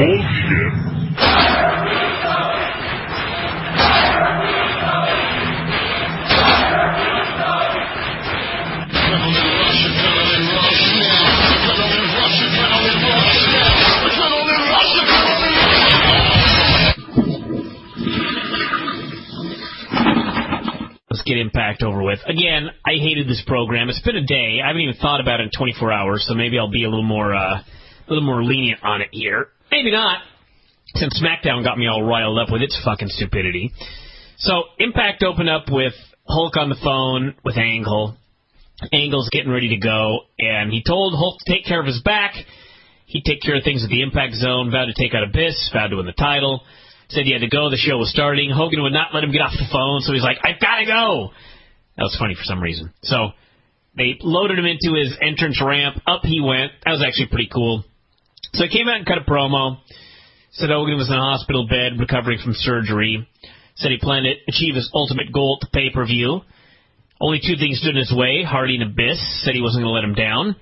bullshit. Let's get Impact over with. Again, I hated this program. It's been a day. I haven't even thought about it in 24 hours, so maybe I'll be a little more lenient on it here. Maybe not, since SmackDown got me all riled up with its fucking stupidity. So, Impact opened up with Hulk on the phone with Angle. Angle's getting ready to go, and he told Hulk to take care of his back. He'd take care of things at the Impact Zone, vowed to take out Abyss, vowed to win the title. Said he had to go, the show was starting. Hogan would not let him get off the phone, so he's like, I've got to go. That was funny for some reason. So they loaded him into his entrance ramp. Up he went. That was actually pretty cool. So he came out and cut a promo. Said Hogan was in a hospital bed recovering from surgery. Said he planned to achieve his ultimate goal at the pay-per-view. Only two things stood in his way, Hardy and Abyss. Said he wasn't going to let him down.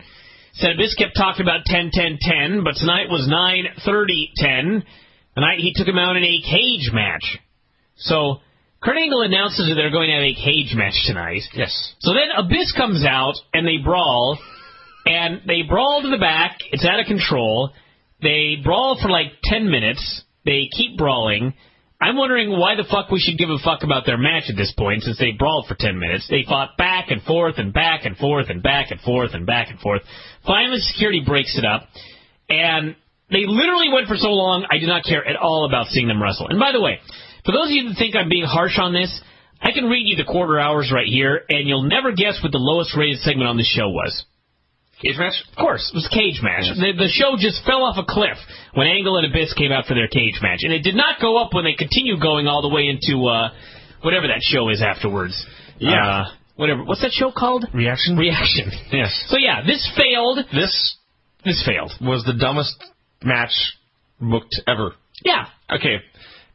Said Abyss kept talking about 10-10-10, but tonight was 9-30-10. Tonight he took him out in a cage match. So Kurt Angle announces that they're going to have a cage match tonight. Yes. So then Abyss comes out and they brawl. And they brawl to the back. It's out of control. They brawl for like 10 minutes. They keep brawling. I'm wondering why the fuck we should give a fuck about their match at this point, since they brawled for 10 minutes. They fought back and forth and back and forth and back and forth and back and forth. Finally, security breaks it up. And they literally went for so long, I did not care at all about seeing them wrestle. And by the way, for those of you that think I'm being harsh on this, I can read you the quarter hours right here, and you'll never guess what the lowest rated segment on this show was. Cage match? Of course, it was a cage match. Yes. The show just fell off a cliff when Angle and Abyss came out for their cage match. And it did not go up when they continued going all the way into whatever that show is afterwards. Yeah. Whatever. What's that show called? Reaction? Reaction. Yes. So yeah, this failed. This failed. Was the dumbest match booked ever. Yeah. Okay.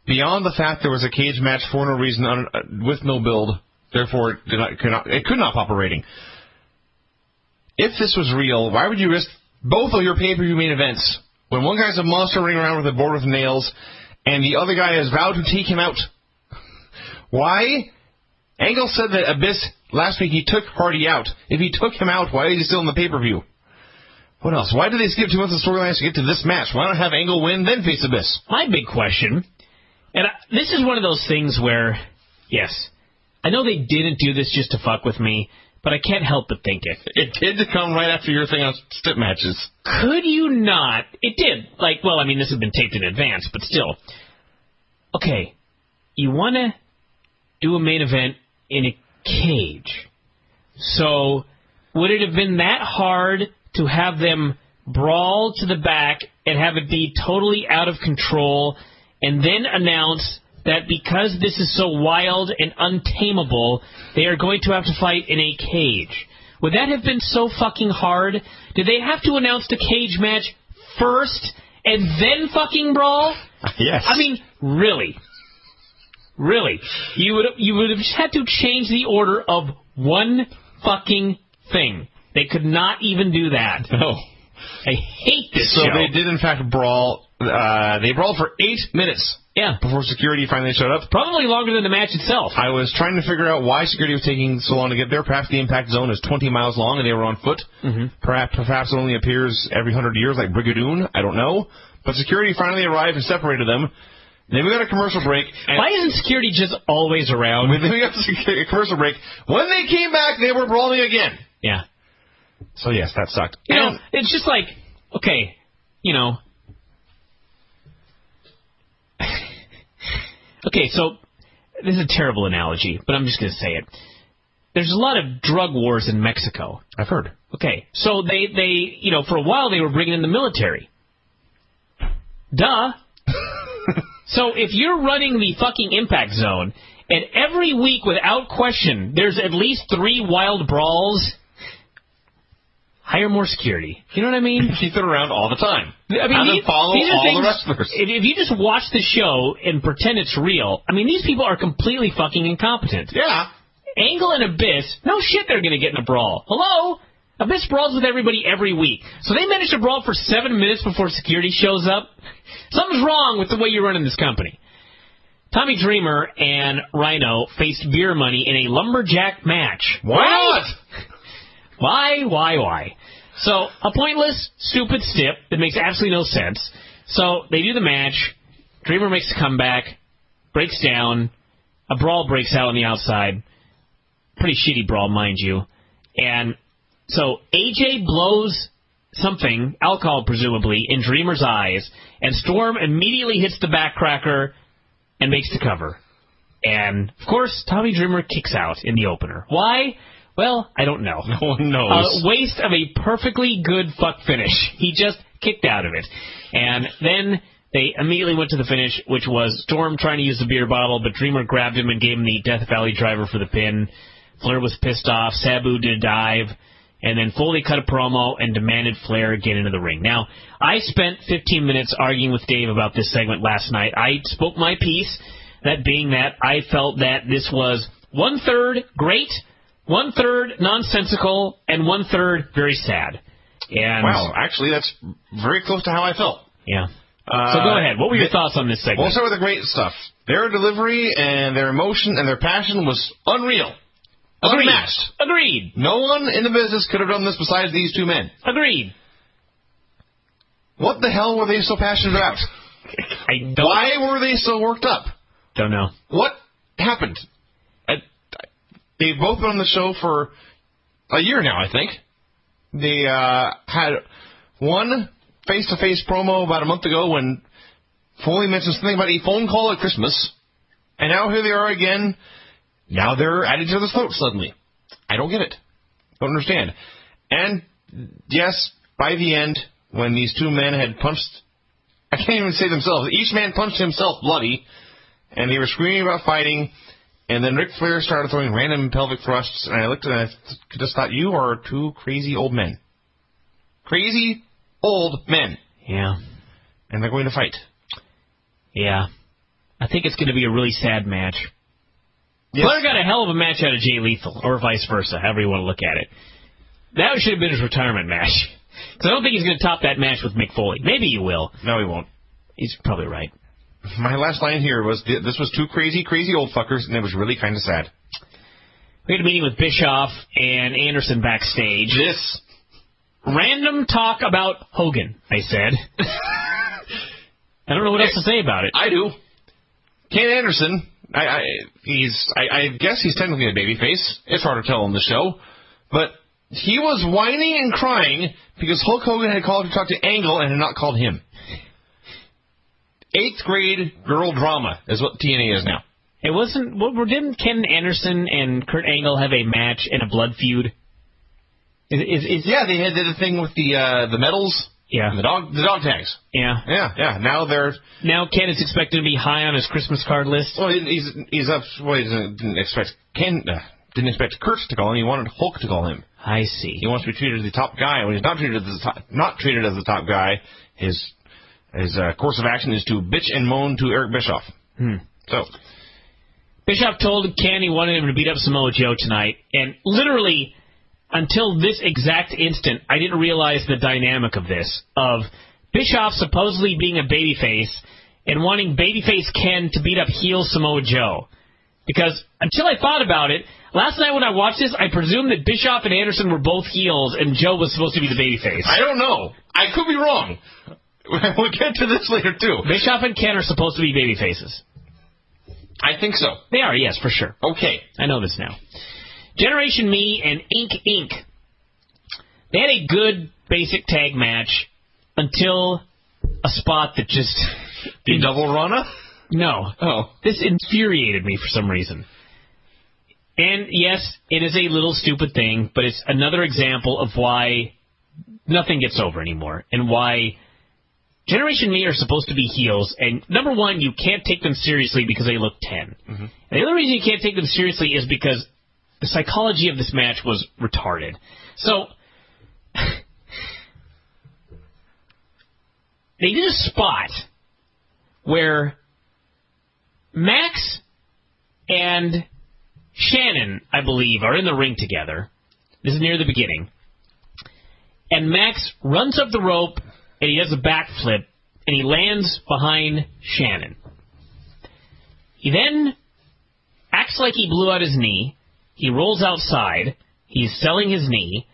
Beyond the fact there was a cage match for no reason with no build, therefore it could not pop a rating. If this was real, why would you risk both of your pay-per-view main events when one guy's a monster running around with a board with nails and the other guy has vowed to take him out? Why? Angle said that Abyss last week he took Hardy out. If he took him out, why is he still in the pay-per-view? What else? Why did they skip 2 months of storylines to get to this match? Why not have Angle win, then face Abyss? My big question, and this is one of those things where, yes, I know they didn't do this just to fuck with me, but I can't help but think it. It did come right after your thing on stip matches. Could you not? It did. This had been taped in advance, but still. Okay, you want to do a main event in a cage. So, would it have been that hard to have them brawl to the back and have it be totally out of control and then announce that because this is so wild and untamable, they are going to have to fight in a cage? Would that have been so fucking hard? Did they have to announce the cage match first and then fucking brawl? Yes. I mean, really? Really? You would have just had to change the order of one fucking thing. They could not even do that. No. I hate this show. So they did, in fact, brawl. They brawled for 8 minutes. Yeah. Before security finally showed up. Probably longer than the match itself. I was trying to figure out why security was taking so long to get there. Perhaps the Impact Zone is 20 miles long and they were on foot. Mm-hmm. Perhaps it only appears every 100 years like Brigadoon. I don't know. But security finally arrived and separated them. Then we got a commercial break. Why isn't security just always around? Then we got a commercial break. When they came back, they were brawling again. Yeah. So, yes, that sucked. It's just like, okay, Okay, so this is a terrible analogy, but I'm just going to say it. There's a lot of drug wars in Mexico. I've heard. Okay, so they for a while they were bringing in the military. Duh. So if you're running the fucking Impact Zone, and every week, without question, there's at least 3 wild brawls, hire more security. You know what I mean? Keep it around all the time. I mean, follow all things, the wrestlers. If you just watch the show and pretend it's real, I mean, these people are completely fucking incompetent. Yeah. Angle and Abyss, no shit they're going to get in a brawl. Hello? Abyss brawls with everybody every week. So they managed to brawl for 7 minutes before security shows up. Something's wrong with the way you're running this company. Tommy Dreamer and Rhino faced beer money in a lumberjack match. Why not? Why? So, a pointless, stupid stip that makes absolutely no sense. So, they do the match. Dreamer makes a comeback, breaks down. A brawl breaks out on the outside. Pretty shitty brawl, mind you. And so, AJ blows something, alcohol presumably, in Dreamer's eyes, and Storm immediately hits the backcracker and makes the cover. And, of course, Tommy Dreamer kicks out in the opener. Why? Well, I don't know. No one knows. A waste of a perfectly good fuck finish. He just kicked out of it. And then they immediately went to the finish, which was Storm trying to use the beer bottle, but Dreamer grabbed him and gave him the Death Valley driver for the pin. Flair was pissed off. Sabu did a dive. And then Foley cut a promo and demanded Flair get into the ring. Now, I spent 15 minutes arguing with Dave about this segment last night. I spoke my piece, that being that I felt that this was 1/3 great, 1/3 nonsensical, and 1/3 very sad. And wow, actually, that's very close to how I felt. Yeah. So go ahead. What were your thoughts on this segment? We'll start with the great stuff. Their delivery and their emotion and their passion was unreal. Unmatched. Agreed. No one in the business could have done this besides these two men. Agreed. What the hell were they so passionate about? Why were they so worked up? Don't know. What happened? They've both been on the show for a year now, I think. They had one face-to-face promo about a month ago when Foley mentioned something about a phone call at Christmas. And now here they are again. Now they're at each other's throats suddenly. I don't get it. Don't understand. And, yes, by the end, when these two men had punched, I can't even say themselves, each man punched himself bloody, and they were screaming about fighting, and then Ric Flair started throwing random pelvic thrusts, and I looked and I just thought, you are two crazy old men. Crazy old men. Yeah. And they're going to fight. Yeah. I think it's going to be a really sad match. Yes. Flair got a hell of a match out of Jay Lethal, or vice versa, however you want to look at it. That should have been his retirement match. Because I don't think he's going to top that match with Mick Foley. Maybe he will. No, he won't. He's probably right. My last line here was, this was two crazy old fuckers, and it was really kind of sad. We had a meeting with Bischoff and Anderson backstage. This. Random talk about Hogan, I said. I don't know what else to say about it. I do. Ken Anderson, I guess he's technically a babyface. It's hard to tell on the show. But he was whining and crying because Hulk Hogan had called to talk to Angle and had not called him. 8th grade girl drama is what TNA is now. It wasn't. Didn't Ken Anderson and Kurt Angle have a match in a blood feud? Yeah, they did a thing with the medals. Yeah. And the dog tags. Yeah. Yeah. Now Ken is expected to be high on his Christmas card list. Well, he's up. Well, he didn't expect didn't expect Kurt to call him. He wanted Hulk to call him. I see. He wants to be treated as the top guy. When he's not treated as the top guy, his course of action is to bitch and moan to Eric Bischoff. So Bischoff told Ken he wanted him to beat up Samoa Joe tonight, and literally until this exact instant, I didn't realize the dynamic of this, of Bischoff supposedly being a babyface and wanting babyface Ken to beat up heel Samoa Joe. Because until I thought about it, last night when I watched this, I presumed that Bischoff and Anderson were both heels and Joe was supposed to be the babyface. I don't know. I could be wrong. We'll get to this later, too. Bischoff and Ken are supposed to be babyfaces. I think so. They are, yes, for sure. Okay. I know this now. Generation Me and Inc. They had a good basic tag match until a spot that just... The double Rana? No. Oh. This infuriated me for some reason. And yes, it is a little stupid thing, but it's another example of why nothing gets over anymore and why Generation Me are supposed to be heels. And number one, you can't take them seriously because they look 10. Mm-hmm. And the other reason you can't take them seriously is because the psychology of this match was retarded. So they did a spot where Max and Shannon, I believe, are in the ring together. This is near the beginning. and Max runs up the rope, and he does a backflip, and he lands behind Shannon. He then acts like he blew out his knee. He rolls outside. He's selling his knee.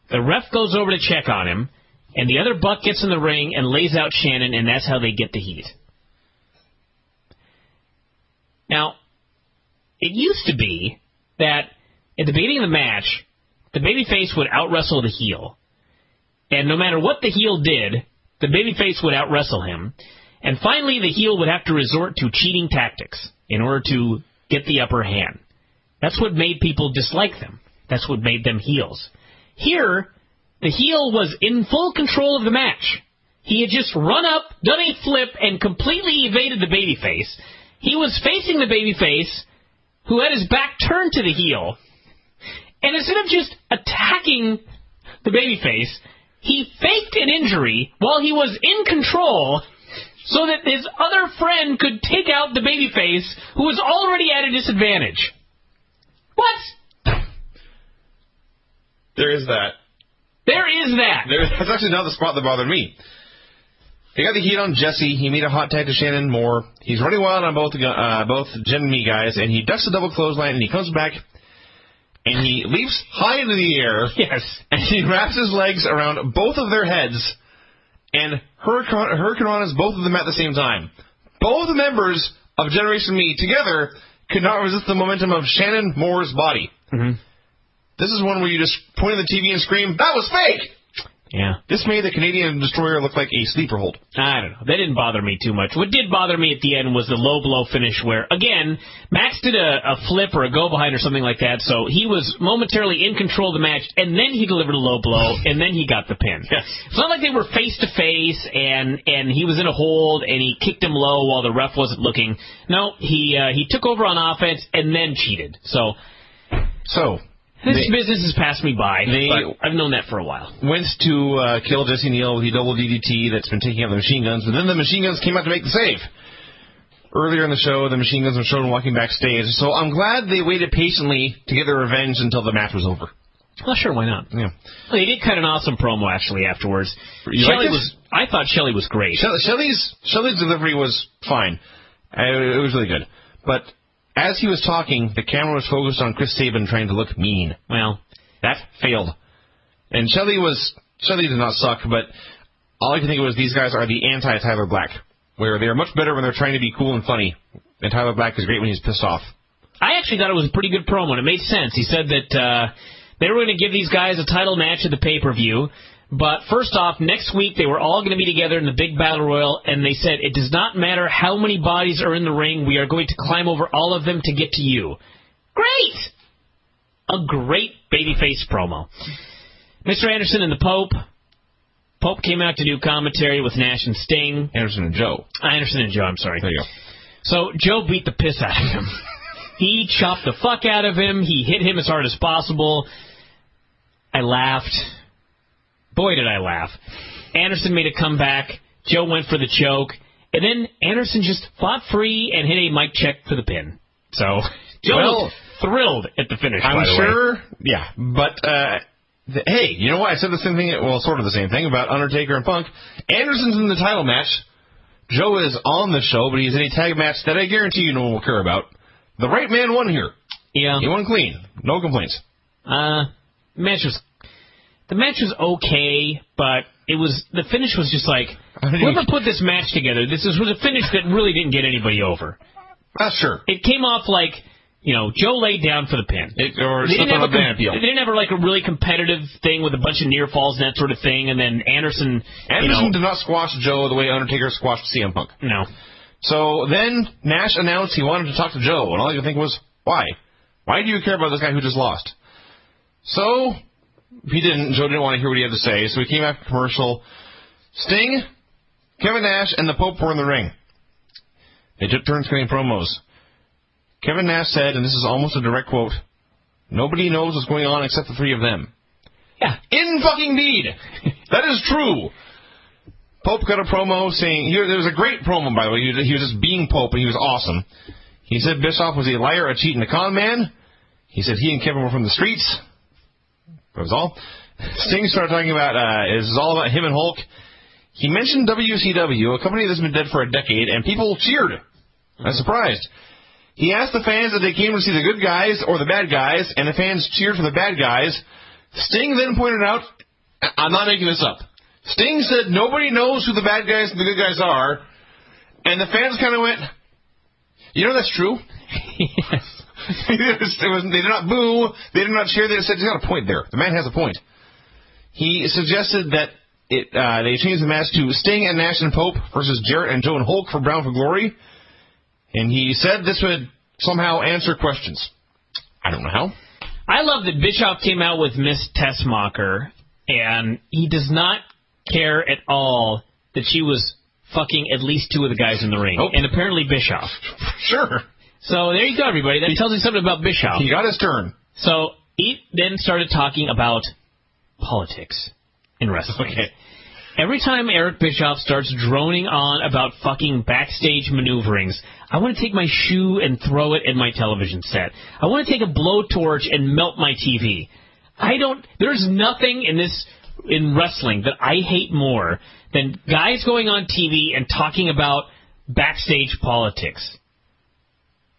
The ref goes over to check on him, and the other buck gets in the ring and lays out Shannon, and that's how they get the heat. Now, it used to be that at the beginning of the match, the babyface would out-wrestle the heel. And no matter what the heel did, the babyface would out-wrestle him. And finally, the heel would have to resort to cheating tactics in order to get the upper hand. That's what made people dislike them. That's what made them heels. Here, the heel was in full control of the match. He had just run up, done a flip, and completely evaded the babyface. He was facing the babyface, who had his back turned to the heel. And instead of just attacking the babyface, he faked an injury while he was in control so that his other friend could take out the babyface, who was already at a disadvantage. What? There is that. There is that. That's actually not the spot that bothered me. They got the heat on Jesse. He made a hot tag to Shannon Moore. He's running wild on both Jen and me guys, and he ducks a double clothesline, and he comes back, and he leaps high into the air. Yes. And he wraps his legs around both of their heads, and hurricanrana's both of them at the same time. Both members of Generation Me together could not resist the momentum of Shannon Moore's body. Mm-hmm. This is one where you just point at the TV and scream, "That was fake!" Yeah. This made the Canadian Destroyer look like a sleeper hold. I don't know. That didn't bother me too much. What did bother me at the end was the low blow finish where, again, Max did a flip or a go-behind or something like that, so he was momentarily in control of the match, and then he delivered a low blow, and then he got the pin. Yes. It's not like they were face-to-face, and he was in a hold, and he kicked him low while the ref wasn't looking. No, he took over on offense and then cheated. So this business has passed me by, but I've known that for a while. Went to kill Jesse Neal with the double DDT that's been taking out the machine guns, but then the machine guns came out to make the save. Earlier in the show, the machine guns were shown walking backstage, so I'm glad they waited patiently to get their revenge until the match was over. Well, sure, why not? Yeah. Well, they did cut an awesome promo, actually, afterwards. I thought Shelley was great. Shelley's delivery was fine. It was really good. But as he was talking, the camera was focused on Chris Sabin trying to look mean. Well, that failed. And Shelley did not suck, but all I can think of was these guys are the anti-Tyler Black, where they are much better when they're trying to be cool and funny, and Tyler Black is great when he's pissed off. I actually thought it was a pretty good promo, and it made sense. He said that they were going to give these guys a title match at the pay-per-view, but first off, next week they were all going to be together in the big battle royal, and they said, it does not matter how many bodies are in the ring, we are going to climb over all of them to get to you. Great! A great babyface promo. Mr. Anderson and the Pope. Pope came out to do commentary with Nash and Sting. Anderson and Joe, I'm sorry. There you go. So Joe beat the piss out of him. He chopped the fuck out of him. He hit him as hard as possible. I laughed. Boy, did I laugh. Anderson made a comeback. Joe went for the choke. And then Anderson just fought free and hit a mic check for the pin. So Joe was thrilled at the finish, by the way. Yeah. But, hey, you know what? I said the same thing, well, sort of the same thing about Undertaker and Punk. Anderson's in the title match. Joe is on the show, but he's in a tag match that I guarantee you no one will care about. The right man won here. Yeah. He won clean. No complaints. The match was okay, but the finish was just like, whoever put this match together, this was a finish that really didn't get anybody over. Sure. It came off like, Joe laid down for the pin. They didn't have a really competitive thing with a bunch of near falls and that sort of thing, and then Anderson did not squash Joe the way Undertaker squashed CM Punk. No. So then Nash announced he wanted to talk to Joe, and all I could think was, why? Why do you care about this guy who just lost? So he didn't. Joe didn't want to hear what he had to say, so he came after commercial. Sting, Kevin Nash, and the Pope were in the ring. They took turns cutting promos. Kevin Nash said, and this is almost a direct quote, "Nobody knows what's going on except the three of them." Yeah. In fucking deed. That is true. Pope cut a promo saying, there was a great promo, by the way. He was just being Pope, and he was awesome. He said Bischoff was a liar, a cheat, and a con man. He said he and Kevin were from the streets. That was all. Sting started talking about, this is all about him and Hulk. He mentioned WCW, a company that's been dead for a decade, and people cheered. I was surprised. He asked the fans if they came to see the good guys or the bad guys, and the fans cheered for the bad guys. Sting then pointed out, I'm not making this up, Sting said nobody knows who the bad guys and the good guys are, and the fans kind of went, you know that's true? Yes. They did not boo, they did not cheer, they said he's got a point there. The man has a point. He suggested that they changed the match to Sting and Nash and Pope versus Jarrett and Joe and Hulk for Bound for Glory. And he said this would somehow answer questions. I don't know how. I love that Bischoff came out with Miss Tessmacher, and he does not care at all that she was fucking at least two of the guys in the ring. Nope. And apparently Bischoff. Sure. So there you go, everybody. That tells you something about Bischoff. He got his turn. So he then started talking about politics in wrestling. Okay. Every time Eric Bischoff starts droning on about fucking backstage maneuverings, I want to take my shoe and throw it at my television set. I want to take a blowtorch and melt my TV. There's nothing in wrestling that I hate more than guys going on TV and talking about backstage politics.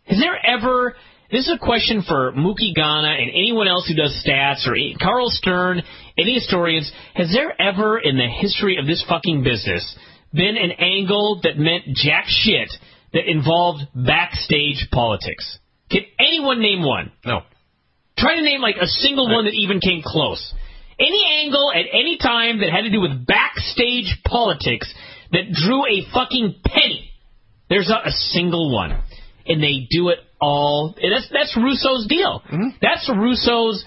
Has there ever... This is a question for Mookie Ghana and anyone else who does stats, or Carl Stern, any historians. Has there ever in the history of this fucking business been an angle that meant jack shit that involved backstage politics? Can anyone name one? No. Try to name like a single one that even came close. Any angle at any time that had to do with backstage politics that drew a fucking penny. There's not a single one. And they do it all. That's Russo's deal. Mm-hmm. That's Russo's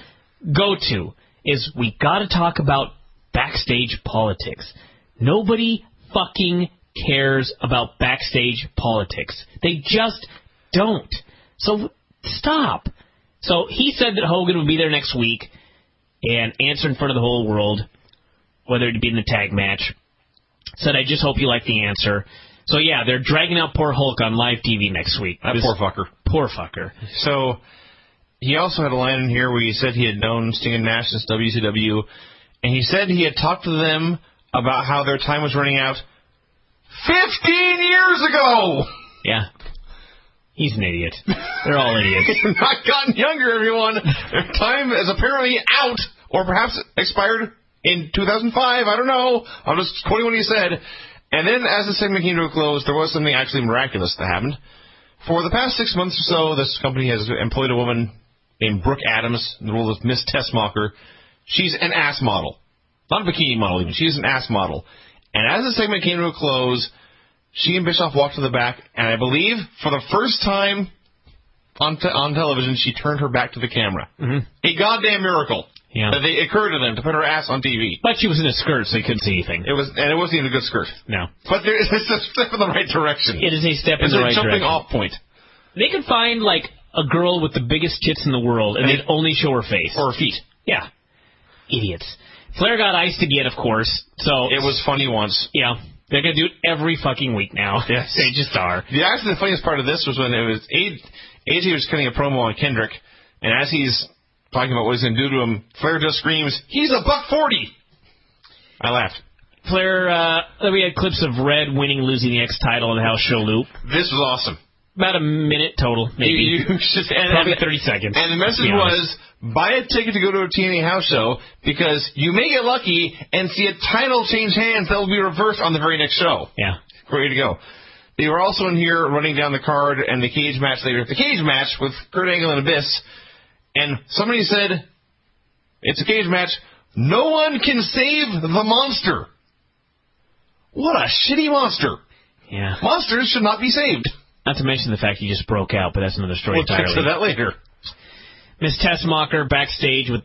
go-to, is we got to talk about backstage politics. Nobody fucking cares about backstage politics. They just don't. So stop. So he said that Hogan would be there next week and answer in front of the whole world, whether it be in the tag match. Said, I just hope you like the answer. So, yeah, they're dragging out poor Hulk on live TV next week. That poor fucker. Poor fucker. So, he also had a line in here where he said he had known Sting and Nash since WCW, and he said he had talked to them about how their time was running out 15 years ago! Yeah. He's an idiot. They're all idiots. Not gotten younger, everyone. Their time is apparently out, or perhaps expired in 2005. I don't know. I'm just quoting what he said. And then, as the segment came to a close, there was something actually miraculous that happened. For the past 6 months or so, this company has employed a woman named Brooke Adams in the role of Miss Tessmacher. She's an ass model. Not a bikini model, even. She's an ass model. And as the segment came to a close, she and Bischoff walked to the back, and I believe, for the first time on television, she turned her back to the camera. Mm-hmm. A goddamn miracle. Yeah. That it occurred to them to put her ass on TV. But she was in a skirt, so you couldn't see anything. It wasn't even a good skirt. No. But it's a step in the right direction. It is a step in the right direction. It's a jumping off point. They could find, like, a girl with the biggest tits in the world, and they'd only show her face. Or her feet. Yeah. Idiots. Flair got iced again, of course. So it was funny once. Yeah. They're going to do it every fucking week now. Yes. They just are. Actually, the funniest part of this was when it was AJ was cutting a promo on Kendrick, and as he's talking about what he's going to do to him, Flair just screams, "He's $140!" I laughed. Flair, we had clips of Red winning, losing the X title in the house show loop. This was awesome. About a minute total, maybe. Probably 30 seconds. And the message was, buy a ticket to go to a TNA house show, because you may get lucky and see a title change hands that will be reversed on the very next show. Yeah. Ready to go. They were also in here running down the card and the cage match later. The cage match with Kurt Angle and Abyss. And somebody said, it's a cage match. No one can save the monster. What a shitty monster. Yeah. Monsters should not be saved. Not to mention the fact he just broke out, but that's another story entirely. We'll get to that later. Miss Tessmacher backstage with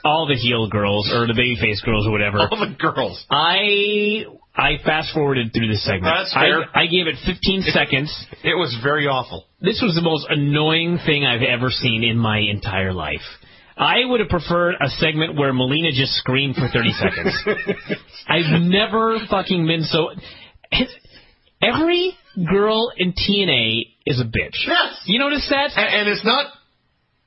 all the heel girls, or the babyface girls, or whatever. All the girls. I fast-forwarded through this segment. That's fair. I gave it 15 seconds. It was very awful. This was the most annoying thing I've ever seen in my entire life. I would have preferred a segment where Melina just screamed for 30 seconds. I've never fucking been so... Every girl in TNA is a bitch. Yes. You notice that? And it's not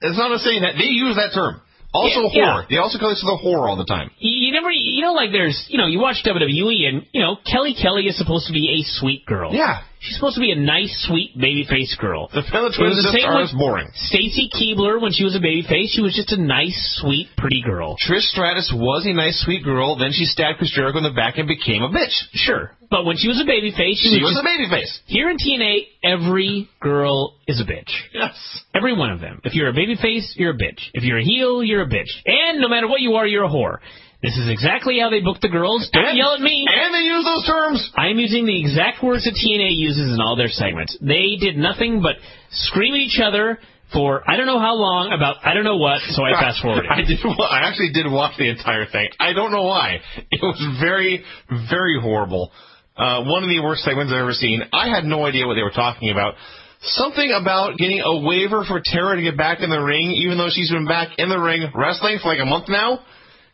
a saying that. They use that term. Also Yeah. whore. They also call each other whore all the time. You never, like there's, you watch WWE and, Kelly is supposed to be a sweet girl. Yeah. She's supposed to be a nice, sweet babyface girl. The Fella Twins just are as boring. Stacy Keibler, when she was a babyface, she was just a nice, sweet, pretty girl. Trish Stratus was a nice, sweet girl. Then she stabbed Chris Jericho in the back and became a bitch. Sure. But when she was a babyface, she was a babyface. Here in TNA, every girl is a bitch. Yes. Every one of them. If you're a babyface, you're a bitch. If you're a heel, you're a bitch. And no matter what you are, you're a whore. This is exactly how they book the girls. Don't yell at me. And they use those terms. I am using the exact words that TNA uses in all their segments. They did nothing but scream at each other for I don't know how long about I don't know what, so I fast-forwarded. I actually did watch the entire thing. I don't know why. It was very, very horrible. One of the worst segments I've ever seen. I had no idea what they were talking about. Something about getting a waiver for Tara to get back in the ring, even though she's been back in the ring wrestling for like a month now.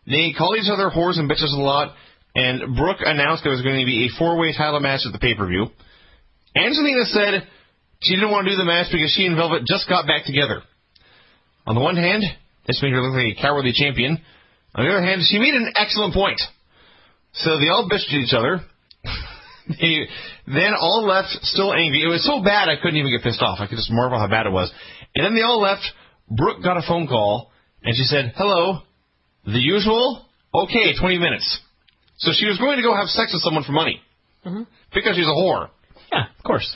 They call each other whores and bitches a lot, and Brooke announced there was going to be a 4-way title match at the pay-per-view. Angelina said she didn't want to do the match because she and Velvet just got back together. On the one hand, this made her look like a cowardly champion. On the other hand, she made an excellent point. So they all bitched at each other. They then all left still angry. It was so bad I couldn't even get pissed off. I could just marvel how bad it was. And then they all left. Brooke got a phone call, and she said, "Hello. The usual? Okay, 20 minutes." So she was going to go have sex with someone for money. Mm-hmm. Because she's a whore. Yeah, of course.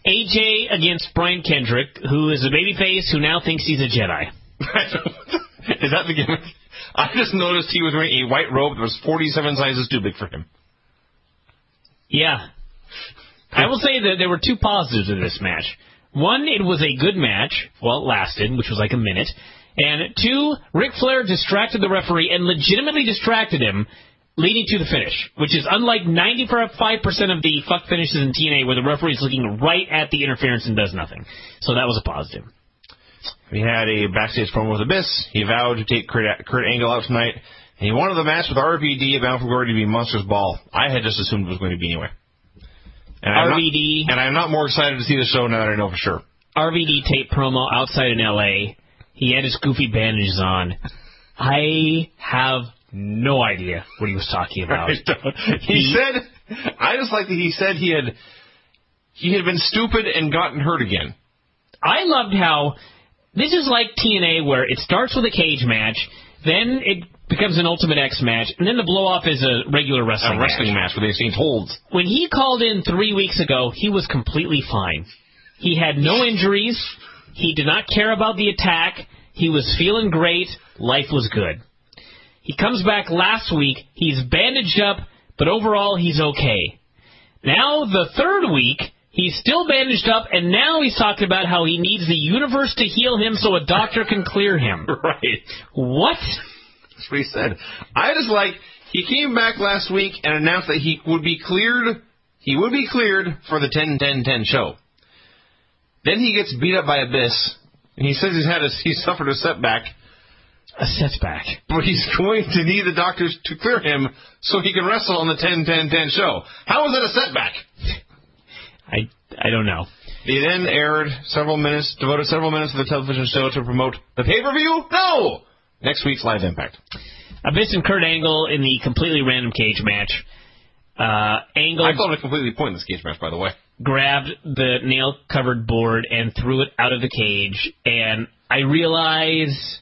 AJ against Brian Kendrick, who is a babyface who now thinks he's a Jedi. Is that the gimmick? I just noticed he was wearing a white robe that was 47 sizes too big for him. Yeah. I will say that there were two positives in this match. One, it was a good match. Well, it lasted, which was like a minute. And two, Ric Flair distracted the referee and legitimately distracted him, leading to the finish, which is unlike 95% of the fuck finishes in TNA where the referee is looking right at the interference and does nothing. So that was a positive. We had a backstage promo with Abyss. He vowed to take Kurt Angle out tonight, and he wanted the match with RVD Bound for Glory to be Monsters Ball. I had just assumed it was going to be anyway. And I'm not more excited to see the show now that I know for sure. RVD taped promo outside in L.A., he had his goofy bandages on. I have no idea what he was talking about. He said, I just like that he said he had been stupid and gotten hurt again. I loved how this is like TNA where it starts with a cage match, then it becomes an Ultimate X match, and then the blow-off is a regular wrestling match where they exchange holds. When he called in 3 weeks ago, he was completely fine. He had no injuries. He did not care about the attack. He was feeling great. Life was good. He comes back last week. He's bandaged up, but overall he's okay. Now, the third week, he's still bandaged up, and now he's talking about how he needs the universe to heal him so a doctor can clear him. Right. What? That's what he said. I just like, he came back last week and announced that he would be cleared for the 10-10-10 show. Then he gets beat up by Abyss, and he says he's suffered a setback. A setback. But he's going to need the doctors to clear him so he can wrestle on the 10-10-10 show. How is that a setback? I don't know. He then devoted several minutes of the television show to promote the pay-per-view? No! Next week's Live Impact. Abyss and Kurt Angle in the completely random cage match. Angle... I called it a completely pointless cage match, by the way. Grabbed the nail-covered board and threw it out of the cage, and I realize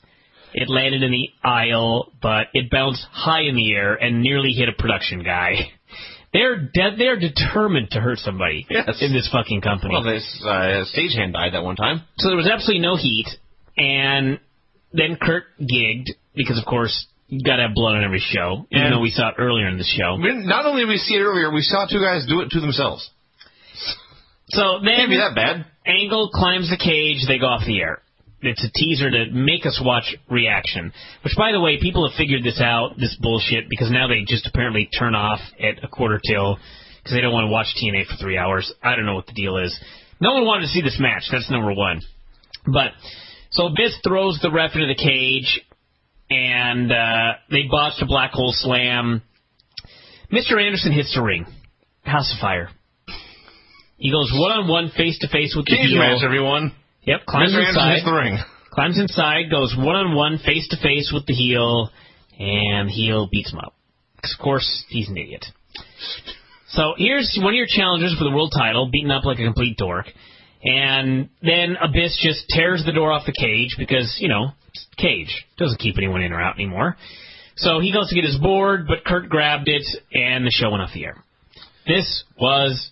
it landed in the aisle, but it bounced high in the air and nearly hit a production guy. They're determined to hurt somebody in this fucking company. Well, this stagehand died that one time. So there was absolutely no heat, and then Kurt gigged, because, of course, you got to have blood on every show, even though we saw it earlier in the show. Not only did we see it earlier, we saw two guys do it to themselves. So then can't be that bad. Angle climbs the cage, they go off the air. It's a teaser to make us watch reaction. Which, by the way, people have figured this out, this bullshit, because now they just apparently turn off at a quarter till because they don't want to watch TNA for 3 hours. I don't know what the deal is. No one wanted to see this match. That's number one. But, so Abyss throws the ref into the cage, and they botched a black hole slam. Mr. Anderson hits the ring. House of Fire. He goes one-on-one, face-to-face with the heel. Cage match, everyone. Yep, climbs Mr. inside. Anderson hits the ring. Climbs inside, goes one-on-one, face-to-face with the heel, and the heel beats him up. Because, of course, he's an idiot. So here's one of your challengers for the world title, beaten up like a complete dork. And then Abyss just tears the door off the cage because, it's a cage. Doesn't keep anyone in or out anymore. So he goes to get his board, but Kurt grabbed it, and the show went off the air. This was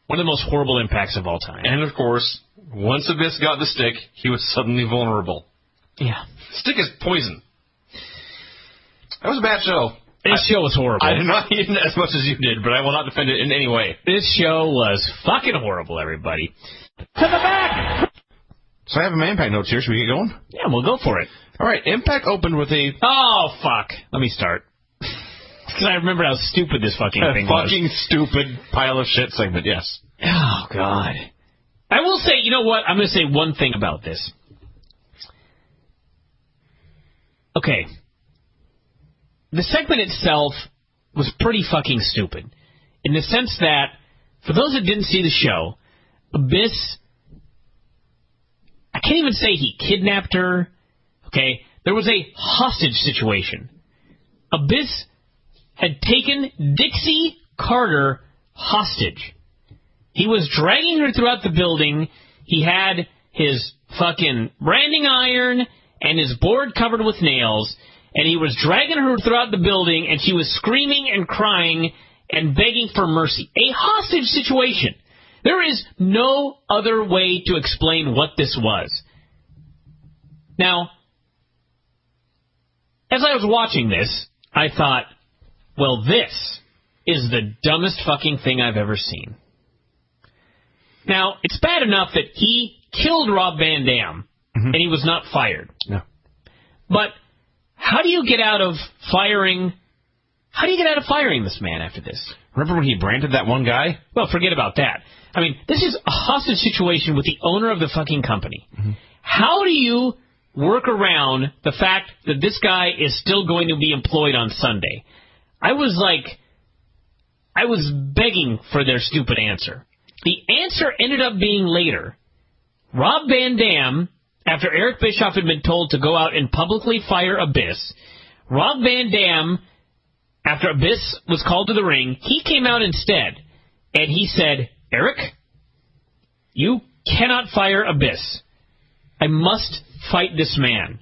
one of the most horrible impacts of all time. And, of course, once Abyss got the stick, he was suddenly vulnerable. Yeah. Stick is poison. That was a bad show. This show was horrible. I did not eat it as much as you did, but I will not defend it in any way. This show was fucking horrible, everybody. To the back! So I have my Impact notes here. Should we get going? Yeah, we'll go for it. All right, Impact opened with a... Oh, fuck. Let me start. Because I remember how stupid this fucking thing was. Fucking stupid pile of shit segment, yes. Oh, God. I will say, you know what? I'm going to say one thing about this. Okay. The segment itself was pretty fucking stupid. In the sense that, for those that didn't see the show, Abyss, I can't even say he kidnapped her. Okay? There was a hostage situation. Abyss had taken Dixie Carter hostage. He was dragging her throughout the building. He had his fucking branding iron and his board covered with nails, and he was dragging her throughout the building, and she was screaming and crying and begging for mercy. A hostage situation. There is no other way to explain what this was. Now, as I was watching this, I thought, well, this is the dumbest fucking thing I've ever seen. Now, it's bad enough that he killed Rob Van Dam, and he was not fired. No. But how do you get out of firing... How do you get out of firing this man after this? Remember when he branded that one guy? Well, forget about that. I mean, this is a hostage situation with the owner of the fucking company. How do you work around the fact that this guy is still going to be employed on Sunday? I was begging for their stupid answer. The answer ended up being later. Rob Van Dam, after Eric Bischoff had been told to go out and publicly fire Abyss, Rob Van Dam, after Abyss was called to the ring, he came out instead, and he said, Eric, you cannot fire Abyss. I must fight this man.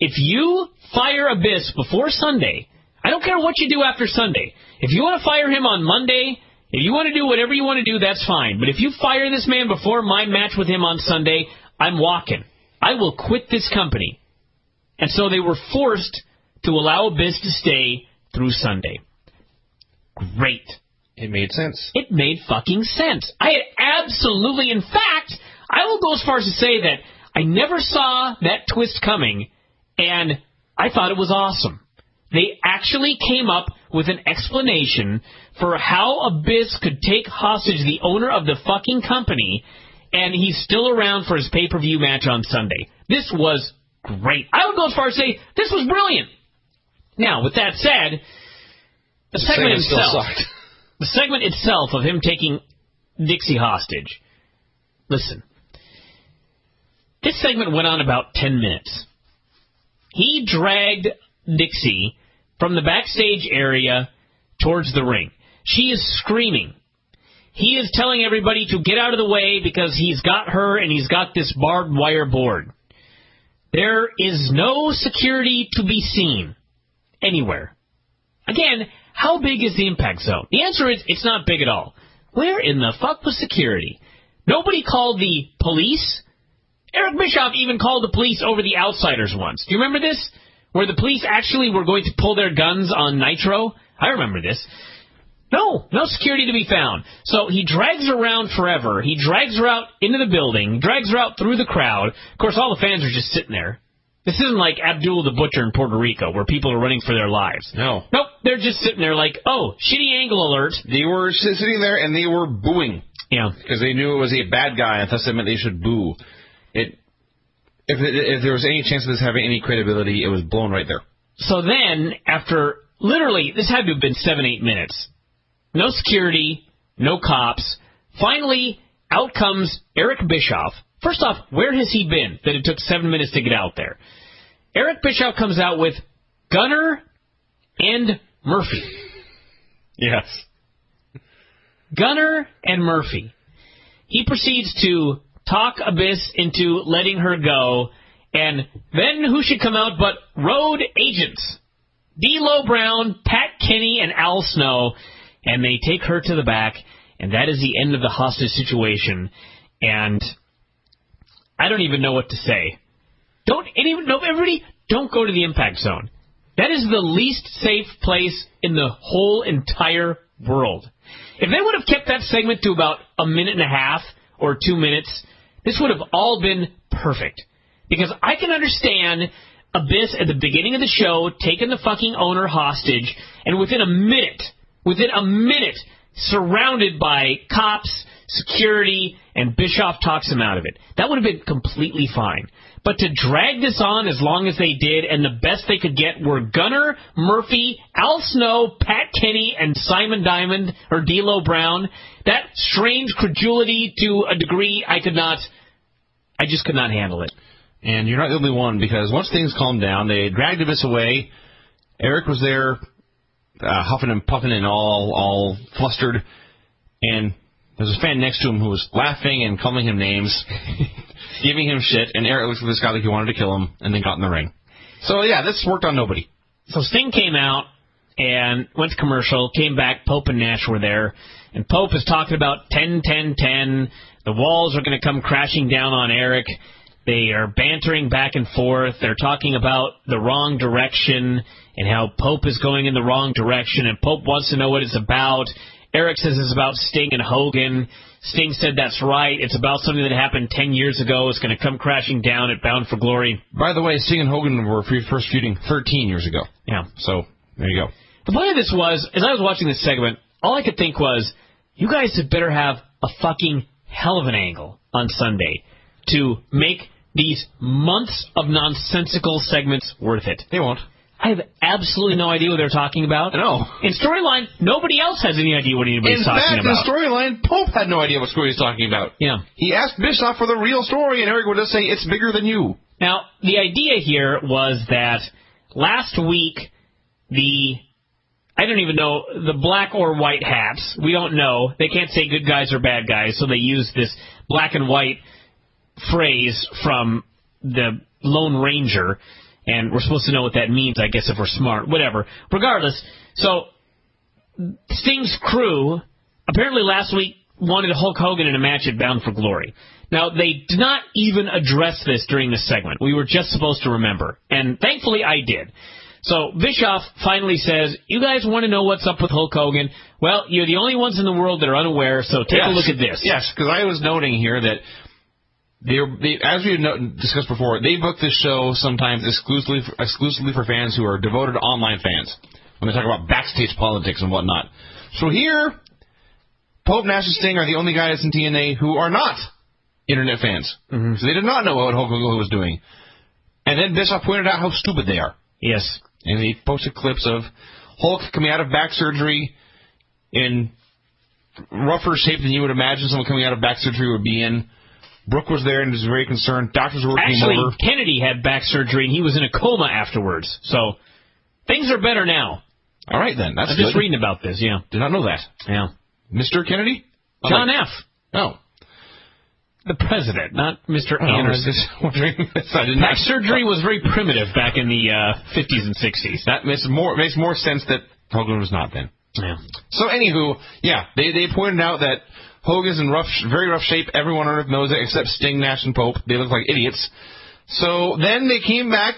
If you fire Abyss before Sunday, I don't care what you do after Sunday. If you want to fire him on Monday, if you want to do whatever you want to do, that's fine. But if you fire this man before my match with him on Sunday, I'm walking. I will quit this company. And so they were forced to allow Abyss to stay through Sunday. Great. It made sense. It made fucking sense. I had absolutely, in fact, I will go as far as to say that I never saw that twist coming, and I thought it was awesome. They actually came up with an explanation for how Abyss could take hostage the owner of the fucking company, and he's still around for his pay-per-view match on Sunday. This was great. I would go as far as to say this was brilliant. Now, with that said, the segment itself of him taking Dixie hostage. Listen, this segment went on about 10 minutes. He dragged Dixie from the backstage area towards the ring. She is screaming. He is telling everybody to get out of the way because he's got her and he's got this barbed wire board. There is no security to be seen anywhere. Again, how big is the impact zone? The answer is it's not big at all. Where in the fuck was security? Nobody called the police. Eric Bischoff even called the police over the Outsiders once. Do you remember this? Where the police actually were going to pull their guns on Nitro? I remember this. No security to be found. So he drags her around forever. He drags her out into the building, drags her out through the crowd. Of course, all the fans are just sitting there. This isn't like Abdul the Butcher in Puerto Rico, where people are running for their lives. No. Nope, they're just sitting there like, oh, shitty angle alert. They were sitting there and they were booing. Yeah. Because they knew it was a bad guy, and thus that meant they should boo. If there was any chance of this having any credibility, it was blown right there. So then, after, literally, this had to have been 7-8 minutes. No security, no cops. Finally, out comes Eric Bischoff, First off, where has he been that it took 7 minutes to get out there? Eric Bischoff comes out with Gunner and Murphy. Yes. Gunner and Murphy. He proceeds to talk Abyss into letting her go, and then who should come out but road agents? D'Lo Brown, Pat Kenny, and Al Snow, and they take her to the back, and that is the end of the hostage situation, and I don't even know what to say. Everybody, don't go to the impact zone. That is the least safe place in the whole entire world. If they would have kept that segment to about a minute and a half or 2 minutes, this would have all been perfect. Because I can understand Abyss at the beginning of the show taking the fucking owner hostage, and within a minute, surrounded by cops, security, and Bischoff talks him out of it. That would have been completely fine. But to drag this on as long as they did, and the best they could get were Gunner, Murphy, Al Snow, Pat Kenny, and Simon Diamond, or D'Lo Brown, that strange credulity to a degree I just could not handle it. And you're not the only one, because once things calmed down, they dragged Abyss away. Eric was there, huffing and puffing and all flustered, and there was a fan next to him who was laughing and calling him names, giving him shit, and Eric looked at this guy like he wanted to kill him, and then got in the ring. So, yeah, this worked on nobody. So Sting came out and went to commercial, came back, Pope and Nash were there, and Pope is talking about 10-10-10, the walls are going to come crashing down on Eric. They are bantering back and forth. They're talking about the wrong direction and how Pope is going in the wrong direction, and Pope wants to know what it's about. Eric says it's about Sting and Hogan. Sting said that's right. It's about something that happened 10 years ago. It's going to come crashing down at Bound for Glory. By the way, Sting and Hogan were first feuding 13 years ago. Yeah. So, there you go. The point of this was, as I was watching this segment, all I could think was, you guys had better have a fucking hell of an angle on Sunday to make these months of nonsensical segments worth it. They won't. I have absolutely no idea what they're talking about. No. In storyline, nobody else has any idea what anybody's talking about. In fact, in storyline, Pope had no idea what story he's talking about. Yeah. He asked Bischoff for the real story, and Eric would just say, it's bigger than you. Now, the idea here was that last week, I don't even know, the black or white hats, we don't know. They can't say good guys or bad guys, so they use this black and white phrase from the Lone Ranger, and we're supposed to know what that means, I guess, if we're smart. Whatever. Regardless, so Sting's crew apparently last week wanted Hulk Hogan in a match at Bound for Glory. Now, they did not even address this during this segment. We were just supposed to remember, and thankfully I did. So Bischoff finally says, you guys want to know what's up with Hulk Hogan? Well, you're the only ones in the world that are unaware, so take a look at this. Yes, because I was noting here that as we discussed before, they book this show sometimes exclusively for fans who are devoted online fans when they talk about backstage politics and whatnot. So here, Pope, Nash, and Sting are the only guys in TNA who are not internet fans. Mm-hmm. So they did not know what Hulk Hogan was doing. And then Bischoff pointed out how stupid they are. Yes. And he posted clips of Hulk coming out of back surgery in rougher shape than you would imagine someone coming out of back surgery would be in. Brooke was there and was very concerned. Doctors were working Actually, over. Kennedy had back surgery, and he was in a coma afterwards. So things are better now. All right, then. That's I'm good. just reading about this, yeah. Did not know that. Yeah. Mr. Kennedy? John F. Oh. The president, not Mr. I Anderson. was just wondering. Back surgery was very primitive back in the 50s and 60s. That makes more sense that Hogan was not then. Yeah. So, anywho, yeah, they pointed out that Hogan's in very rough shape. Everyone on Earth knows it except Sting, Nash, and Pope. They look like idiots. So then they came back.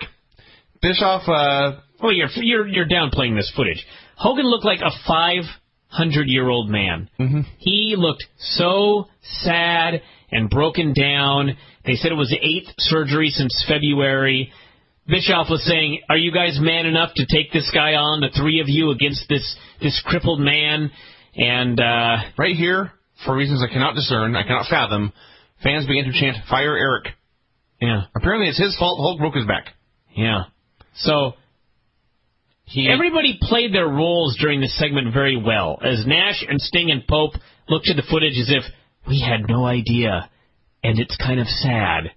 Bischoff. Well, you're downplaying this footage. Hogan looked like a 500-year-old man. Mm-hmm. He looked so sad and broken down. They said it was the 8th surgery since February. Bischoff was saying, are you guys man enough to take this guy on, the three of you, against this crippled man? And right here, for reasons I cannot discern, I cannot fathom, fans began to chant, fire Eric. Yeah. Apparently it's his fault Hulk broke his back. Yeah. So everybody played their roles during this segment very well, as Nash and Sting and Pope looked at the footage as if, we had no idea. and it's kind of sad.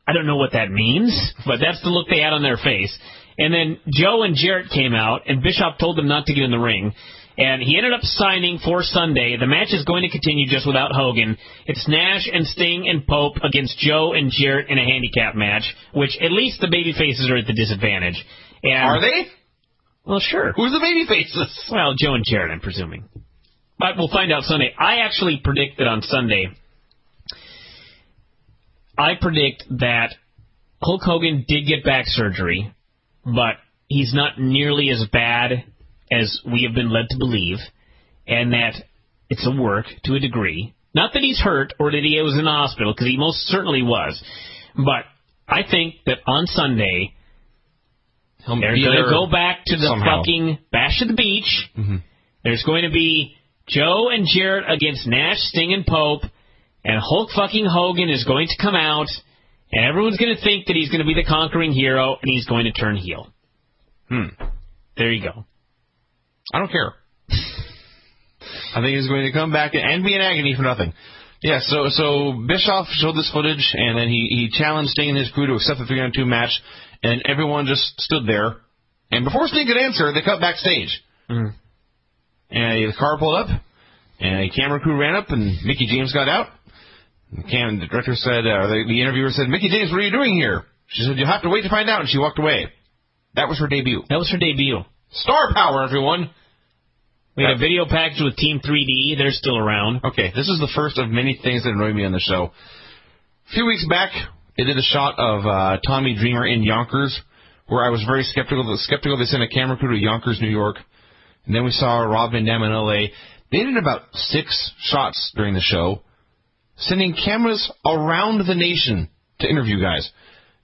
I don't know what that means, but that's the look they had on their face. And then Joe and Jarrett came out, and Bischoff told them not to get in the ring. And he ended up signing for Sunday. The match is going to continue just without Hogan. It's Nash and Sting and Pope against Joe and Jarrett in a handicap match, which at least the babyfaces are at the disadvantage. And, are they? Well, sure. Who's the babyfaces? Well, Joe and Jarrett, I'm presuming. But we'll find out Sunday. I actually predict that on Sunday, I predict that Hulk Hogan did get back surgery, but he's not nearly as bad as we have been led to believe, and that it's a work to a degree. Not that he's hurt or that he was in the hospital, because he most certainly was. But I think that on Sunday, they're going to go back to the fucking Bash at the Beach. Mm-hmm. There's going to be Joe and Jarrett against Nash, Sting, and Pope, and Hulk fucking Hogan is going to come out, and everyone's going to think that he's going to be the conquering hero, and he's going to turn heel. There you go. I don't care. I think he's going to come back and be in agony for nothing. Yeah, so Bischoff showed this footage, and then he challenged Sting and his crew to accept the 3-on-2 match, and everyone just stood there. And before Sting could answer, they cut backstage. Mm-hmm. And the car pulled up, and a camera crew ran up, and Mickie James got out. The director said, the interviewer said, "Mickie James, what are you doing here?" She said, "You'll have to wait to find out," and she walked away. That was her debut. Star power, everyone. We had a video package with Team 3D. They're still around. Okay, this is the first of many things that annoyed me on the show. A few weeks back, they did a shot of Tommy Dreamer in Yonkers, where I was very skeptical. They sent a camera crew to Yonkers, New York. And then we saw Rob Van Dam in L.A. They did about 6 shots during the show, sending cameras around the nation to interview guys.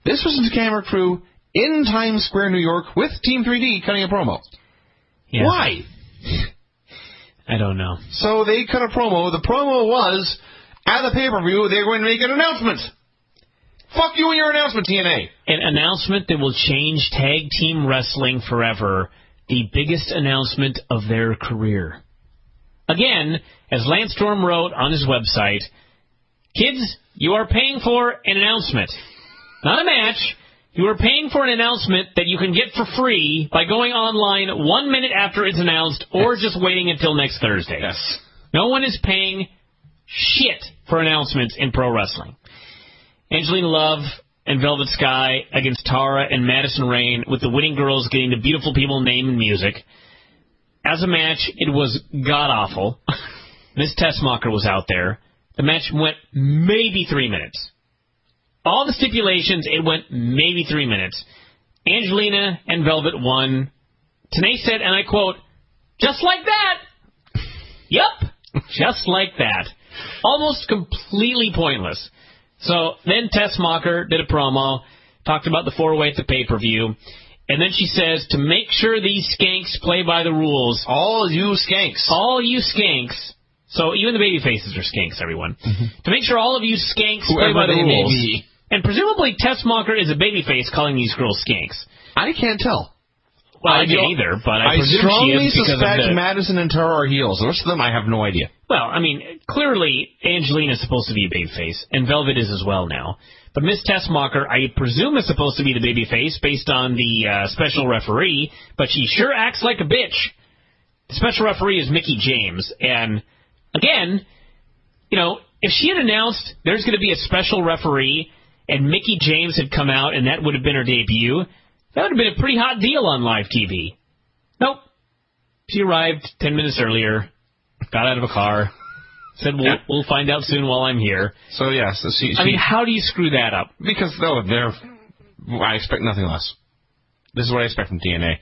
This was the camera crew in Times Square, New York, with Team 3D cutting a promo. Yeah. Why? I don't know. So they cut a promo. The promo was, at the pay-per-view, they're going to make an announcement. Fuck you and your announcement, TNA. An announcement that will change tag team wrestling forever. The biggest announcement of their career. Again, as Lance Storm wrote on his website, kids, you are paying for an announcement. Not a match. You are paying for an announcement that you can get for free by going online 1 minute after it's announced or just waiting until next Thursday. Yes. No one is paying shit for announcements in pro wrestling. Angelina Love and Velvet Sky against Tara and Madison Rayne, with the winning girls getting the Beautiful People name and music. As a match, it was god-awful. Miss Tessmacher was out there. The match went maybe 3 minutes. All the stipulations, it went maybe 3 minutes. Angelina and Velvet won. Tenay said, and I quote, "Just like that." Yep, just like that. Almost completely pointless. So then Tessmacher did a promo, talked about the 4-way at the pay-per-view, and then she says, to make sure these skanks play by the rules. All you skanks. All you skanks. So even the baby faces are skanks, everyone. Mm-hmm. To make sure all of you skanks play by the rules. And presumably Tessmacher is a babyface calling these girls skanks. I can't tell. Well, I can't either, but I presume strongly she is suspect Madison and Tara are heels. The rest of them, I have no idea. Well, I mean, clearly Angelina is supposed to be a babyface, and Velvet is as well now. But Miss Tessmacher, I presume, is supposed to be the babyface based on the special referee, but she sure acts like a bitch. The special referee is Mickie James, and again, you know, if she had announced there's going to be a special referee and Mickie James had come out and that would have been her debut, that would have been a pretty hot deal on live TV. Nope. She arrived 10 minutes earlier, got out of a car, said, we'll find out soon while I'm here. So, yes. I mean, how do you screw that up? Because, I expect nothing less. This is what I expect from TNA.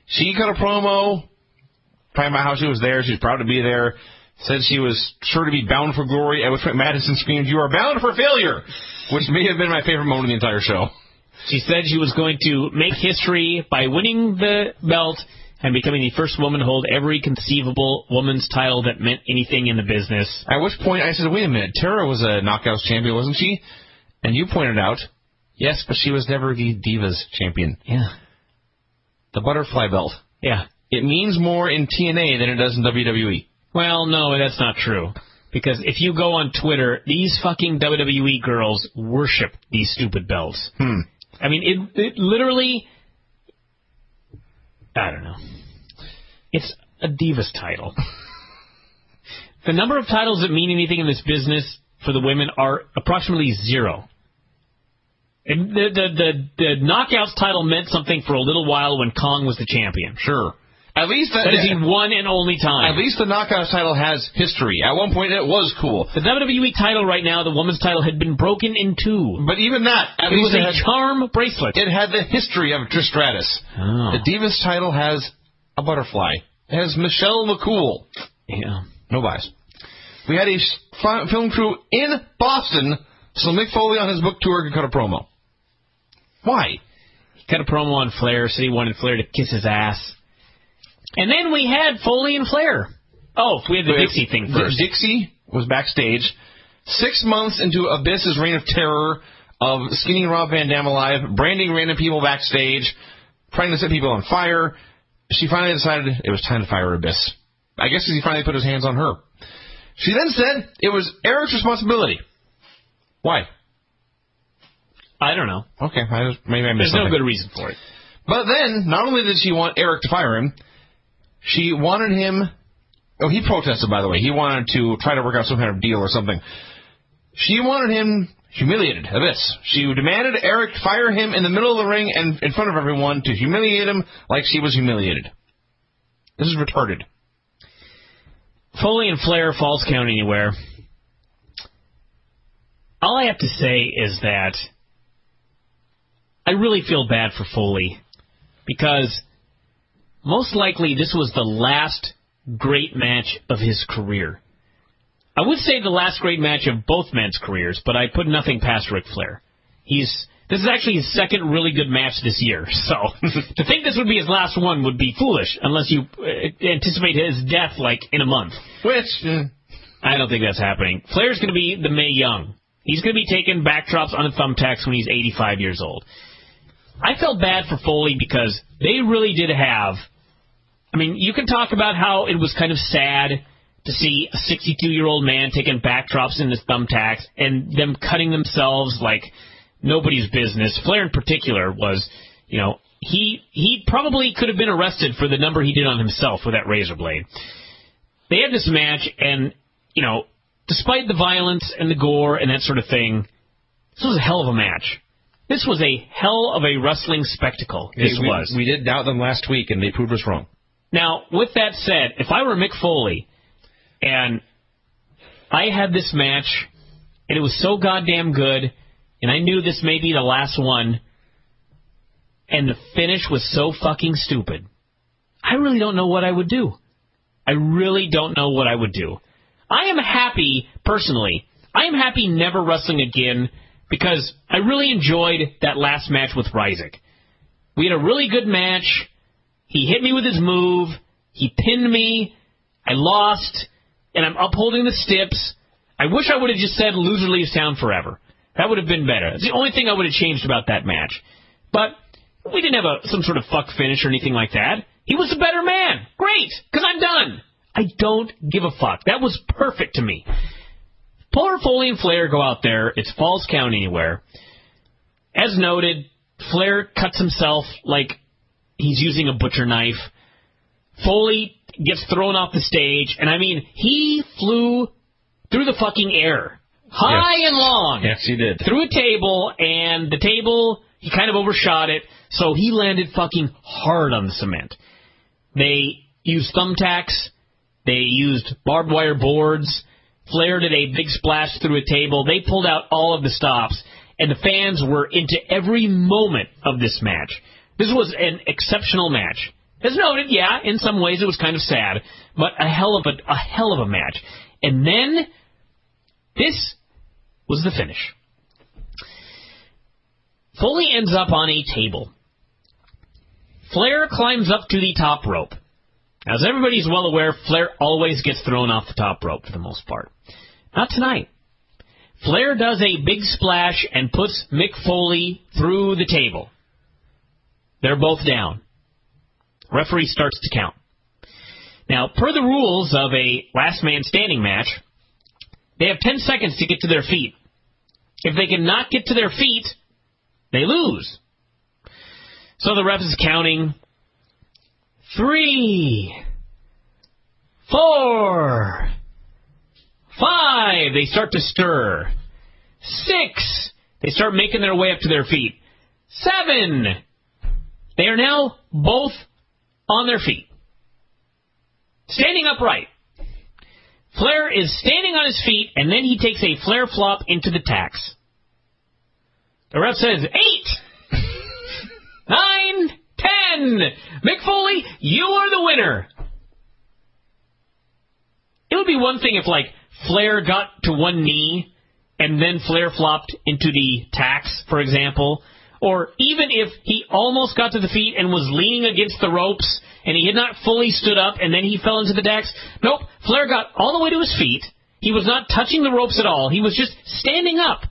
She cut a promo, talking about how she was there, she's proud to be there, said she was sure to be bound for glory, at which point Madison screamed, "You are bound for failure," which may have been my favorite moment of the entire show. She said she was going to make history by winning the belt and becoming the first woman to hold every conceivable woman's title that meant anything in the business. At which point I said, wait a minute, Tara was a Knockouts champion, wasn't she? And you pointed out, yes, but she was never the Divas champion. Yeah. The butterfly belt. Yeah. It means more in TNA than it does in WWE. Well, no, that's not true. Because if you go on Twitter, these fucking WWE girls worship these stupid belts. I mean, it literally... I don't know. It's a Divas title. The number of titles that mean anything in this business for the women are approximately 0. And the Knockouts title meant something for a little while when Kong was the champion. Sure. At least that is the one and only time. At least the Knockouts title has history. At one point, it was cool. The WWE title right now, the women's title, had been broken in 2. But even that, at it least was a charm bracelet. It had the history of Trish Stratus. Oh. The Divas title has a butterfly. It has Michelle McCool. Yeah. No bias. We had a film crew in Boston, so Mick Foley on his book tour could cut a promo. Why? He cut a promo on Flair, said he wanted Flair to kiss his ass. And then we had Foley and Flair. Oh, we had the Dixie thing first. Dixie was backstage. 6 months into Abyss's reign of terror of skinning Rob Van Dam alive, branding random people backstage, trying to set people on fire, she finally decided it was time to fire Abyss. I guess because he finally put his hands on her. She then said it was Eric's responsibility. Why? I don't know. Okay, maybe I missed something. There's no good reason for it. But then, not only did she want Eric to fire him, she wanted him... Oh, he protested, by the way. He wanted to try to work out some kind of deal or something. She wanted him humiliated, Abyss. She demanded Eric fire him in the middle of the ring and in front of everyone to humiliate him like she was humiliated. This is retarded. Foley and Flair, Falls Count Anywhere. All I have to say is that I really feel bad for Foley because most likely this was the last great match of his career. I would say the last great match of both men's careers, but I put nothing past Ric Flair. This is actually his second really good match this year, so to think this would be his last one would be foolish, unless you anticipate his death, like, in a month. Which, I don't think that's happening. Flair's going to be the Mae Young. He's going to be taking backdrops on the thumbtacks when he's 85 years old. I felt bad for Foley because they really did have... I mean, you can talk about how it was kind of sad to see a 62-year-old man taking backdrops in his thumbtacks and them cutting themselves like nobody's business. Flair in particular was, you know, he probably could have been arrested for the number he did on himself with that razor blade. They had this match, and, you know, despite the violence and the gore and that sort of thing, this was a hell of a match. This was a hell of a wrestling spectacle. We did doubt them last week, and they proved us wrong. Now, with that said, if I were Mick Foley, and I had this match, and it was so goddamn good, and I knew this may be the last one, and the finish was so fucking stupid, I really don't know what I would do. I really don't know what I would do. I am happy, personally, never wrestling again, because I really enjoyed that last match with Ryzik. We had a really good match. He hit me with his move. He pinned me. I lost. And I'm upholding the stips. I wish I would have just said loser leaves town forever. That would have been better. It's the only thing I would have changed about that match. But we didn't have some sort of fuck finish or anything like that. He was a better man. Great, because I'm done. I don't give a fuck. That was perfect to me. Poor Foley and Flair go out there. It's Falls Count Anywhere. As noted, Flair cuts himself like he's using a butcher knife. Foley gets thrown off the stage, and I mean, he flew through the fucking air. High and long. Yes, he did. Through a table, and the table, he kind of overshot it, so he landed fucking hard on the cement. They used thumbtacks. They used barbed wire boards. Flair did a big splash through a table. They pulled out all of the stops, and the fans were into every moment of this match. This was an exceptional match. As noted, yeah, in some ways it was kind of sad, but a hell of a match. And then this was the finish. Foley ends up on a table. Flair climbs up to the top rope. As everybody's well aware, Flair always gets thrown off the top rope for the most part. Not tonight. Flair does a big splash and puts Mick Foley through the table. They're both down. Referee starts to count. Now, per the rules of a last man standing match, They have 10 seconds to get to their feet. If they cannot get to their feet, they lose. So the ref is counting 3, 4, 5. They start to stir. 6. They start making their way up to their feet. 7. They are now both on their feet. Standing upright. Flair is standing on his feet, and then he takes a Flair flop into the tacks. The ref says, 8, 9, 10. Mick Foley, you are the winner. It would be one thing if, like, Flair got to one knee, and then Flair flopped into the tacks, for example. Or even if he almost got to the feet and was leaning against the ropes, and he had not fully stood up, and then he fell into the tacks. Nope, Flair got all the way to his feet. He was not touching the ropes at all. He was just standing up.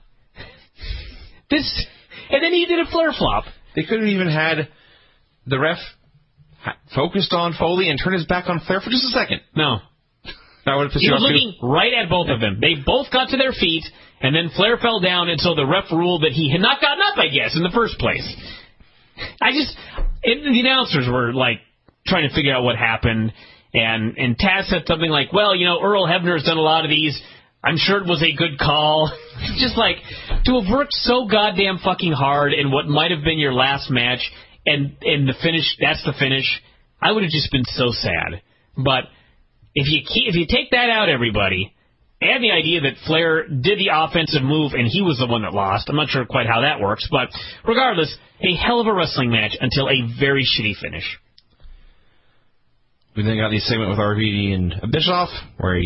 And then he did a Flair flop. They could have even had the ref focused on Foley and turn his back on Flair for just a second. No. That would have pissed he you was off looking too. right at both of them. They both got to their feet, and then Flair fell down, and so the ref ruled that he had not gotten up, I guess, in the first place. The announcers were, like, trying to figure out what happened, and Taz said something like, well, you know, Earl Hebner's done a lot of these. I'm sure it was a good call. Just like, to have worked so goddamn fucking hard in what might have been your last match, and the finish, that's the finish, I would have just been so sad. But if you take that out, everybody, and the idea that Flair did the offensive move and he was the one that lost, I'm not sure quite how that works, but regardless, a hell of a wrestling match until a very shitty finish. We then got the segment with RVD and Bischoff, where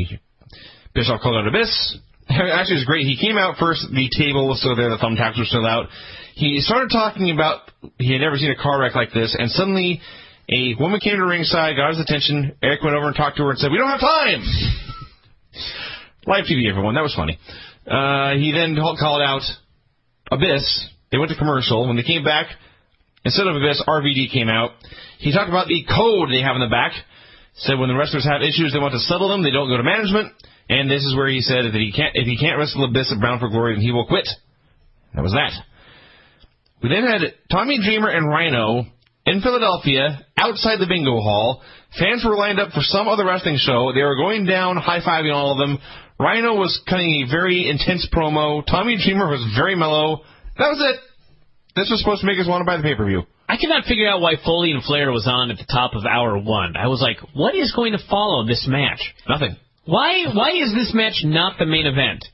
Bischoff called out Abyss. Actually, it was great. He came out first, the table was still there, the thumbtacks were still out. He started talking about he had never seen a car wreck like this, and suddenly a woman came to ringside, got his attention. Eric went over and talked to her and said, "We don't have time!" Live TV, everyone. That was funny. He then called out Abyss. They went to commercial. When they came back, instead of Abyss, RVD came out. He talked about the code they have in the back. Said when the wrestlers have issues, they want to settle them. They don't go to management. And this is where he said that if he can't wrestle Abyss at Bound for Glory, then he will quit. That was that. We then had Tommy Dreamer and Rhino in Philadelphia, outside the bingo hall. Fans were lined up for some other wrestling show. They were going down, high-fiving all of them. Rhino was cutting a very intense promo. Tommy Dreamer was very mellow. That was it. This was supposed to make us want to buy the pay-per-view. I could not figure out why Foley and Flair was on at the top of hour one. I was like, what is going to follow this match? Nothing. Why is this match not the main event?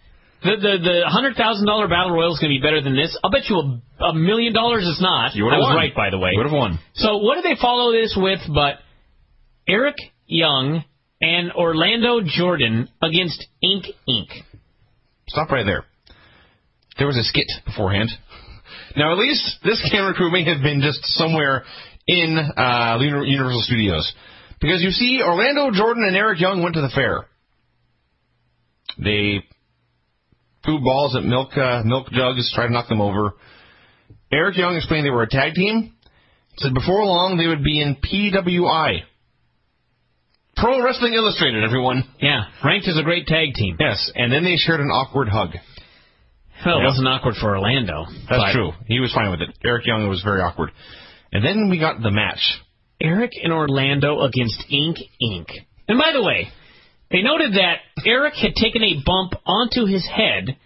The $100,000 Battle Royal is going to be better than this. I'll bet you $1 million is not. You would have won. won. Right, by the way. You would have won. So what do they follow this with but Eric Young and Orlando Jordan against Inc. Stop right there. There was a skit beforehand. Now, at least this camera crew may have been just somewhere in Universal Studios. Because you see, Orlando Jordan and Eric Young went to the fair. They threw balls at milk jugs, tried to knock them over. Eric Young explained they were a tag team. Said before long they would be in PWI. Pro Wrestling Illustrated, everyone. Yeah, ranked as a great tag team. Yes, and then they shared an awkward hug. Well, it wasn't awkward for Orlando. That's true. He was fine with it. Eric Young was very awkward. And then we got the match. Eric and Orlando against Inc. And by the way, they noted that Eric had taken a bump onto his head,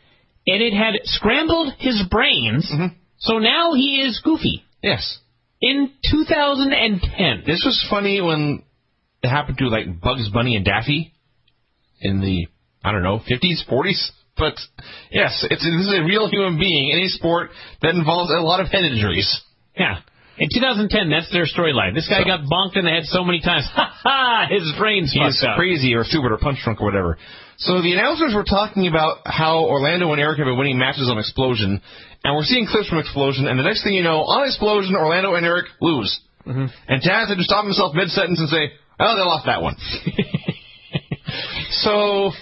and it had scrambled his brains, so now he is goofy. Yes. In 2010. This was funny when it happened to, like, Bugs Bunny and Daffy in the, 50s, 40s. But, yes, this is a real human being in a sport that involves a lot of head injuries. Yeah. In 2010, that's their storyline. This guy got bonked in the head so many times. His brain's fucked up. He's crazy or stupid or punch drunk or whatever. So the announcers were talking about how Orlando and Eric have been winning matches on Explosion, and we're seeing clips from Explosion, and the next thing you know, on Explosion, Orlando and Eric lose. And Taz had to stop himself mid-sentence and say, oh, they lost that one. So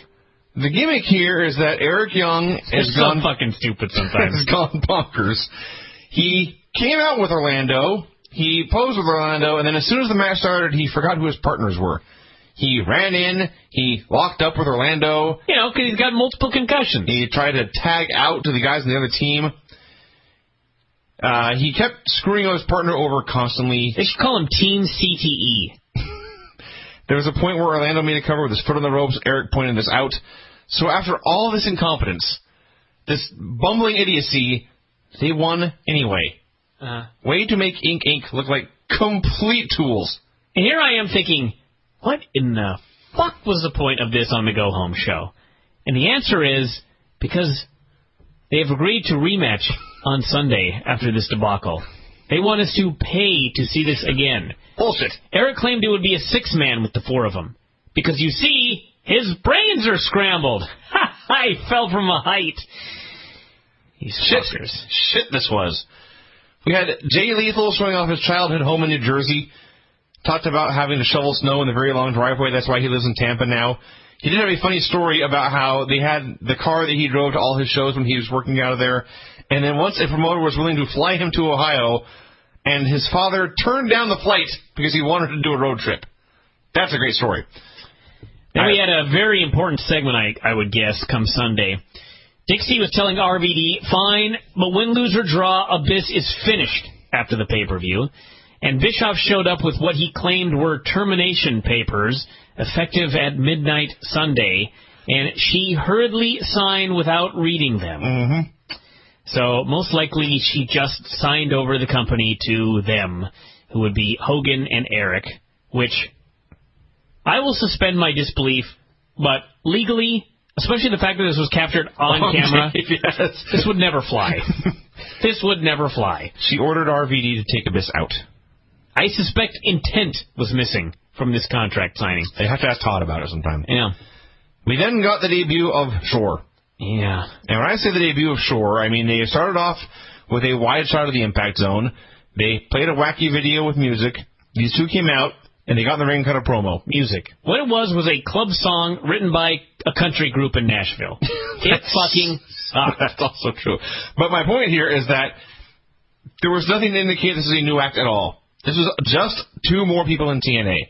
the gimmick here is that Eric Young has gone fucking stupid sometimes. Has gone bonkers. He came out with Orlando, he posed with Orlando, and then as soon as the match started, he forgot who his partners were. He ran in. He locked up with Orlando. You know, because he's got multiple concussions. He tried to tag out to the guys on the other team. He kept screwing his partner over constantly. They should call him Team CTE. There was a point where Orlando made a cover with his foot on the ropes. Eric pointed this out. So after all this incompetence, this bumbling idiocy, they won anyway. Way to make Inc. look like complete tools. And here I am thinking, what in the fuck was the point of this on the Go Home show? And the answer is because they have agreed to rematch on Sunday after this debacle. They want us to pay to see this again. Bullshit. Eric claimed it would be a six-man with the four of them. Because, you see, his brains are scrambled. Ha! He fell from a height. These fuckers. Shit this was. We had Jay Lethal showing off his childhood home in New Jersey. Talked about having to shovel snow in the very long driveway. That's why he lives in Tampa now. He did have a funny story about how they had the car that he drove to all his shows when he was working out of there. And then once a promoter was willing to fly him to Ohio, and his father turned down the flight because he wanted to do a road trip. That's a great story. Then we had a very important segment, I would guess, come Sunday. Dixie was telling RVD, fine, but win, lose, or draw, Abyss is finished after the pay-per-view. And Bischoff showed up with what he claimed were termination papers, effective at midnight Sunday, and she hurriedly signed without reading them. Mm-hmm. So most likely she just signed over the company to them, who would be Hogan and Eric, which I will suspend my disbelief, but legally, especially the fact that this was captured on camera, yes. This would never fly. This would never fly. She ordered RVD to take Abyss out. I suspect intent was missing from this contract signing. They have to ask Todd about it sometime. Yeah. We then got the debut of Shore. Yeah. And when I say the debut of Shore, I mean they started off with a wide shot of the Impact Zone. They played a wacky video with music. These two came out, and they got in the ring and cut a promo. Music. What it was a club song written by a country group in Nashville. It fucking sucked. That's also true. But my point here is that there was nothing to indicate this is a new act at all. This was just two more people in TNA.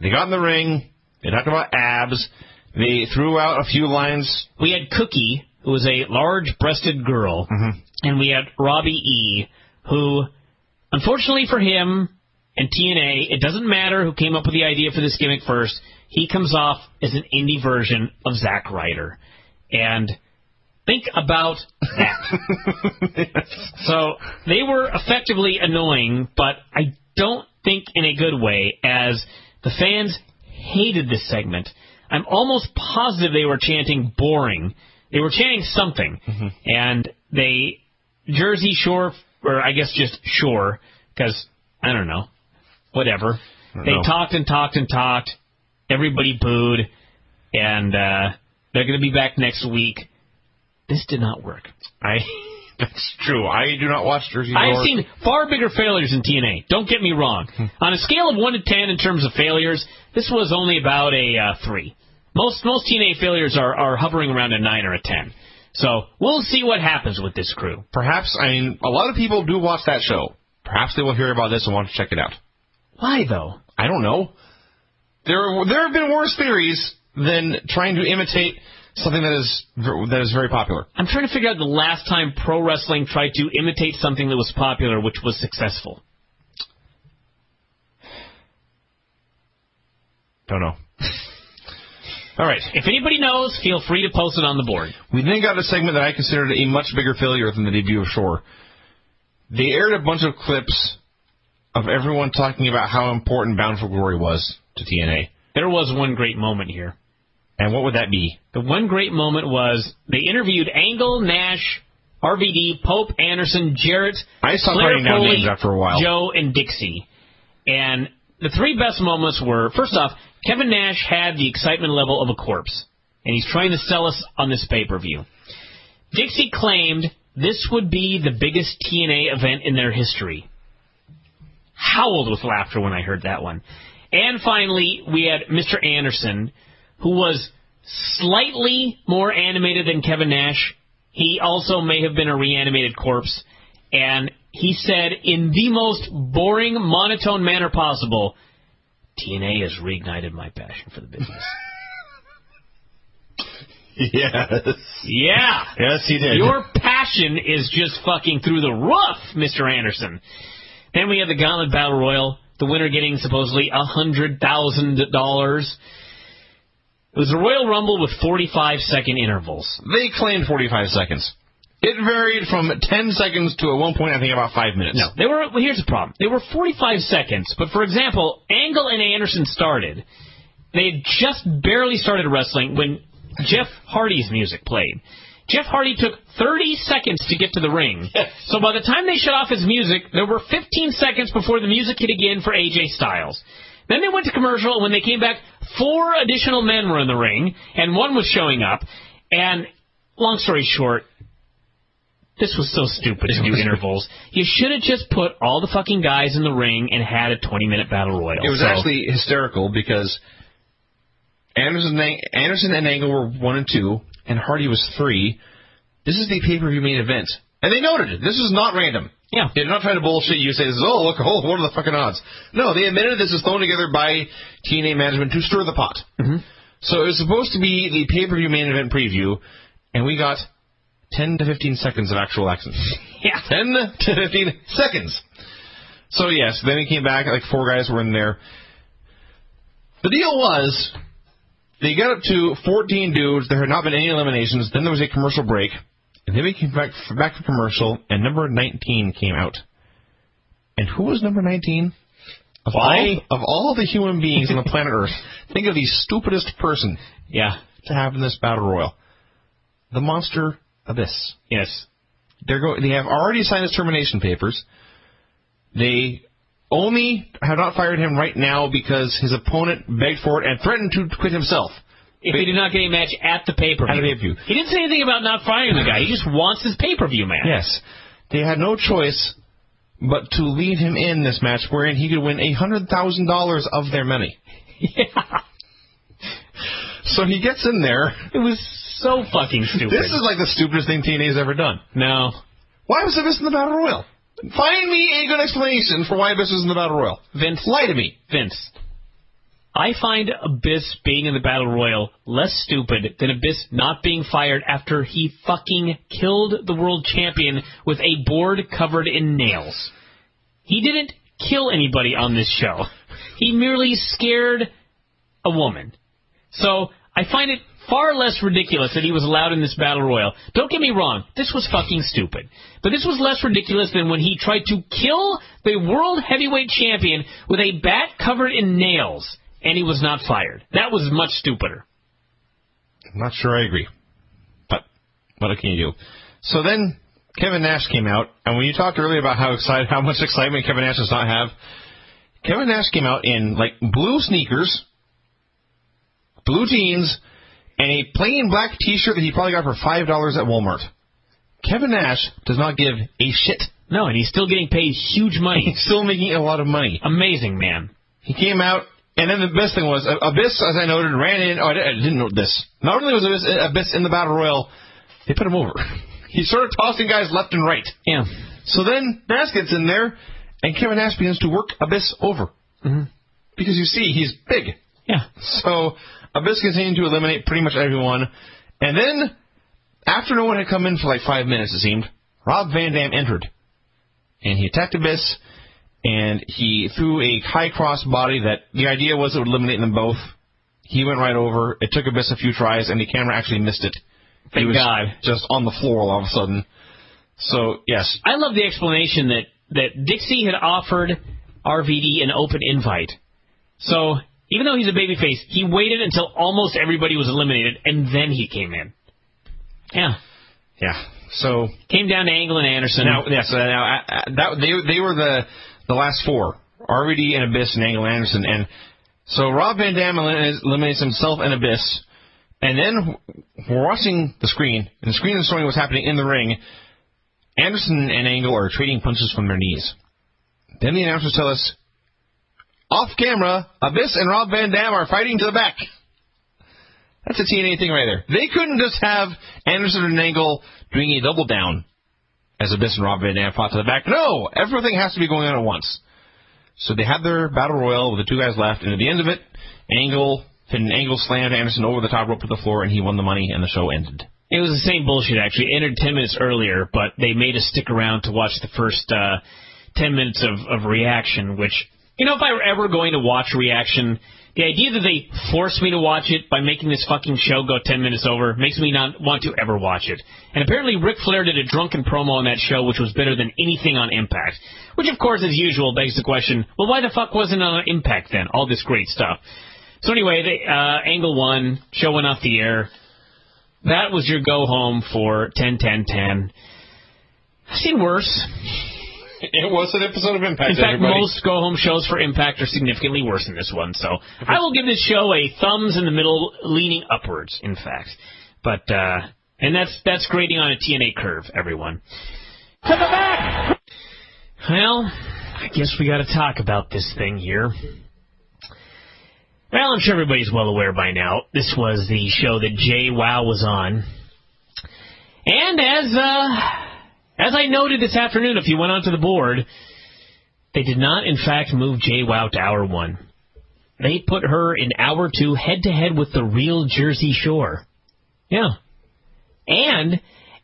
They got in the ring. They talked about abs. They threw out a few lines. We had Cookie, who was a large-breasted girl, and we had Robbie E, who, unfortunately for him and TNA, it doesn't matter who came up with the idea for this gimmick first. He comes off as an indie version of Zack Ryder. And think about that. Yes. So they were effectively annoying, but I don't think in a good way, as the fans hated this segment. I'm almost positive they were chanting boring. They were chanting something. And they, Jersey Shore, or I guess just Shore, because, I don't know, whatever. They talked and talked and talked. Everybody booed. And they're going to be back next week. This did not work. That's true. I do not watch Jersey Shore. I've seen far bigger failures in TNA. Don't get me wrong. On a scale of 1 to 10 in terms of failures, this was only about a 3. Most TNA failures are hovering around a 9 or a 10. So we'll see what happens with this crew. Perhaps, I mean, a lot of people do watch that show. Perhaps they will hear about this and want to check it out. Why, though? I don't know. There have been worse theories than trying to imitate something that is very popular. I'm trying to figure out the last time pro wrestling tried to imitate something that was popular, which was successful. Don't know. All right. If anybody knows, feel free to post it on the board. We then got a segment that I considered a much bigger failure than the debut of Shore. They aired a bunch of clips of everyone talking about how important Bound for Glory was to TNA. There was one great moment here. And what would that be? The one great moment was they interviewed Angle, Nash, RVD, Pope, Anderson, Jarrett, I stopped Flair, writing down Foley, names after a while. Joe, and Dixie. And the three best moments were, first off, Kevin Nash had the excitement level of a corpse, and he's trying to sell us on this pay-per-view. Dixie claimed this would be the biggest TNA event in their history. Howled with laughter when I heard that one. And finally, we had Mr. Anderson, who was slightly more animated than Kevin Nash. He also may have been a reanimated corpse. And he said, in the most boring, monotone manner possible, TNA has reignited my passion for the business. Yes. Yeah. Yes, he did. Your passion is just fucking through the roof, Mr. Anderson. Then we had the Gauntlet Battle Royal, the winner getting supposedly $100,000. It was a Royal Rumble with 45-second intervals. They claimed 45 seconds. It varied from 10 seconds to, at one point, I think about 5 minutes. No, well, here's the problem. They were 45 seconds, but for example, Angle and Anderson started. They had just barely started wrestling when Jeff Hardy's music played. Jeff Hardy took 30 seconds to get to the ring. Yes. So by the time they shut off his music, there were 15 seconds before the music hit again for AJ Styles. Then they went to commercial, and when they came back, 4 additional men were in the ring, and one was showing up. And long story short, this was so stupid to do intervals. You should have just put all the fucking guys in the ring and had a 20-minute battle royal. It was actually hysterical because Anderson and Angle were 1 and 2, and Hardy was 3. This is the pay-per-view main event. And they noted it. This is not random. Yeah. They're not trying to bullshit you, say, oh, look, what are the fucking odds? No, they admitted this is thrown together by TNA management to stir the pot. Mm-hmm. So it was supposed to be the pay-per-view main event preview, and we got 10 to 15 seconds of actual action. Yeah. 10 to 15 seconds. So, yes, then he came back, like 4 guys were in there. The deal was, they got up to 14 dudes. There had not been any eliminations. Then there was a commercial break. And then we came back to commercial, and number 19 came out. And who was number 19? Of all the human beings on the planet Earth, think of the stupidest person to have in this battle royal. The monster Abyss. Yes. They have already signed his termination papers. They only have not fired him right now because his opponent begged for it and threatened to quit himself. If he did not get a match at the pay-per-view. At the pay-per-view. He didn't say anything about not firing the guy. He just wants his pay-per-view match. Yes. They had no choice but to leave him in this match wherein he could win $100,000 of their money. Yeah. So he gets in there. It was so fucking stupid. This is like the stupidest thing TNA's ever done. No. Why was Abyss in the Battle Royal? Find me a good explanation for why Abyss was in the Battle Royal. Vince. Lie to me. Vince. I find Abyss being in the Battle Royal less stupid than Abyss not being fired after he fucking killed the world champion with a board covered in nails. He didn't kill anybody on this show. He merely scared a woman. So I find it far less ridiculous that he was allowed in this Battle Royal. Don't get me wrong, this was fucking stupid. But this was less ridiculous than when he tried to kill the world heavyweight champion with a bat covered in nails. And he was not fired. That was much stupider. I'm not sure I agree. But what can you do? So then Kevin Nash came out, and when you talked earlier about how much excitement Kevin Nash does not have, Kevin Nash came out in like blue sneakers, blue jeans, and a plain black T-shirt that he probably got for $5 at Walmart. Kevin Nash does not give a shit. No, and he's still getting paid huge money. He's still making a lot of money. Amazing, man. He came out. And then the best thing was, Abyss, as I noted, ran in. Oh, I didn't note this. Not only was Abyss in the Battle Royal, they put him over. He started tossing guys left and right. Yeah. So then Nash gets in there, and Kevin Nash begins to work Abyss over. Mm-hmm. Because you see, he's big. Yeah. So Abyss continued to eliminate pretty much everyone. And then, after no one had come in for like 5 minutes, it seemed, Rob Van Dam entered. And he attacked Abyss. And he threw a high cross body that the idea was it would eliminate them both. He went right over. It took Abyss a few tries, and the camera actually missed it. Thank God. Just on the floor all of a sudden. So, yes. I love the explanation that Dixie had offered RVD an open invite. So, even though he's a babyface, he waited until almost everybody was eliminated, and then he came in. Yeah. Yeah. So came down to Angle and Anderson. They were the last 4. RVD and Abyss and Angle and Anderson. And so Rob Van Dam eliminates himself and Abyss. And then we're watching the screen, and the screen is showing what's happening in the ring. Anderson and Angle are trading punches from their knees. Then the announcers tell us, off camera, Abyss and Rob Van Dam are fighting to the back. That's a TNA thing right there. They couldn't just have Anderson and Angle doing a double down as Abyss and Rob Van Dam fought to the back. No, everything has to be going on at once. So they had their battle royal with the two guys left, and at the end of it, Angle slammed Anderson over the top rope to the floor, and he won the money, and the show ended. It was the same bullshit, actually. It ended 10 minutes earlier, but they made us stick around to watch the first 10 minutes of Reaction, which, if I were ever going to watch Reaction, the idea that they forced me to watch it by making this fucking show go 10 minutes over makes me not want to ever watch it. And apparently Ric Flair did a drunken promo on that show, which was better than anything on Impact. Which, of course, as usual, begs the question, well, why the fuck wasn't it on Impact then? All this great stuff. So anyway, Angle won, show went off the air. That was your go-home for 10-10-10. I've seen worse. It was an episode of Impact, In fact, everybody. most go-home shows for Impact are significantly worse than this one, so I will give this show a thumbs in the middle, leaning upwards, in fact. But, and that's grading on a TNA curve, everyone. To the back! Well, I guess we gotta talk about this thing here. Well, I'm sure everybody's well aware by now. This was the show that JWow was on. And as I noted this afternoon, if you went onto the board, they did not, in fact, move JWow to Hour 1. They put her in Hour 2 head-to-head with the real Jersey Shore. Yeah. And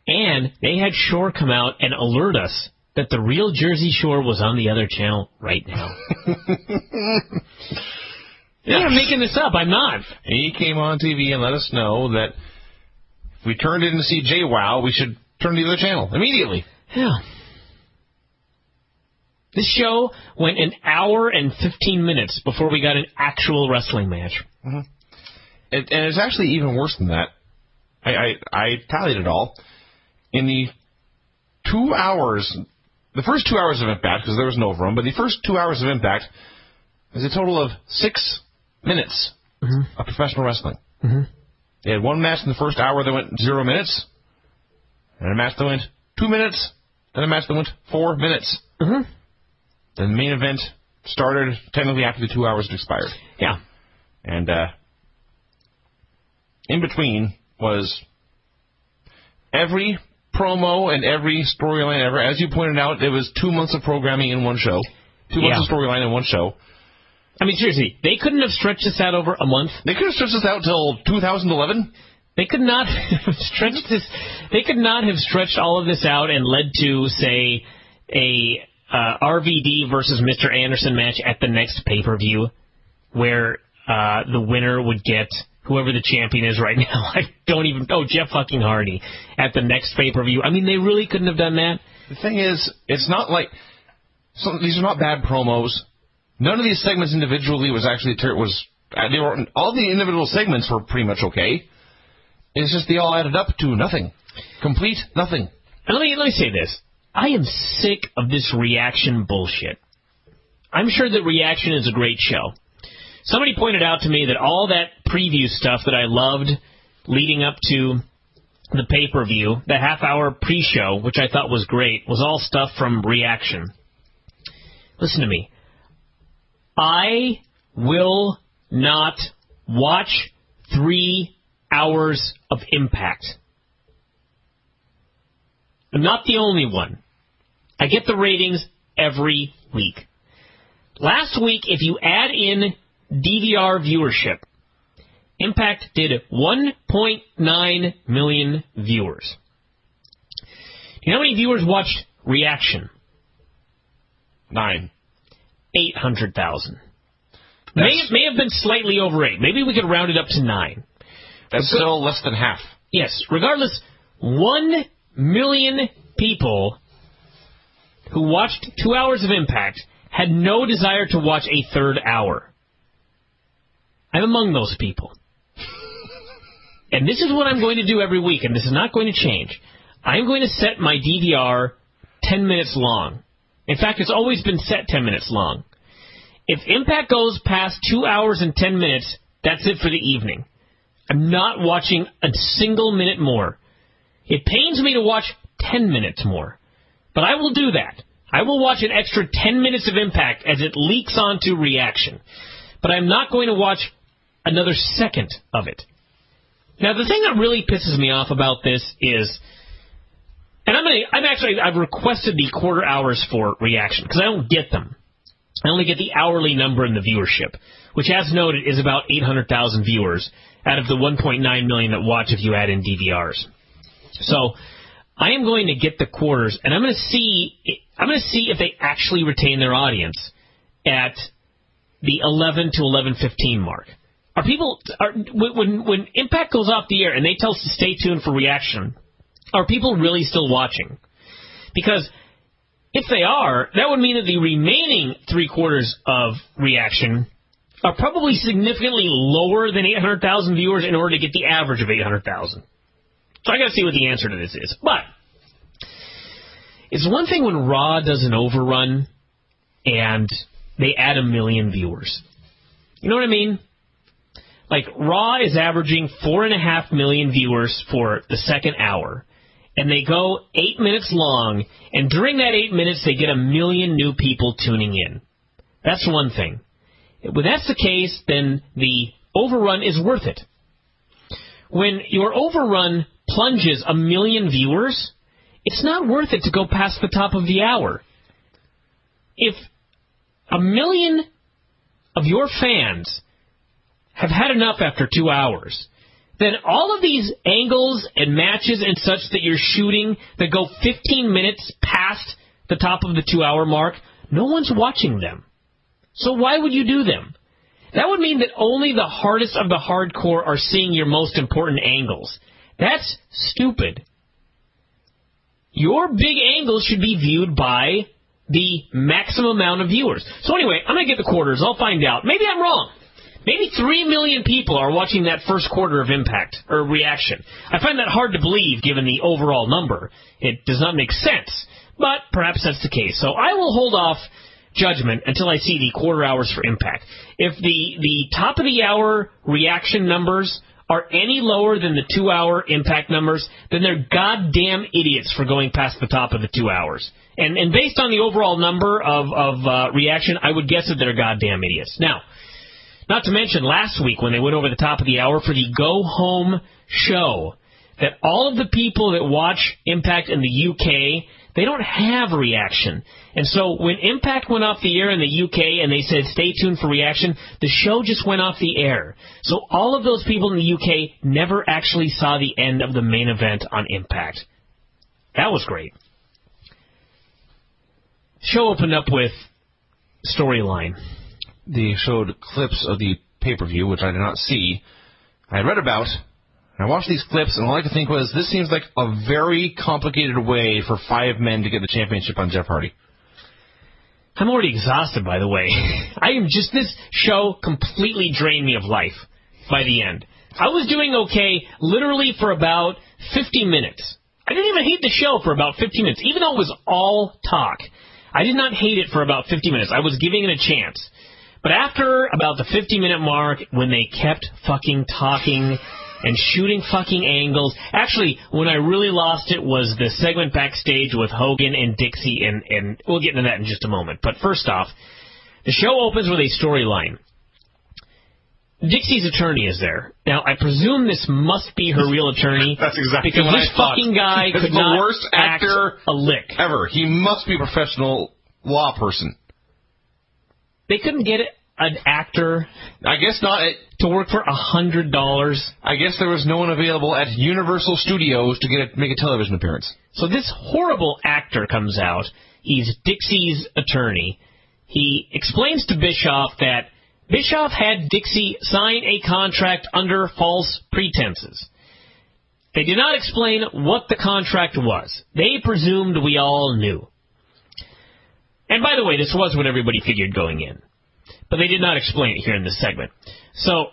they had Shore come out and alert us that the real Jersey Shore was on the other channel right now. Yeah, I'm making this up. I'm not. He came on TV and let us know that if we turned in to see JWow, we should turn to the other channel immediately. Yeah. This show went an hour and 15 minutes before we got an actual wrestling match. Mm-hmm. And it's actually even worse than that. I tallied it all. In the 2 hours, the first 2 hours of Impact, because there was no overrun, but the first 2 hours of Impact is a total of 6 minutes of professional wrestling. Mm-hmm. They had one match in the first hour that went 0 minutes, and a match that went 2 minutes, and a match that went 4 minutes. Mm-hmm. Then the main event started technically after the 2 hours had expired. Yeah. And in between was every promo and every storyline ever. As you pointed out, it was 2 months of programming in one show. 2 months of storyline in one show. I mean, seriously, they couldn't have stretched this out over a month. They could have stretched this out till 2011. They could not have stretched this. They could not have stretched all of this out and led to, say, a RVD versus Mr. Anderson match at the next pay-per-view, where the winner would get whoever the champion is right now. I don't even know, Jeff fucking Hardy at the next pay-per-view. I mean, they really couldn't have done that. The thing is, it's not like these are not bad promos. None of these segments individually was actually all the individual segments were pretty much okay. It's just they all added up to nothing, complete nothing. And let me say this: I am sick of this Reaction bullshit. I'm sure that Reaction is a great show. Somebody pointed out to me that all that preview stuff that I loved leading up to the pay-per-view, the half-hour pre-show, which I thought was great, was all stuff from Reaction. Listen to me. I will not watch 3 hours of Impact. I'm not the only one. I get the ratings every week. Last week, if you add in DVR viewership, Impact did 1.9 million viewers. You know how many viewers watched Reaction? 9. 800,000. May have been slightly over 8. Maybe we could round it up to 9. That's still less than half. Yes. Regardless, 1 million people who watched 2 hours of Impact had no desire to watch a third hour. I'm among those people. And this is what I'm going to do every week, and this is not going to change. I'm going to set my DVR 10 minutes long. In fact, it's always been set 10 minutes long. If Impact goes past 2 hours and 10 minutes, that's it for the evening. I'm not watching a single minute more. It pains me to watch 10 minutes more. But I will do that. I will watch an extra 10 minutes of Impact as it leaks onto Reaction. But I'm not going to watch another second of it. Now, the thing that really pisses me off about this is, and I've requested the quarter hours for Reaction because I don't get them. I only get the hourly number in the viewership, which, as noted, is about 800,000 viewers out of the 1.9 million that watch if you add in DVRs. So I am going to get the quarters, and I'm going to see if they actually retain their audience at the 11 to 11:15 mark. When Impact goes off the air and they tell us to stay tuned for reaction, are people really still watching? Because if they are, that would mean that the remaining 3/4 of reaction are probably significantly lower than 800,000 viewers in order to get the average of 800,000. So I got to see what the answer to this is. But it's one thing when Raw does an overrun and they add 1 million viewers. You know what I mean? Like, Raw is averaging 4.5 million viewers for the second hour. And they go 8 minutes long, and during that 8 minutes, they get 1 million new people tuning in. That's one thing. When that's the case, then the overrun is worth it. When your overrun plunges 1 million viewers, it's not worth it to go past the top of the hour. If 1 million of your fans have had enough after 2 hours, then all of these angles and matches and such that you're shooting that go 15 minutes past the top of the 2-hour mark, no one's watching them. So why would you do them? That would mean that only the hardest of the hardcore are seeing your most important angles. That's stupid. Your big angles should be viewed by the maximum amount of viewers. So anyway, I'm going to get the quarters. I'll find out. Maybe I'm wrong. Maybe 3 million people are watching that first quarter of Impact, or reaction. I find that hard to believe given the overall number. It does not make sense, but perhaps that's the case. So I will hold off judgment until I see the quarter hours for Impact. If the top of the hour reaction numbers are any lower than the 2-hour Impact numbers, then they're goddamn idiots for going past the top of the 2 hours. And based on the overall number of reaction, I would guess that they're goddamn idiots. Now, not to mention last week when they went over the top of the hour for the go-home show, that all of the people that watch Impact in the UK, they don't have a reaction. And so when Impact went off the air in the UK and they said stay tuned for reaction, the show just went off the air. So all of those people in the UK never actually saw the end of the main event on Impact. That was great. Show opened up with storyline. They showed clips of the pay-per-view, which I did not see. I read about, and I watched these clips, and all I could think was, this seems like a very complicated way for 5 men to get the championship on Jeff Hardy. I'm already exhausted, by the way. This show completely drained me of life by the end. I was doing okay literally for about 50 minutes. I didn't even hate the show for about 50 minutes, even though it was all talk. I did not hate it for about 50 minutes. I was giving it a chance. But after about the 50-minute mark, when they kept fucking talking and shooting fucking angles, actually, when I really lost it was the segment backstage with Hogan and Dixie, and we'll get into that in just a moment. But first off, the show opens with a storyline. Dixie's attorney is there. Now, I presume this must be her real attorney. That's exactly because what this I thought. fucking guy This could is the not worst act actor a lick. Ever. He must be a professional law person. They couldn't get an actor, I guess not, to work for $100. I guess there was no one available at Universal Studios to make a television appearance. So this horrible actor comes out. He's Dixie's attorney. He explains to Bischoff that Bischoff had Dixie sign a contract under false pretenses. They did not explain what the contract was. They presumed we all knew. And by the way, this was what everybody figured going in. But they did not explain it here in this segment. So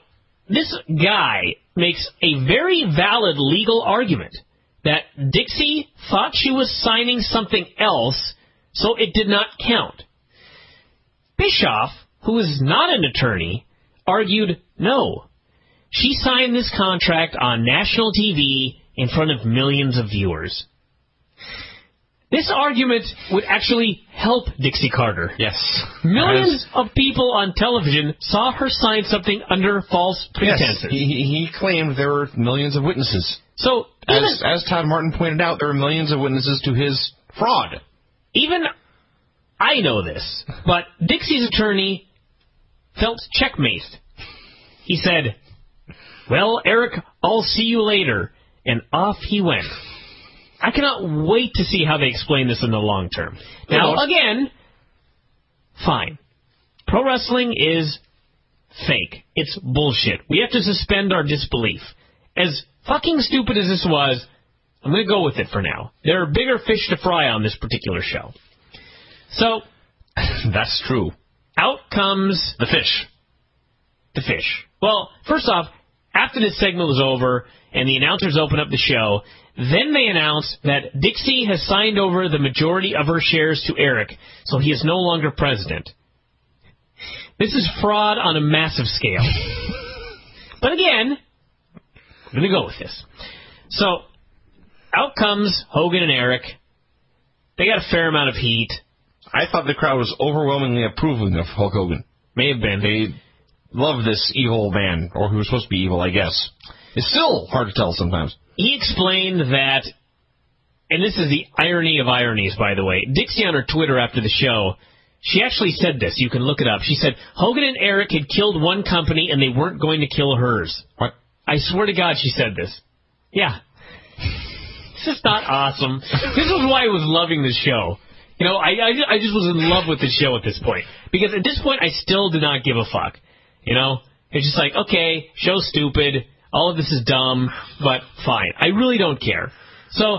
this guy makes a very valid legal argument that Dixie thought she was signing something else, so it did not count. Bischoff, who is not an attorney, argued no. She signed this contract on national TV in front of millions of viewers. This argument would actually help Dixie Carter. Yes. Millions of people on television saw her sign something under false pretenses. Yes, he claimed there were millions of witnesses. So, as Todd Martin pointed out, there were millions of witnesses to his fraud. Even I know this, but Dixie's attorney felt checkmated. He said, "Well, Eric, I'll see you later," and off he went. I cannot wait to see how they explain this in the long term. Now, again, fine. Pro wrestling is fake. It's bullshit. We have to suspend our disbelief. As fucking stupid as this was, I'm going to go with it for now. There are bigger fish to fry on this particular show. So, that's true. Out comes the fish. The fish. Well, first off, after this segment was over and the announcers opened up the show, then they announced that Dixie has signed over the majority of her shares to Eric, so he is no longer president. This is fraud on a massive scale. But again, I'm going to go with this. So, out comes Hogan and Eric. They got a fair amount of heat. I thought the crowd was overwhelmingly approving of Hulk Hogan. May have been. They love this evil man, or who was supposed to be evil, I guess. It's still hard to tell sometimes. He explained that, and this is the irony of ironies, by the way. Dixie on her Twitter after the show, she actually said this. You can look it up. She said, Hogan and Eric had killed one company and they weren't going to kill hers. What? I swear to God she said this. Yeah. This is not awesome. This is why I was loving this show. You know, I just was in love with the show at this point. Because at this point, I still did not give a fuck. You know? It's just like, okay, show's stupid. All of this is dumb, but fine. I really don't care. So,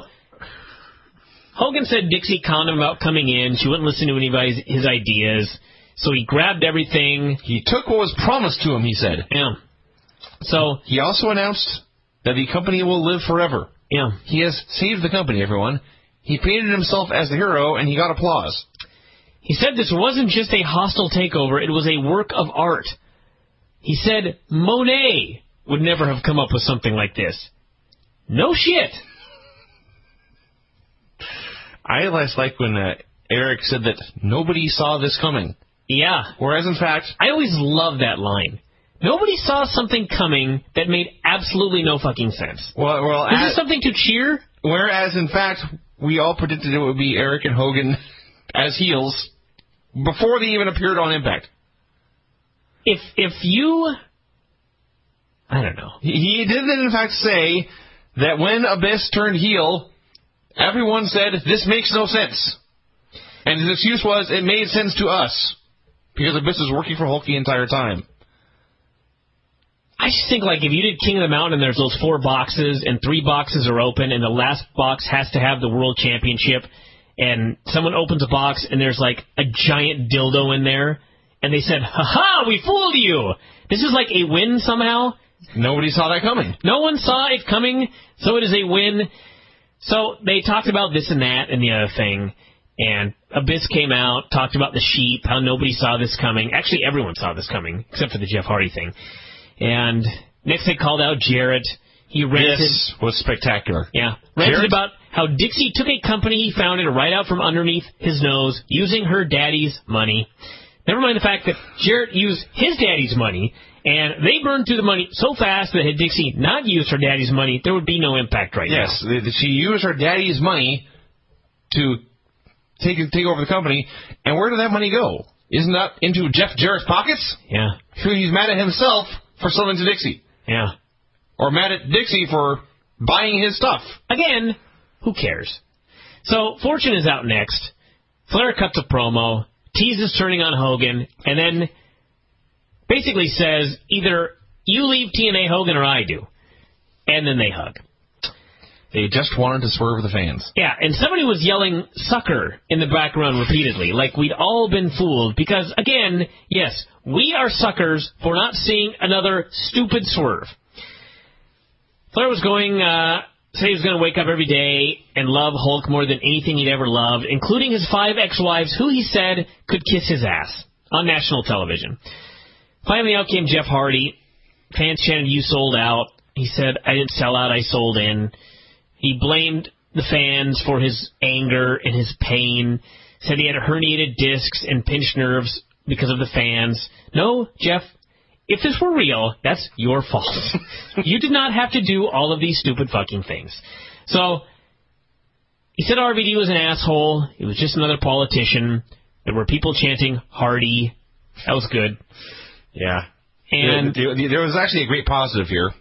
Hogan said Dixie conned him about coming in. She wouldn't listen to anybody's his ideas. So he grabbed everything. He took what was promised to him, he said. Yeah. So he also announced that the company will live forever. Yeah. He has saved the company, everyone. He painted himself as the hero, and he got applause. He said this wasn't just a hostile takeover. It was a work of art. He said Monet would never have come up with something like this. No shit. I always like when Eric said that nobody saw this coming. Yeah. Whereas, in fact, I always love that line. Nobody saw something coming that made absolutely no fucking sense. Well, is this something to cheer? Whereas, in fact, we all predicted it would be Eric and Hogan as heels before they even appeared on Impact. If you... I don't know. He did, in fact, say that when Abyss turned heel, everyone said, this makes no sense. And his excuse was, it made sense to us. Because Abyss was working for Hulk the entire time. I just think, like, if you did King of the Mountain and there's those 4 boxes and 3 boxes are open and the last box has to have the World Championship and someone opens a box and there's, like, a giant dildo in there and they said, ha-ha, we fooled you. This is like a win somehow. Nobody saw that coming. No one saw it coming, so it is a win. So they talked about this and that and the other thing, and Abyss came out, talked about the sheep, how nobody saw this coming. Actually, everyone saw this coming, except for the Jeff Hardy thing. And next they called out Jarrett. He ranted. This was spectacular. Yeah. Ranted about how Dixie took a company he founded right out from underneath his nose using her daddy's money. Never mind the fact that Jarrett used his daddy's money, and they burned through the money so fast that had Dixie not used her daddy's money, there would be no impact right now. Yes, she used her daddy's money to take over the company, and where did that money go? Isn't that into Jeff Jarrett's pockets? Yeah. He's mad at himself for selling to Dixie. Yeah. Or mad at Dixie for buying his stuff. Again, who cares? So, Fortune is out next. Flair cuts a promo, teases turning on Hogan, and then basically says, either you leave TNA Hogan or I do. And then they hug. They just wanted to swerve the fans. Yeah, and somebody was yelling sucker in the background repeatedly, like we'd all been fooled. Because, again, yes, we are suckers for not seeing another stupid swerve. Flair was going, say he was going to wake up every day and love Hulk more than anything he'd ever loved, including his 5 ex-wives, who he said could kiss his ass on national television. Finally out came Jeff Hardy. Fans chanted, you sold out. He said, I didn't sell out, I sold in. He blamed the fans for his anger and his pain. Said he had herniated discs and pinched nerves because of the fans. No, Jeff, if this were real, that's your fault. You did not have to do all of these stupid fucking things. So, he said RVD was an asshole. He was just another politician. There were people chanting, Hardy. That was good. Yeah. And there was actually a great positive here,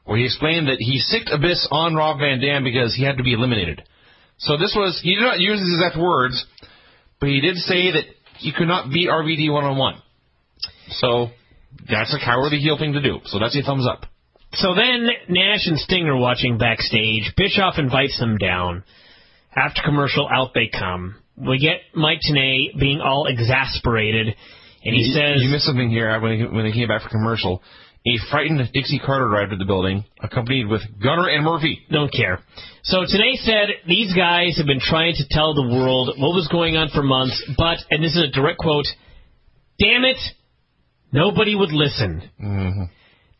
where he explained that he sicked Abyss on Rob Van Dam because he had to be eliminated. So this was, he did not use his exact words, but he did say that he could not beat RVD one-on-one. So that's a cowardly heel thing to do. So that's a thumbs up. So then Nash and Sting are watching backstage. Bischoff invites them down. After commercial, out they come. We get Mike Tenay being all exasperated, and he says... You missed something here when they came back for commercial. A frightened Dixie Carter arrived at the building, accompanied with Gunner and Murphy. Don't care. So Tenay said, these guys have been trying to tell the world what was going on for months, but, and this is a direct quote, damn it, nobody would listen. Mm-hmm.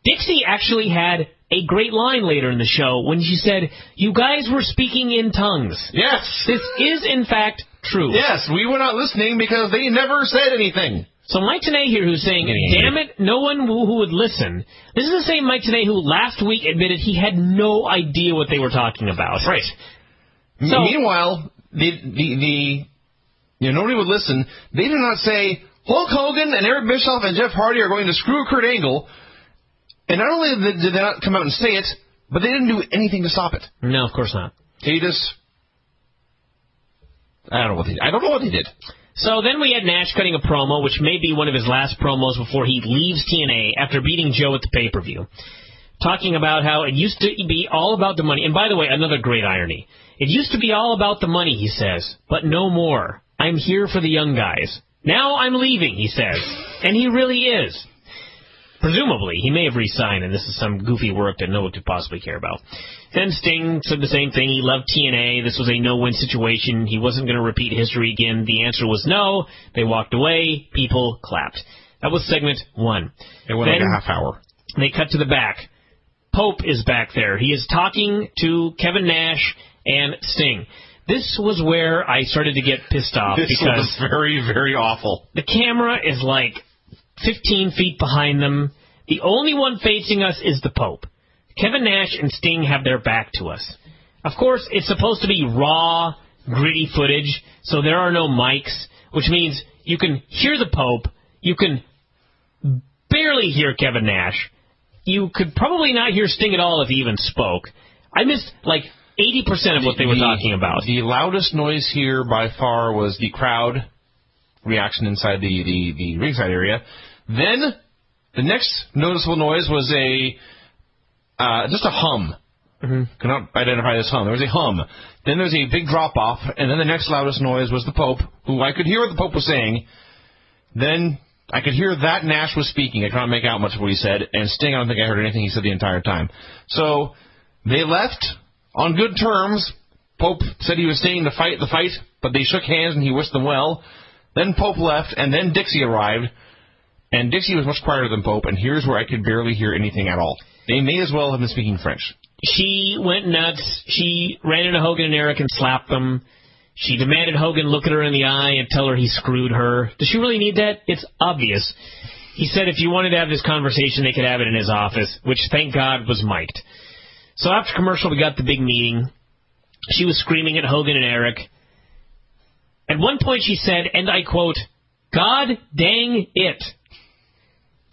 Dixie actually had a great line later in the show when she said, you guys were speaking in tongues. Yes. This is, in fact, true. Yes, we were not listening because they never said anything. So Mike Tenay here, who's saying, damn it, no one who would listen. This is the same Mike Tenay who last week admitted he had no idea what they were talking about. Right. So, meanwhile, nobody would listen. They did not say, Hulk Hogan and Eric Bischoff and Jeff Hardy are going to screw Kurt Angle. And not only did they not come out and say it, but they didn't do anything to stop it. No, of course not. They just... I don't know what they did. So then we had Nash cutting a promo, which may be one of his last promos before he leaves TNA after beating Joe at the pay-per-view. Talking about how it used to be all about the money. And by the way, another great irony. It used to be all about the money, he says, but no more. I'm here for the young guys. Now I'm leaving, he says. And he really is. Presumably, he may have re-signed, and this is some goofy work that no one could possibly care about. Then Sting said the same thing. He loved TNA. This was a no-win situation. He wasn't going to repeat history again. The answer was no. They walked away. People clapped. That was segment 1. It went like a half hour. They cut to the back. Pope is back there. He is talking to Kevin Nash and Sting. This was where I started to get pissed off. This was very, very awful. The camera is like 15 feet behind them. The only one facing us is the Pope. Kevin Nash and Sting have their back to us. Of course, it's supposed to be raw, gritty footage, so there are no mics, which means you can hear the Pope, you can barely hear Kevin Nash, you could probably not hear Sting at all if he even spoke. I missed, like, 80% of what they were talking about. The loudest noise here by far was the crowd reaction inside the ringside area. Then the next noticeable noise was just a hum. Mm-hmm. Cannot identify this hum. There was a hum. Then there was a big drop-off, and then the next loudest noise was the Pope, who I could hear what the Pope was saying. Then I could hear that Nash was speaking. I couldn't make out much of what he said. And Sting, I don't think I heard anything he said the entire time. So they left on good terms. Pope said he was staying to fight the fight, but they shook hands and he wished them well. Then Pope left, and then Dixie arrived. And Dixie was much quieter than Pope, and here's where I could barely hear anything at all. They may as well have been speaking French. She went nuts. She ran into Hogan and Eric and slapped them. She demanded Hogan look at her in the eye and tell her he screwed her. Does she really need that? It's obvious. He said if you wanted to have this conversation, they could have it in his office, which, thank God, was mic'd. So after commercial, we got the big meeting. She was screaming at Hogan and Eric. At one point, she said, and I quote, God dang it.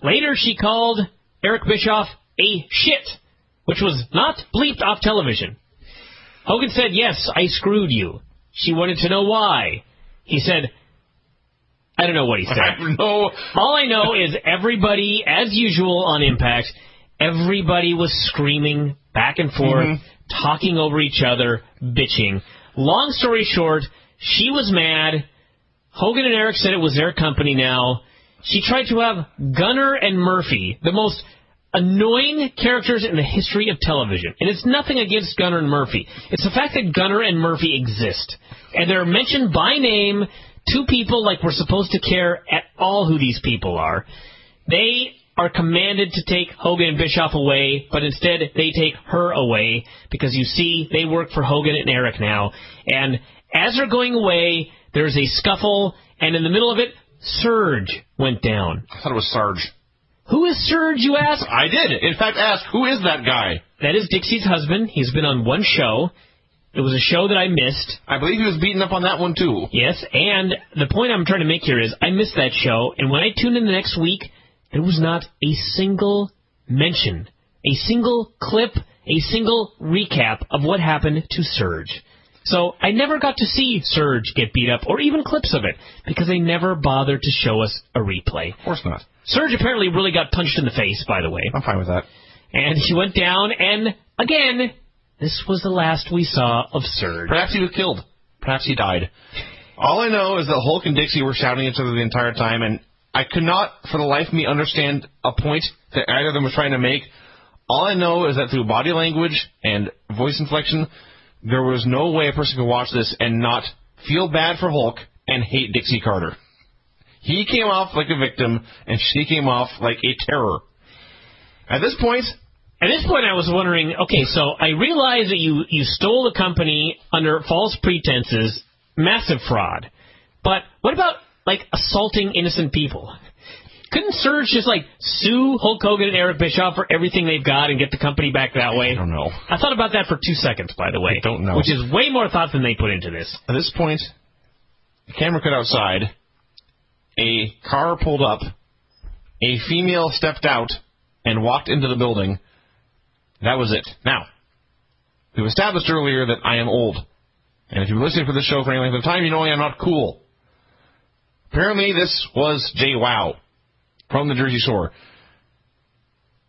Later, she called Eric Bischoff a shit, which was not bleeped off television. Hogan said, yes, I screwed you. She wanted to know why. He said, I don't know what he said. I don't know. All I know is everybody, as usual on Impact, everybody was screaming back and forth, talking over each other, bitching. Long story short, she was mad. Hogan and Eric said it was their company now. She tried to have Gunner and Murphy, the most annoying characters in the history of television. And it's nothing against Gunner and Murphy. It's the fact that Gunner and Murphy exist. And they're mentioned by name to people like we're supposed to care at all who these people are. They are commanded to take Hogan and Bischoff away, but instead they take her away because, you see, they work for Hogan and Eric now. And as they're going away, there's a scuffle, and in the middle of it, Surge went down. I thought it was Sarge. Who is Surge, you ask? I did. In fact, ask, who is that guy? That is Dixie's husband. He's been on one show. It was a show that I missed. I believe he was beaten up on that one, too. Yes, and the point I'm trying to make here is I missed that show, and when I tuned in the next week, there was not a single mention, a single clip, a single recap of what happened to Surge. So I never got to see Surge get beat up, or even clips of it, because they never bothered to show us a replay. Of course not. Surge apparently really got punched in the face, by the way. I'm fine with that. And he went down, and again, this was the last we saw of Surge. Perhaps he was killed. Perhaps he died. All I know is that Hulk and Dixie were shouting at each other the entire time, and I could not, for the life of me, understand a point that either of them was trying to make. All I know is that through body language and voice inflection, there was no way a person could watch this and not feel bad for Hulk and hate Dixie Carter. He came off like a victim, and she came off like a terror. At this point, I was wondering, okay, so I realize that you stole the company under false pretenses, massive fraud. But what about, like, assaulting innocent people? Couldn't Surge just, like, sue Hulk Hogan and Eric Bischoff for everything they've got and get the company back that way? I don't know. I thought about that for 2 seconds, by the way. I don't know. Which is way more thought than they put into this. At this point, the camera cut outside. A car pulled up. A female stepped out and walked into the building. That was it. Now, we've established earlier that I am old. And if you've been listening for this show for any length of time, you know I am not cool. Apparently, this was JWow from the Jersey Shore.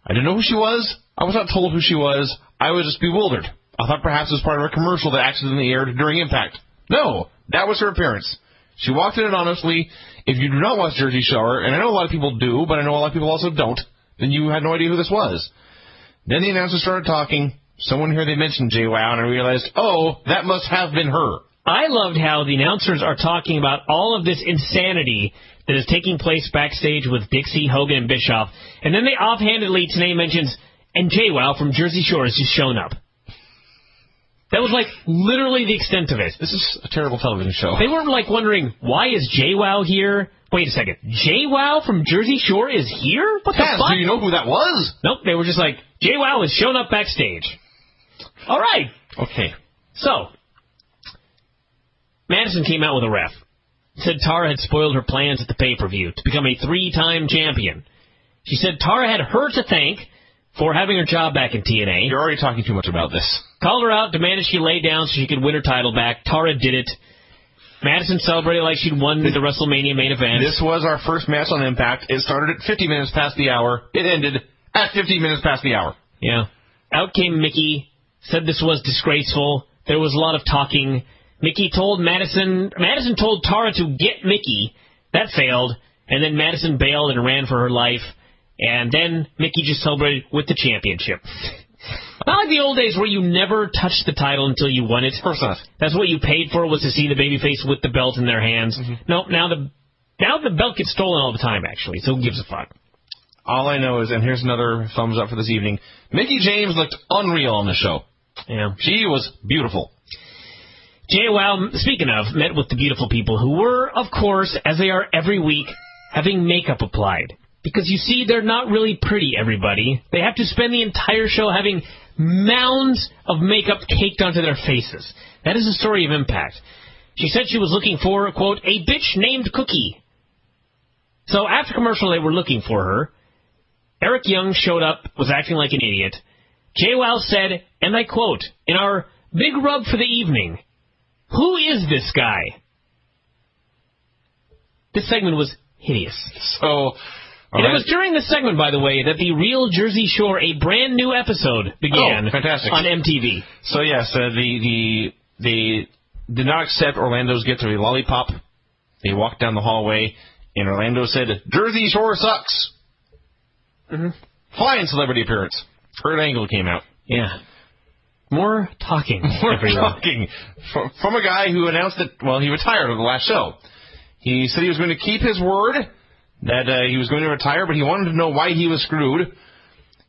I didn't know who she was. I was not told who she was. I was just bewildered. I thought perhaps it was part of a commercial that accidentally aired during Impact. No, that was her appearance. She walked in it honestly. If you do not watch Jersey Shore, and I know a lot of people do, but I know a lot of people also don't, then you had no idea who this was. Then the announcer started talking. Someone here, they mentioned JWow, and I realized, oh, that must have been her. I loved how the announcers are talking about all of this insanity that is taking place backstage with Dixie, Hogan, and Bischoff, and then they offhandedly, today mentions, and JWow from Jersey Shore has just shown up. That was, like, literally the extent of it. This is a terrible television show. They weren't, like, wondering, why is JWow here? Wait a second. JWow from Jersey Shore is here? What the fuck? Do you know who that was? Nope, they were just like, JWow has shown up backstage. All right. Okay. So, Madison came out with a ref. Said Tara had spoiled her plans at the pay-per-view to become a 3-time champion. She said Tara had her to thank for having her job back in TNA. You're already talking too much about this. Called her out, demanded she lay down so she could win her title back. Tara did it. Madison celebrated like she'd won the WrestleMania main event. This was our first match on Impact. It started at 50 minutes past the hour. It ended at 50 minutes past the hour. Yeah. Out came Mickie, said this was disgraceful. There was a lot of talking. Mickie told Madison told Tara to get Mickie. That failed. And then Madison bailed and ran for her life. And then Mickie just celebrated with the championship. Not like the old days where you never touched the title until you won it. Of course not. That's what you paid for, was to see the babyface with the belt in their hands. Mm-hmm. No, now the belt gets stolen all the time, actually, so who gives a fuck? All I know is, and here's another thumbs up for this evening, Mickie James looked unreal on the show. Yeah. She was beautiful. JWow, speaking of, met with the beautiful people who were, of course, as they are every week, having makeup applied. Because, you see, they're not really pretty, everybody. They have to spend the entire show having mounds of makeup caked onto their faces. That is the story of Impact. She said she was looking for, quote, a bitch named Cookie. So after commercial, they were looking for her. Eric Young showed up, was acting like an idiot. JWow said, and I quote, in our big rub for the evening, who is this guy? This segment was hideous. So... And it was during this segment, by the way, that the Real Jersey Shore, a brand new episode, began on MTV. So, yes, they did not accept Orlando's gift of a lollipop. They walked down the hallway, and Orlando said, Jersey Shore sucks. Mm-hmm. Flying celebrity appearance. Kurt Angle came out. Yeah. More talking. Talking. From a guy who announced that, well, he retired on the last show. He said he was going to keep his word, that he was going to retire, but he wanted to know why he was screwed.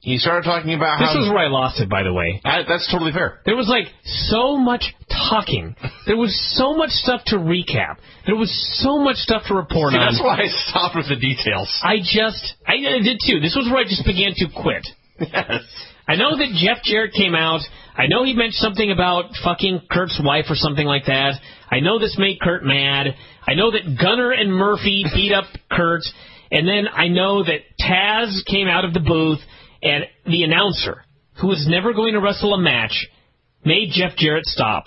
He started talking about how... This was where I lost it, by the way. That's totally fair. There was, like, so much talking. There was so much stuff to recap. There was so much stuff to report on. That's why I stopped with the details. I did, too. This was where I just began to quit. Yes. I know that Jeff Jarrett came out. I know he mentioned something about fucking Kurt's wife or something like that. I know this made Kurt mad. I know that Gunner and Murphy beat up Kurt. And then I know that Taz came out of the booth, and the announcer, who was never going to wrestle a match, made Jeff Jarrett stop.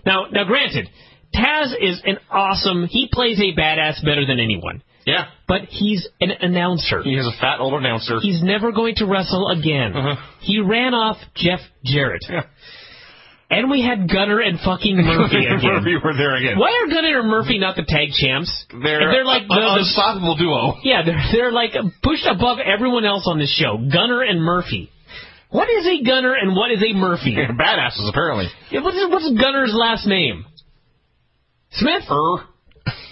Now, granted, Taz is an awesome... He plays a badass better than anyone. Yeah. But he's an announcer. He is a fat, old announcer. He's never going to wrestle again. He ran off Jeff Jarrett. Yeah. And we had Gunner and fucking Murphy again. Murphy were there again. Why are Gunner and Murphy not the tag champs? They're like the unstoppable duo. Yeah, they're like pushed above everyone else on this show. Gunner and Murphy. What is a Gunner and what is a Murphy? They're badasses, apparently. Yeah, what's Gunner's last name? Smith?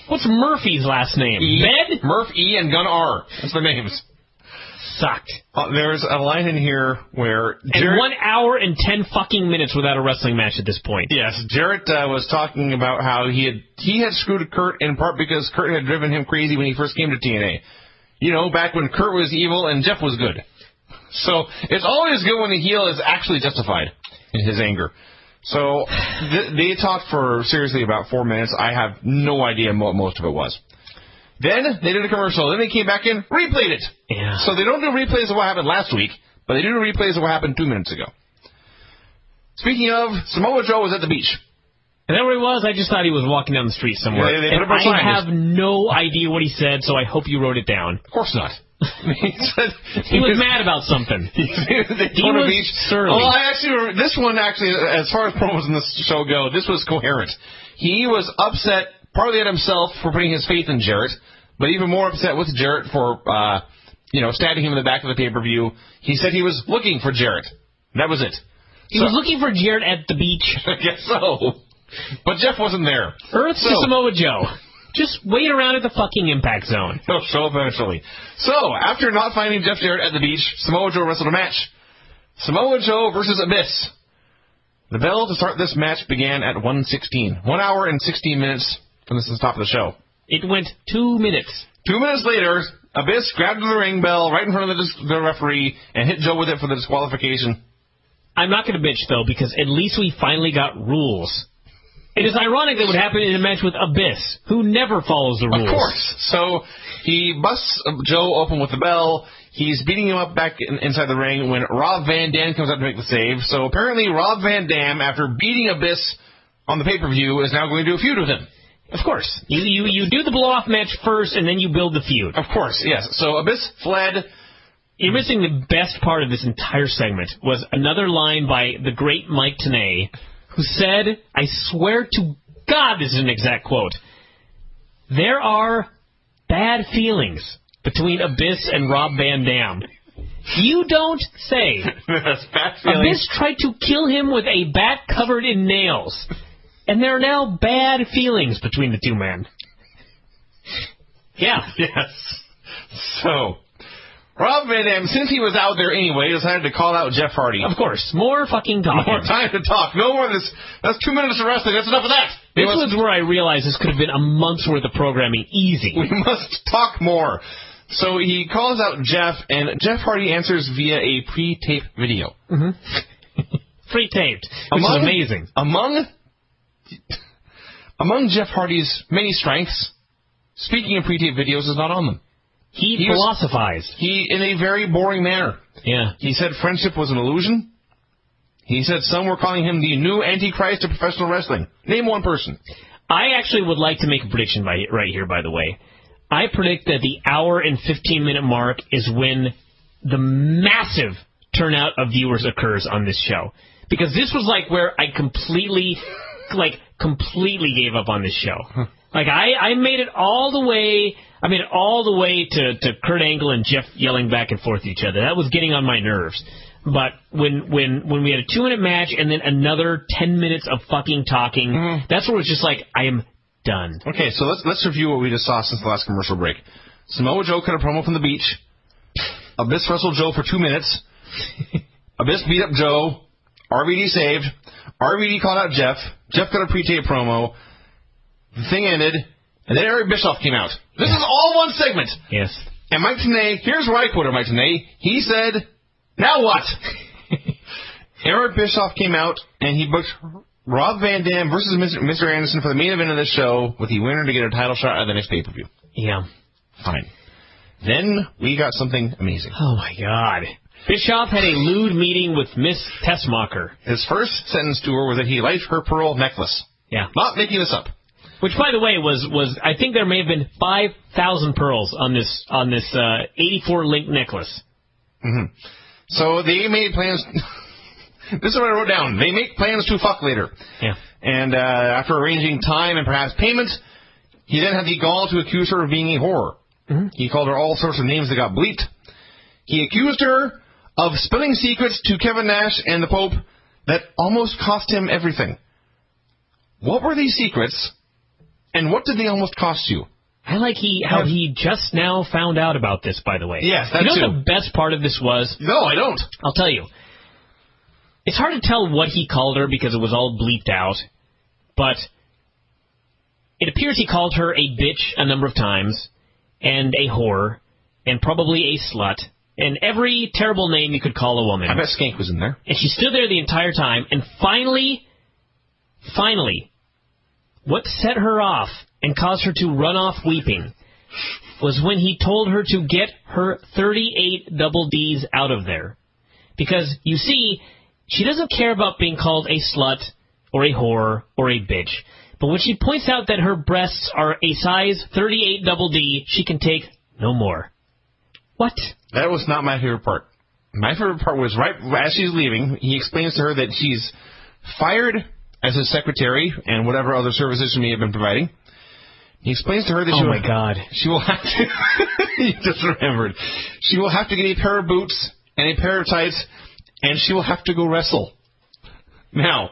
What's Murphy's last name? E. Bed? Murph E and Gunn R. That's their names. Sucked. There's a line in here where Jarrett... And 1 hour and 10 fucking minutes without a wrestling match at this point. Yes, Jarrett was talking about how he had screwed Kurt in part because Kurt had driven him crazy when he first came to TNA. You know, back when Kurt was evil and Jeff was good. So it's always good when the heel is actually justified in his anger. So they talked for seriously about 4 minutes. I have no idea what most of it was. Then they did a commercial. Then they came back in, replayed it. Yeah. So they don't do replays of what happened last week, but they do replays of what happened 2 minutes ago. Speaking of, Samoa Joe was at the beach. And there he was. I just thought he was walking down the street somewhere. Yeah, and I have no idea what he said, so I hope you wrote it down. Of course not. He was mad about something. He was surly. Oh, this one actually, as far as promos in this show go, this was coherent. He was upset, partly at himself for putting his faith in Jarrett, but even more upset with Jarrett for, stabbing him in the back of the pay-per-view. He said he was looking for Jarrett. That was it. He was looking for Jarrett at the beach. I guess so. But Jeff wasn't there. Earth to Samoa Joe. Just wait around at the fucking impact zone. So eventually. So, after not finding Jeff Jarrett at the beach, Samoa Joe wrestled a match. Samoa Joe versus Abyss. The bell to start this match began at 1:16. 1 hour and 16 minutes from the top of the show. It went 2 minutes. 2 minutes later, Abyss grabbed the ring bell right in front of the referee and hit Joe with it for the disqualification. I'm not going to bitch, though, because at least we finally got rules. It is ironic that would happen in a match with Abyss, who never follows the rules. Of course. So he busts Joe open with the bell. He's beating him up back inside the ring when Rob Van Dam comes out to make the save. So apparently Rob Van Dam, after beating Abyss on the pay-per-view, is now going to do a feud with him. Of course. You do the blow-off match first, and then you build the feud. Of course, yes. So Abyss fled. You're missing the best part of this entire segment was another line by the great Mike Tenay, who said, I swear to God this is an exact quote, there are bad feelings between Abyss and Rob Van Dam. You don't say. That's bad feelings. Abyss tried to kill him with a bat covered in nails, and there are now bad feelings between the two men. Yeah. Yes. So, Rob Van Dam, since he was out there anyway, decided to call out Jeff Hardy. Of course. More fucking talking. More time to talk. No more of this. That's 2 minutes of wrestling. That's enough of that. This was where I realized this could have been a month's worth of programming. Easy. We must talk more. So he calls out Jeff, and Jeff Hardy answers via a pre-taped video. Pre-taped, which is amazing. Among Jeff Hardy's many strengths, speaking of pre-taped videos is not on them. He philosophized. In a very boring manner. Yeah. He said friendship was an illusion. He said some were calling him the new Antichrist of professional wrestling. Name one person. I actually would like to make a prediction right here, by the way. I predict that the hour and 15-minute mark is when the massive turnout of viewers occurs on this show. Because this was like where I completely gave up on this show. Like, I made it all the way... to Kurt Angle and Jeff yelling back and forth at each other. That was getting on my nerves. But when we had a 2-minute match and then another 10 minutes of fucking talking, that's where it was just like, I am done. Okay, so let's review what we just saw since the last commercial break. Samoa Joe cut a promo from the beach. Abyss wrestled Joe for 2 minutes. Abyss beat up Joe. RVD saved. RVD called out Jeff. Jeff cut a pre-tape promo. The thing ended. And then Eric Bischoff came out. This is all one segment. Yes. And Mike Tenay, here's where I quoted Mike Tenay. He said, now what? Eric Bischoff came out, and he booked Rob Van Dam versus Mr. Anderson for the main event of the show, with the winner to get a title shot at the next pay-per-view. Yeah. Fine. Then we got something amazing. Oh, my God. Bischoff had a lewd meeting with Miss Tessmacher. His first sentence to her was that he liked her pearl necklace. Yeah. Not making this up. Which, by the way, was I think there may have been 5,000 pearls on this 84-link necklace. Mm-hmm. So they made plans. This is what I wrote down. They make plans to fuck later. Yeah. And after arranging time and perhaps payment, he then had the gall to accuse her of being a whore. Mm-hmm. He called her all sorts of names that got bleeped. He accused her of spilling secrets to Kevin Nash and the Pope that almost cost him everything. What were these secrets, and what did they almost cost you? I like how he just now found out about this, by the way. Yes, that's You know what the best part of this was? No, I don't. I'll tell you. It's hard to tell what he called her because it was all bleeped out, but it appears he called her a bitch a number of times, and a whore, and probably a slut, and every terrible name you could call a woman. I bet Skank was in there. And she stood there the entire time, and finally, what set her off and caused her to run off weeping was when he told her to get her 38 double Ds out of there. Because, you see, she doesn't care about being called a slut or a whore or a bitch. But when she points out that her breasts are a size 38 double D, she can take no more. What? That was not my favorite part. My favorite part was right as she's leaving, he explains to her that she's fired as his secretary and whatever other services she may have been providing. He explains to her that she will have to... You just remembered. She will have to get a pair of boots and a pair of tights, and she will have to go wrestle. Now,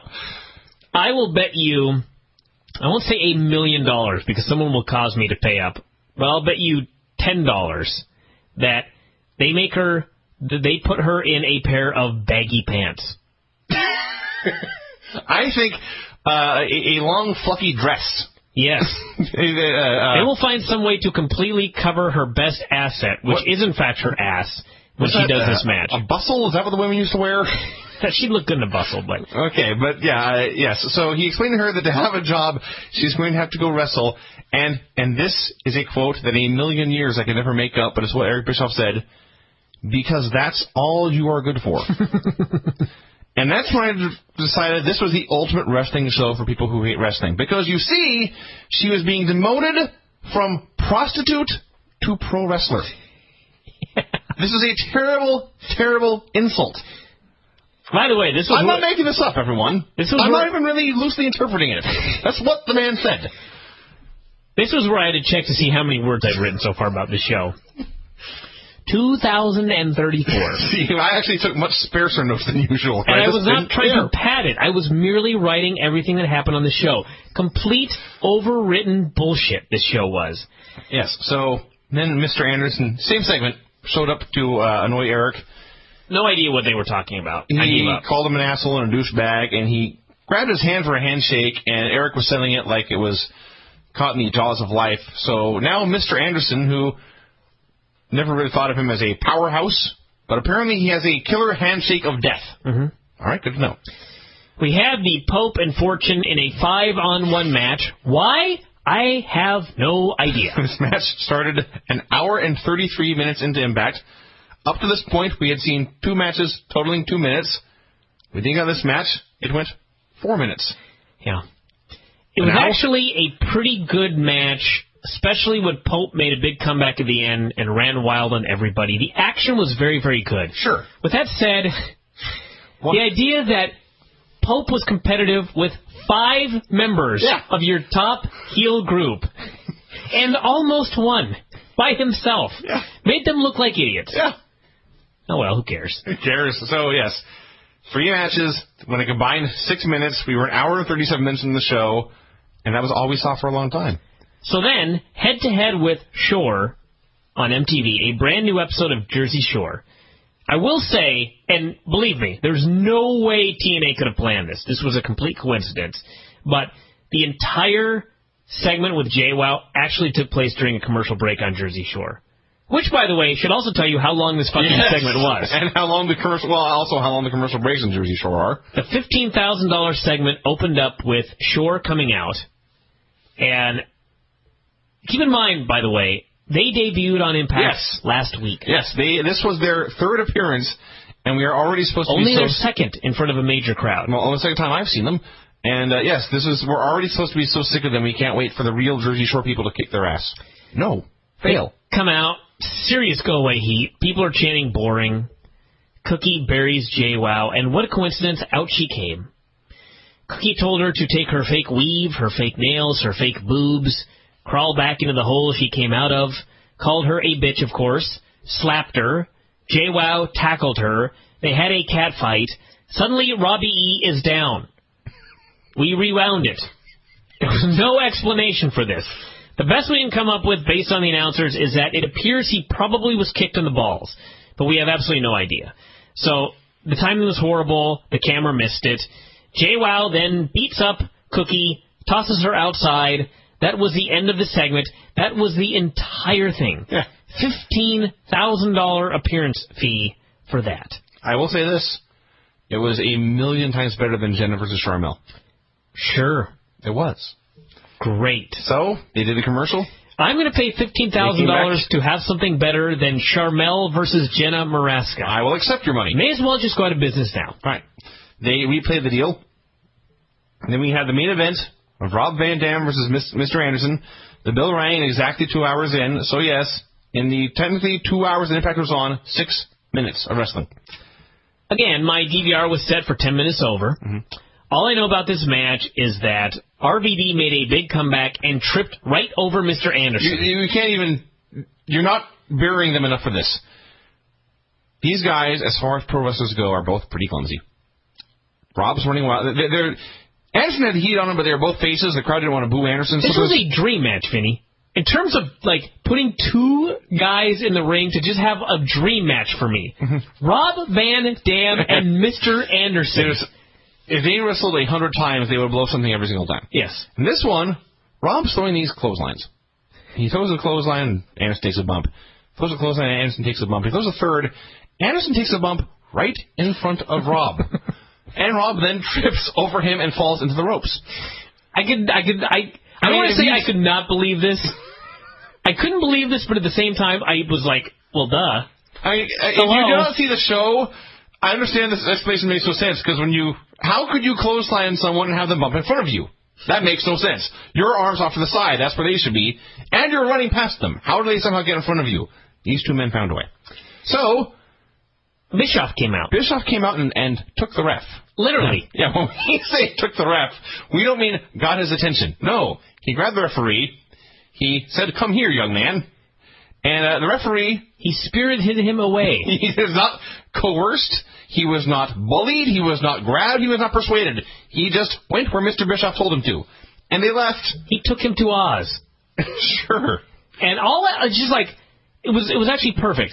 I will bet you... I won't say $1 million because someone will cause me to pay up, but I'll bet you $10 that they put her in a pair of baggy pants. I think a long, fluffy dress. Yes. They will find some way to completely cover her best asset, which is in fact her ass, when she does this match. A bustle? Is that what the women used to wear? She'd look good in a bustle, but... Okay, but yes. So he explained to her that to have a job, she's going to have to go wrestle. And this is a quote that in a million years I could never make up, but it's what Eric Bischoff said, because that's all you are good for. And that's when I decided this was the ultimate wrestling show for people who hate wrestling. Because, you see, she was being demoted from prostitute to pro wrestler. Yeah. This is a terrible, terrible insult. By the way, this was... I'm not making this up, everyone. I'm not even really loosely interpreting it. That's what the man said. This was where I had to check to see how many words I'd written so far about this show. 2,034. See, I actually took much sparser notes than usual. And I was not trying to pad it. I was merely writing everything that happened on the show. Complete, overwritten bullshit this show was. Yes, so then Mr. Anderson, same segment, showed up to annoy Eric. No idea what they were talking about. He called him an asshole and a douchebag, and he grabbed his hand for a handshake, and Eric was selling it like it was caught in the jaws of life. So now Mr. Anderson, who never really thought of him as a powerhouse, but apparently he has a killer handshake of death. Mm-hmm. All right, good to know. We have the Pope and Fortune in a 5-on-1 match. Why? I have no idea. This match started an hour and 33 minutes into Impact. Up to this point, we had seen 2 matches totaling 2 minutes. We think on this match, it went 4 minutes. Yeah. It was actually a pretty good match, especially when Pope made a big comeback at the end and ran wild on everybody. The action was very, very good. Sure. With that said, the idea that Pope was competitive with 5 members of your top heel group and almost won by himself made them look like idiots. Yeah. Oh, well, who cares? Who cares? So, yes, 3 matches. When they combined 6 minutes, we were an hour and 37 minutes in the show, and that was all we saw for a long time. So then, head-to-head with Shore on MTV, a brand new episode of Jersey Shore. I will say, and believe me, there's no way TNA could have planned this. This was a complete coincidence. But the entire segment with JWow actually took place during a commercial break on Jersey Shore. Which, by the way, should also tell you how long this fucking segment was. And how long the commercial, well, also how long the commercial breaks in Jersey Shore are. The $15,000 segment opened up with Shore coming out. And keep in mind, by the way, they debuted on IMPACT last week. Yes, this was their third appearance, and we are already supposed to Only be their second in front of a major crowd. Well, only the second time I've seen them. And, yes, we're already supposed to be so sick of them, we can't wait for the real Jersey Shore people to kick their ass. No. Fail. They come out, serious go-away heat. People are chanting boring. Cookie buries JWow, and what a coincidence, out she came. Cookie told her to take her fake weave, her fake nails, her fake boobs, crawl back into the hole she came out of, called her a bitch, of course, slapped her. JWow tackled her. They had a cat fight. Suddenly, Robbie E is down. We rewound it. There was no explanation for this. The best we can come up with, based on the announcers, is that it appears he probably was kicked in the balls, but we have absolutely no idea. So, the timing was horrible. The camera missed it. JWow then beats up Cookie, tosses her outside. That was the end of the segment. That was the entire thing. Yeah. $15,000 appearance fee for that. I will say this. It was 1,000,000 times better than Jenna versus Charmel. Sure. It was. Great. So, they did a commercial. I'm going to pay $15,000 to have something better than Charmel versus Jenna Maraska. I will accept your money. May as well just go out of business now. All right. They replayed the deal. And then we had the main event of Rob Van Dam versus Mr. Anderson. The bell rang exactly 2 hours in. So, yes, in the technically 2 hours that Impact was on, 6 minutes of wrestling. Again, my DVR was set for 10 minutes over. Mm-hmm. All I know about this match is that RVD made a big comeback and tripped right over Mr. Anderson. You can't even... You're not burying them enough for this. These guys, as far as pro wrestlers go, are both pretty clumsy. Rob's running wild. Anderson had the heat on him, but they were both faces. The crowd didn't want to boo Anderson. This was a dream match, Vinny. In terms of, putting two guys in the ring to just have a dream match for me. Mm-hmm. Rob Van Dam and Mr. Anderson. If they wrestled 100 times, they would blow something every single time. Yes. In this one, Rob's throwing these clotheslines. He throws a clothesline, and Anderson takes a bump. Throws a clothesline, and Anderson takes a bump. He throws a third. Anderson takes a bump right in front of Rob. And Rob then trips over him and falls into the ropes. I don't want to say I could not believe this. I couldn't believe this, but at the same time, I was like, well, duh. If you don't see the show, I understand this explanation makes no sense, because how could you clothesline someone and have them bump in front of you? That makes no sense. Your arms off to the side, that's where they should be, and you're running past them. How do they somehow get in front of you? These two men found a way. So, Bischoff came out. And took the ref. Literally. Yeah, when we say took the ref, we don't mean got his attention. No, he grabbed the referee. He said, "Come here, young man." And the referee... He spirited him away. He was not coerced. He was not bullied. He was not grabbed. He was not persuaded. He just went where Mr. Bischoff told him to. And they left. He took him to Oz. Sure. And all that, it's just it was actually perfect.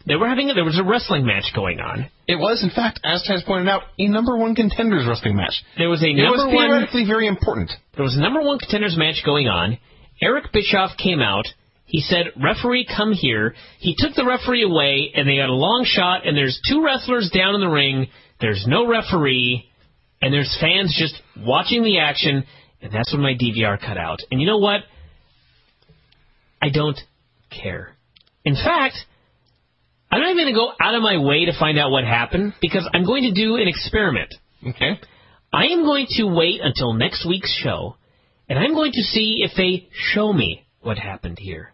There was a wrestling match going on. It was, in fact, as Taz pointed out, a number one contenders wrestling match. It was theoretically very important. There was a number one contenders match going on. Eric Bischoff came out. He said, "Referee, come here." He took the referee away, and they got a long shot, and there's two wrestlers down in the ring. There's no referee, and there's fans just watching the action, and that's when my DVR cut out. And you know what? I don't care. In fact, I'm not even going to go out of my way to find out what happened, because I'm going to do an experiment. Okay. I am going to wait until next week's show, and I'm going to see if they show me what happened here.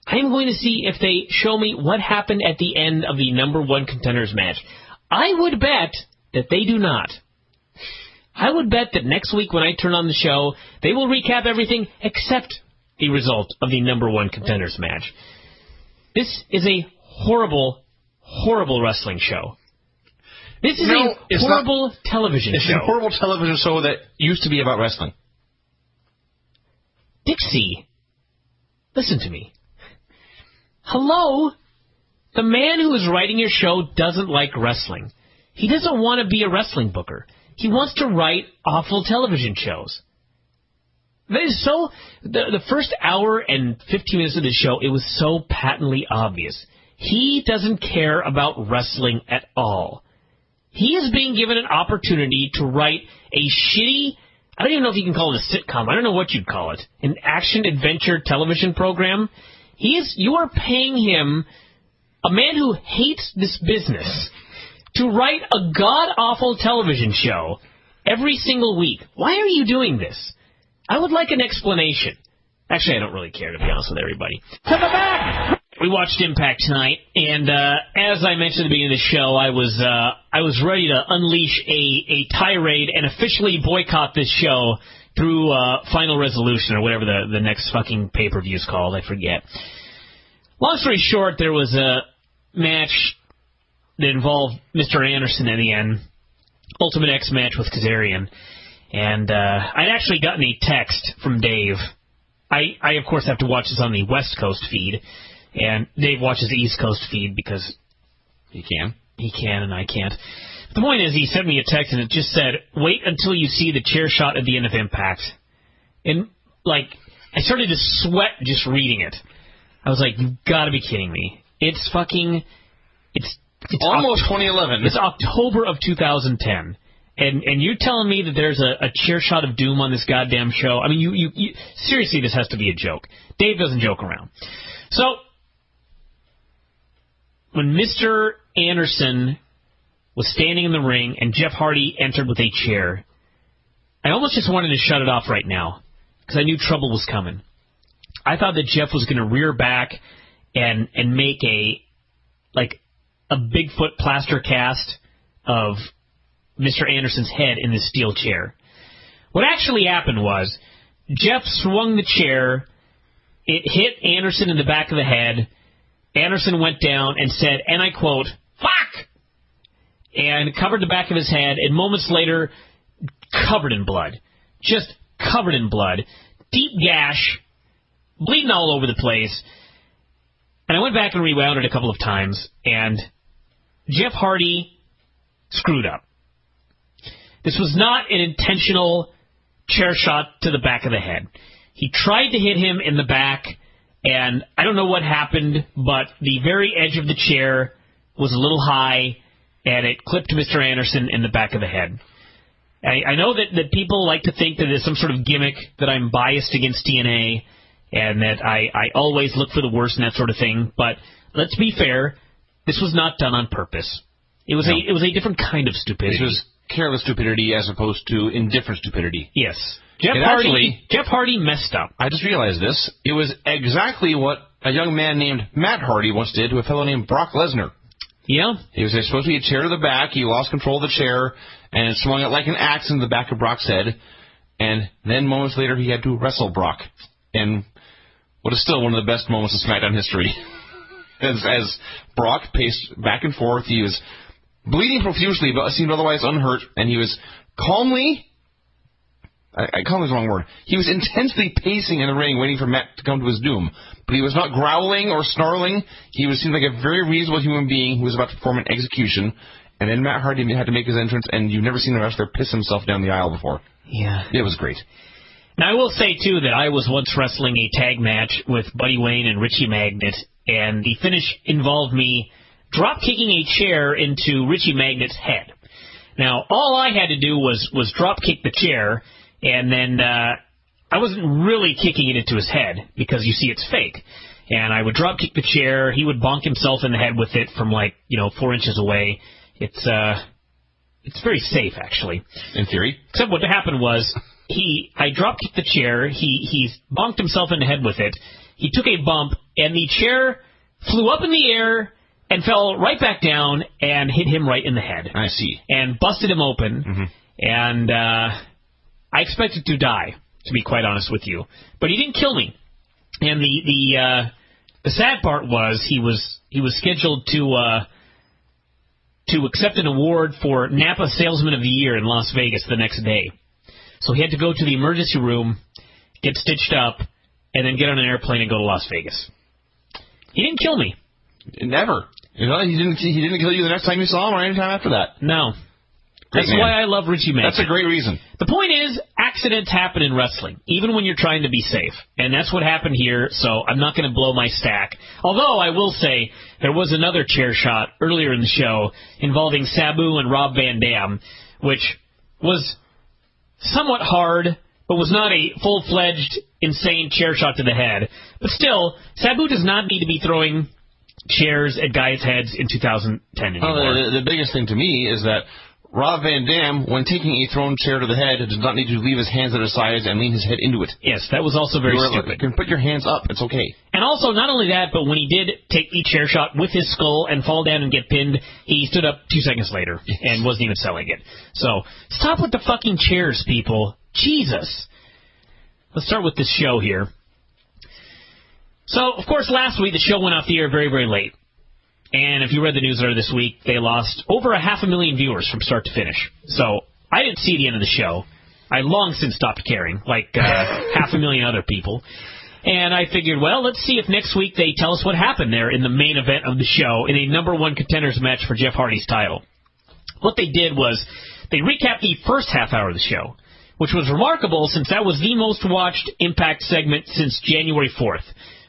I am going to see if they show me what happened at the end of the number one contenders match. I would bet that they do not. I would bet that next week when I turn on the show, they will recap everything except the result of the number one contenders match. This is a horrible, horrible wrestling show. This is a horrible television show. It's a horrible television show that used to be about wrestling. Dixie, listen to me. Hello? The man who is writing your show doesn't like wrestling. He doesn't want to be a wrestling booker. He wants to write awful television shows. That is so... The first hour and 15 minutes of the show, it was so patently obvious. He doesn't care about wrestling at all. He is being given an opportunity to write a shitty... I don't even know if you can call it a sitcom. I don't know what you'd call it. An action-adventure television program. You are paying him, a man who hates this business, to write a god-awful television show every single week. Why are you doing this? I would like an explanation. Actually, I don't really care, to be honest with everybody. To the back! We watched Impact tonight, and as I mentioned at the beginning of the show, I was ready to unleash a tirade and officially boycott this show through Final Resolution, or whatever the next fucking pay-per-view is called. I forget. Long story short, there was a match that involved Mr. Anderson in the end. Ultimate X match with Kazarian. And I'd actually gotten a text from Dave. I, of course, have to watch this on the West Coast feed. And Dave watches the East Coast feed because he can. He can and I can't. The point is, he sent me a text and it just said, wait until you see the chair shot at the end of Impact. And, like, I started to sweat just reading it. I was like, you've got to be kidding me. It's fucking... It's almost 2011. It's October of 2010. And you're telling me that there's a chair shot of doom on this goddamn show? I mean, you seriously, this has to be a joke. Dave doesn't joke around. So, when Mr. Anderson was standing in the ring and Jeff Hardy entered with a chair, I almost just wanted to shut it off right now because I knew trouble was coming. I thought that Jeff was going to rear back and make a Bigfoot plaster cast of Mr. Anderson's head in this steel chair. What actually happened was Jeff swung the chair, it hit Anderson in the back of the head. Anderson went down and said, and I quote, "Fuck!" and covered the back of his head, and moments later, covered in blood. Just covered in blood. Deep gash, bleeding all over the place. And I went back and rewound it a couple of times, and Jeff Hardy screwed up. This was not an intentional chair shot to the back of the head. He tried to hit him in the back, and I don't know what happened, but the very edge of the chair was a little high, and it clipped Mr. Anderson in the back of the head. I know that people like to think that there's some sort of gimmick, that I'm biased against TNA, and that I always look for the worst and that sort of thing, but let's be fair, this was not done on purpose. It was a different kind of stupidity. This was careless stupidity as opposed to indifferent stupidity. Yes. Jeff Hardy messed up. I just realized this. It was exactly what a young man named Matt Hardy once did to a fellow named Brock Lesnar. Yeah? It was supposed to be a chair to the back. He lost control of the chair and swung it like an axe into the back of Brock's head. And then moments later, he had to wrestle Brock. And what is still one of the best moments of SmackDown history. As Brock paced back and forth, he was bleeding profusely, but seemed otherwise unhurt, and he was calmly... calmly is the wrong word. He was intensely pacing in the ring, waiting for Matt to come to his doom. But he was not growling or snarling. He seemed like a very reasonable human being who was about to perform an execution. And then Matt Hardy had to make his entrance, and you've never seen a wrestler piss himself down the aisle before. Yeah. It was great. Now, I will say, too, that I was once wrestling a tag match with Buddy Wayne and Richie Magnet, and the finish involved me drop-kicking a chair into Richie Magnet's head. Now, all I had to do was drop-kick the chair, and then I wasn't really kicking it into his head, because you see it's fake. And I would drop-kick the chair, he would bonk himself in the head with it from 4 inches away. It's very safe, actually. In theory. Except what happened was, I drop-kicked the chair, he bonked himself in the head with it, he took a bump, and the chair flew up in the air and fell right back down and hit him right in the head. I see. And busted him open, and I expected to die, to be quite honest with you. But he didn't kill me. And the sad part was he was scheduled to accept an award for Napa Salesman of the Year in Las Vegas the next day. So he had to go to the emergency room, get stitched up, and then get on an airplane and go to Las Vegas. He didn't kill me. Never. He didn't kill you the next time you saw him or any time after that. No. That's why I love Richie Mack. That's a great reason. The point is, accidents happen in wrestling, even when you're trying to be safe. And that's what happened here, so I'm not going to blow my stack. Although, I will say, there was another chair shot earlier in the show involving Sabu and Rob Van Dam, which was somewhat hard, but was not a full-fledged, insane chair shot to the head. But still, Sabu does not need to be throwing chairs at guys' heads in 2010 anymore. Well, the biggest thing to me is that Rob Van Dam, when taking a thrown chair to the head, does not need to leave his hands at his sides and lean his head into it. Yes, that was also very stupid. You can put your hands up. It's okay. And also, not only that, but when he did take the chair shot with his skull and fall down and get pinned, he stood up 2 seconds later and wasn't even selling it. So, stop with the fucking chairs, people. Jesus. Let's start with this show here. So, of course, last week the show went off the air very, very late. And if you read the newsletter this week, they lost over 500,000 viewers from start to finish. So, I didn't see the end of the show. I long since stopped caring, like 500,000 other people. And I figured, well, let's see if next week they tell us what happened there in the main event of the show in a #1 contenders match for Jeff Hardy's title. What they did was they recapped the first half hour of the show, which was remarkable since that was the most watched Impact segment since January 4th.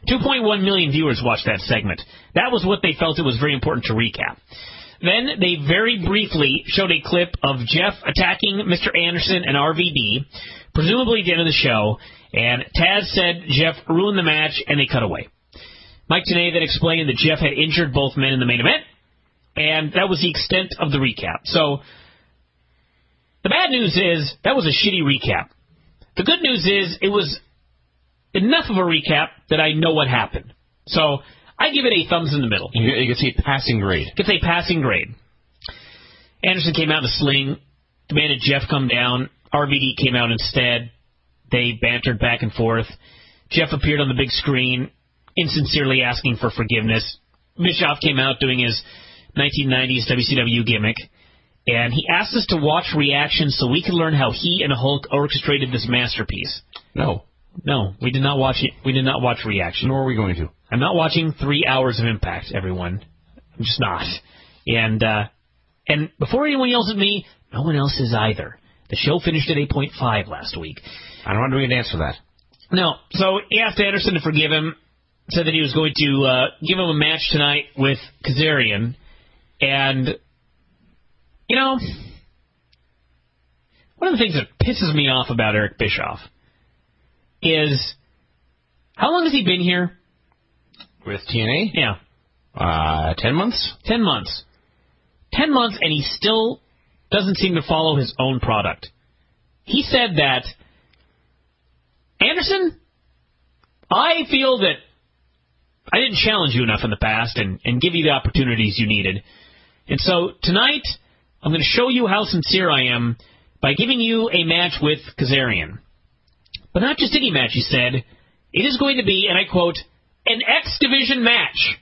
2.1 million viewers watched that segment. That was what they felt it was very important to recap. Then they very briefly showed a clip of Jeff attacking Mr. Anderson and RVD, presumably at the end of the show, and Taz said Jeff ruined the match, and they cut away. Mike Tenay then explained that Jeff had injured both men in the main event, and that was the extent of the recap. So, the bad news is, that was a shitty recap. The good news is, it was enough of a recap that I know what happened. So, I give it a thumbs in the middle. You can see a passing grade. Gets a passing grade. Anderson came out in a sling, demanded Jeff come down. RVD came out instead. They bantered back and forth. Jeff appeared on the big screen, insincerely asking for forgiveness. Bischoff came out doing his 1990s WCW gimmick, and he asked us to watch reactions so we could learn how he and Hulk orchestrated this masterpiece. No, we did not watch it. We did not watch reaction. Nor are we going to. I'm not watching 3 hours of Impact, everyone. I'm just not. And before anyone yells at me, no one else is either. The show finished at 8.5 last week. I don't want to do a dance for that. No. So he asked Anderson to forgive him, said that he was going to give him a match tonight with Kazarian. And, you know, one of the things that pisses me off about Eric Bischoff is, how long has he been here? With TNA? Yeah. 10 months? 10 months. 10 months, and he still doesn't seem to follow his own product. He said that, Anderson, I feel that I didn't challenge you enough in the past and give you the opportunities you needed. And so tonight, I'm going to show you how sincere I am by giving you a match with Kazarian. But not just any match, he said. It is going to be, and I quote, an X Division match.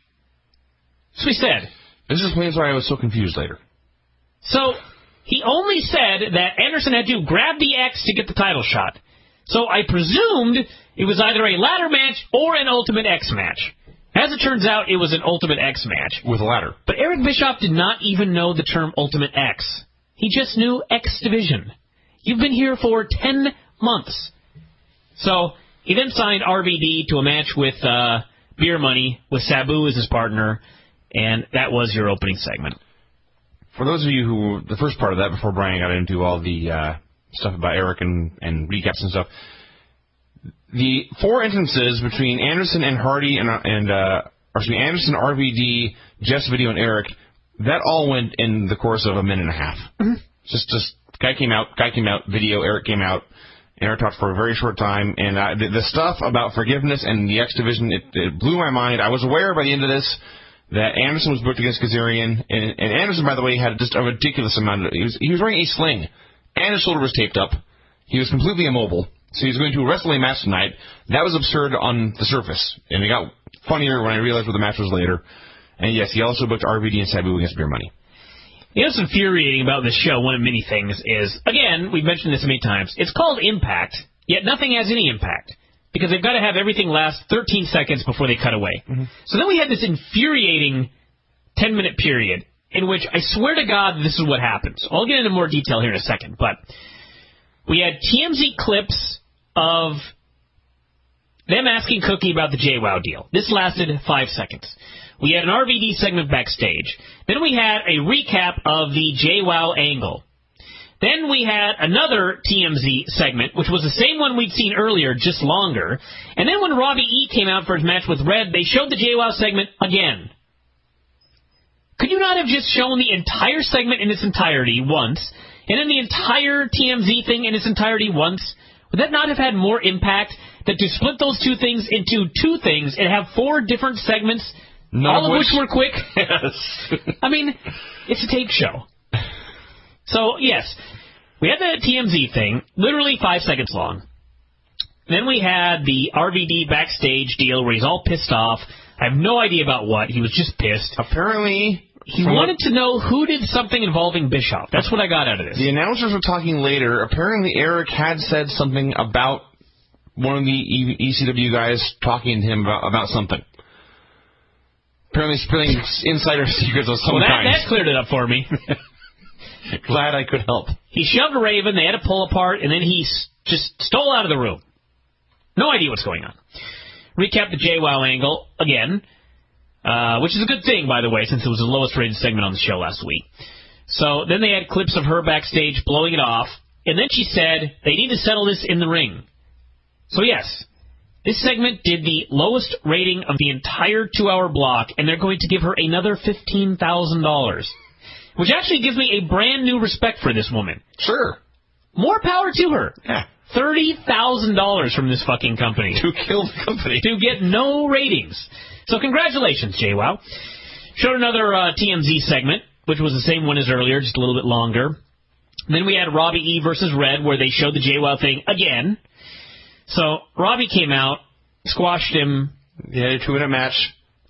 That's what he said. This explains why I was so confused later. So, he only said that Anderson had to grab the X to get the title shot. So I presumed it was either a ladder match or an Ultimate X match. As it turns out, it was an Ultimate X match. With a ladder. But Eric Bischoff did not even know the term Ultimate X. He just knew X Division. You've been here for 10 months. So, he then signed RVD to a match with Beer Money, with Sabu as his partner, and that was your opening segment. For those of you who, the first part of that, before Brian got into all the stuff about Eric and recaps and stuff, the 4 entrances between Anderson and Hardy Anderson, RVD, Jeff's video, and Eric, that all went in the course of a minute and a half. Mm-hmm. Just guy came out, video, Eric came out, Eric talked for a very short time, and the stuff about forgiveness and the X Division, it blew my mind. I was aware by the end of this that Anderson was booked against Kazarian, and Anderson, by the way, had just a ridiculous amount of... He was wearing a sling, and his shoulder was taped up. He was completely immobile, so he was going to wrestle a match tonight. That was absurd on the surface, and it got funnier when I realized what the match was later. And yes, he also booked RVD and Sabu against Beer Money. You know what's infuriating about this show, one of many things, is, again, we've mentioned this many times, it's called Impact, yet nothing has any impact. Because they've got to have everything last 13 seconds before they cut away. Mm-hmm. So then we had this infuriating 10-minute period in which I swear to God this is what happens. I'll get into more detail here in a second, but we had TMZ clips of them asking Cookie about the JWow deal. This lasted 5 seconds. We had an RVD segment backstage. Then we had a recap of the JWow angle. Then we had another TMZ segment, which was the same one we'd seen earlier, just longer. And then when Robbie E came out for his match with Red, they showed the JWow segment again. Could you not have just shown the entire segment in its entirety once, and then the entire TMZ thing in its entirety once? Would that not have had more impact than to split those two things into 2 things and have 4 different segments, all of which were quick? Yes. I mean, it's a tape show. So, yes, we had the TMZ thing, literally 5 seconds long. Then we had the RVD backstage deal where he's all pissed off. I have no idea about what. He was just pissed. Apparently, he wanted to know who did something involving Bischoff. That's what I got out of this. The announcers were talking later. Apparently, Eric had said something about one of the ECW guys talking to him about something. Apparently spilling insider secrets of some kind. That cleared it up for me. Glad I could help. He shoved Raven, they had to pull apart, and then he just stole out of the room. No idea what's going on. Recap the JWow angle again, which is a good thing, by the way, since it was the lowest rated segment on the show last week. So then they had clips of her backstage blowing it off, and then she said they need to settle this in the ring. So yes, this segment did the lowest rating of the entire 2-hour block, and they're going to give her another $15,000. Which actually gives me a brand new respect for this woman. Sure. More power to her. Yeah. $30,000 from this fucking company. To kill the company. To get no ratings. So congratulations, JWow. Showed another TMZ segment, which was the same one as earlier, just a little bit longer. Then we had Robbie E versus Red, where they showed the JWow thing again. So Robbie came out, squashed him. Yeah, 2-minute match.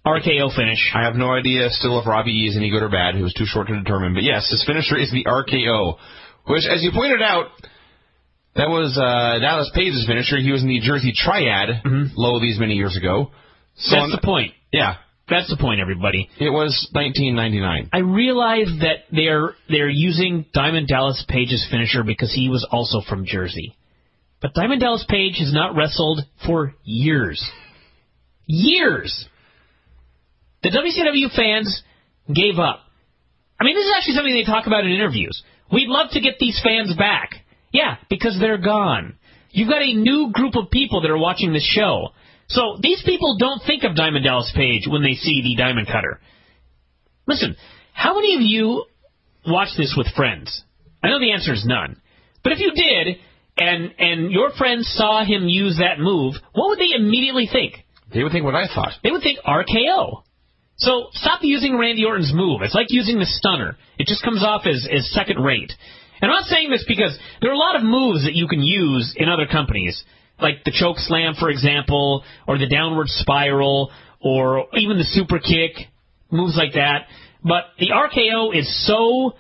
RKO finish. I have no idea still if Robbie E is any good or bad. He was too short to determine. But yes, his finisher is the RKO, which, as you pointed out, that was Dallas Page's finisher. He was in the Jersey Triad low these many years ago. So that's the point. Yeah. That's the point, everybody. It was 1999. I realize that they're using Diamond Dallas Page's finisher because he was also from Jersey. But Diamond Dallas Page has not wrestled for years. Years! The WCW fans gave up. I mean, this is actually something they talk about in interviews. We'd love to get these fans back. Yeah, because they're gone. You've got a new group of people that are watching this show. So these people don't think of Diamond Dallas Page when they see the Diamond Cutter. Listen, how many of you watch this with friends? I know the answer is none. But if you did, and your friends saw him use that move, what would they immediately think? They would think what I thought. They would think RKO. So stop using Randy Orton's move. It's like using the stunner. It just comes off as second rate. And I'm not saying this because there are a lot of moves that you can use in other companies, like the choke slam, for example, or the downward spiral, or even the super kick, moves like that. But the RKO is so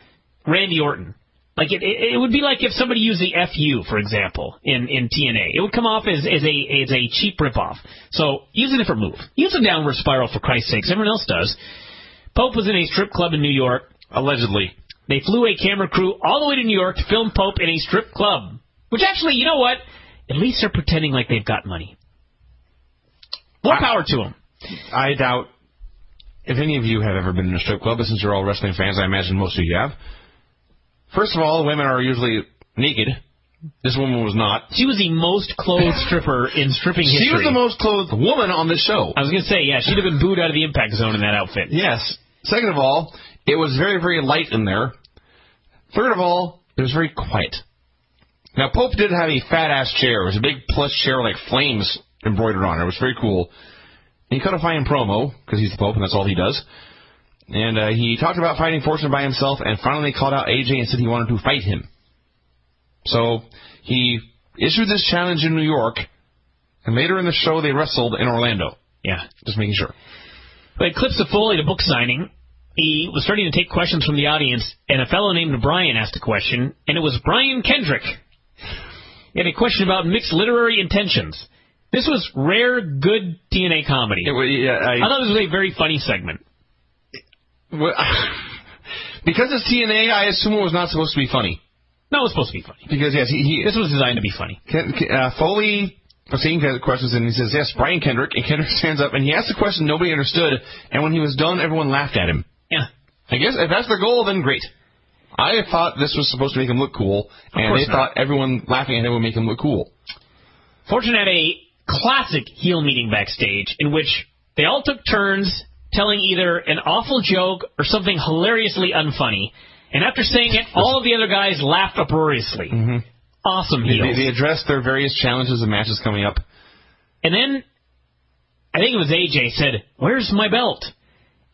Randy Orton. Like it would be like if somebody used the FU, for example, in TNA. It would come off as a cheap ripoff. So use a different move. Use a downward spiral, for Christ's sakes. Everyone else does. Pope was in a strip club in New York. Allegedly. They flew a camera crew all the way to New York to film Pope in a strip club. Which actually, you know what? At least they're pretending like they've got money. More power to them. I doubt if any of you have ever been in a strip club, but since you're all wrestling fans, I imagine most of you have. First of all, women are usually naked. This woman was not. She was the most clothed stripper in stripping history. She was the most clothed woman on this show. I was going to say, yeah, she'd have been booed out of the Impact Zone in that outfit. Yes. Second of all, it was very, very light in there. Third of all, it was very quiet. Now, Pope did have a fat-ass chair. It was a big plush chair with, like, flames embroidered on it. It was very cool. And he cut a fine promo, because he's the Pope, and that's all he does. And he talked about fighting Fortune by himself, and finally called out AJ and said he wanted to fight him. So he issued this challenge in New York, and later in the show they wrestled in Orlando. Yeah. Just making sure. We had clips of Foley, the book signing. He was starting to take questions from the audience, and a fellow named Brian asked a question, and it was Brian Kendrick. He had a question about mixed literary intentions. This was rare, good TNA comedy. I thought it was a very funny segment. Because it's TNA, I assume it was not supposed to be funny. No, it was supposed to be funny. Because, yes, this was designed to be funny. Foley was taking questions, and he says, yes, Brian Kendrick. And Kendrick stands up, and he asked a question nobody understood. And when he was done, everyone laughed at him. Yeah. I guess if that's their goal, then great. I thought this was supposed to make him look cool, and they thought everyone laughing at him would make him look cool. Fortune had a classic heel meeting backstage in which they all took turns telling either an awful joke or something hilariously unfunny. And after saying it, all of the other guys laughed uproariously. Mm-hmm. Awesome heels. They addressed their various challenges and matches coming up. And then, I think it was AJ said, "Where's my belt?"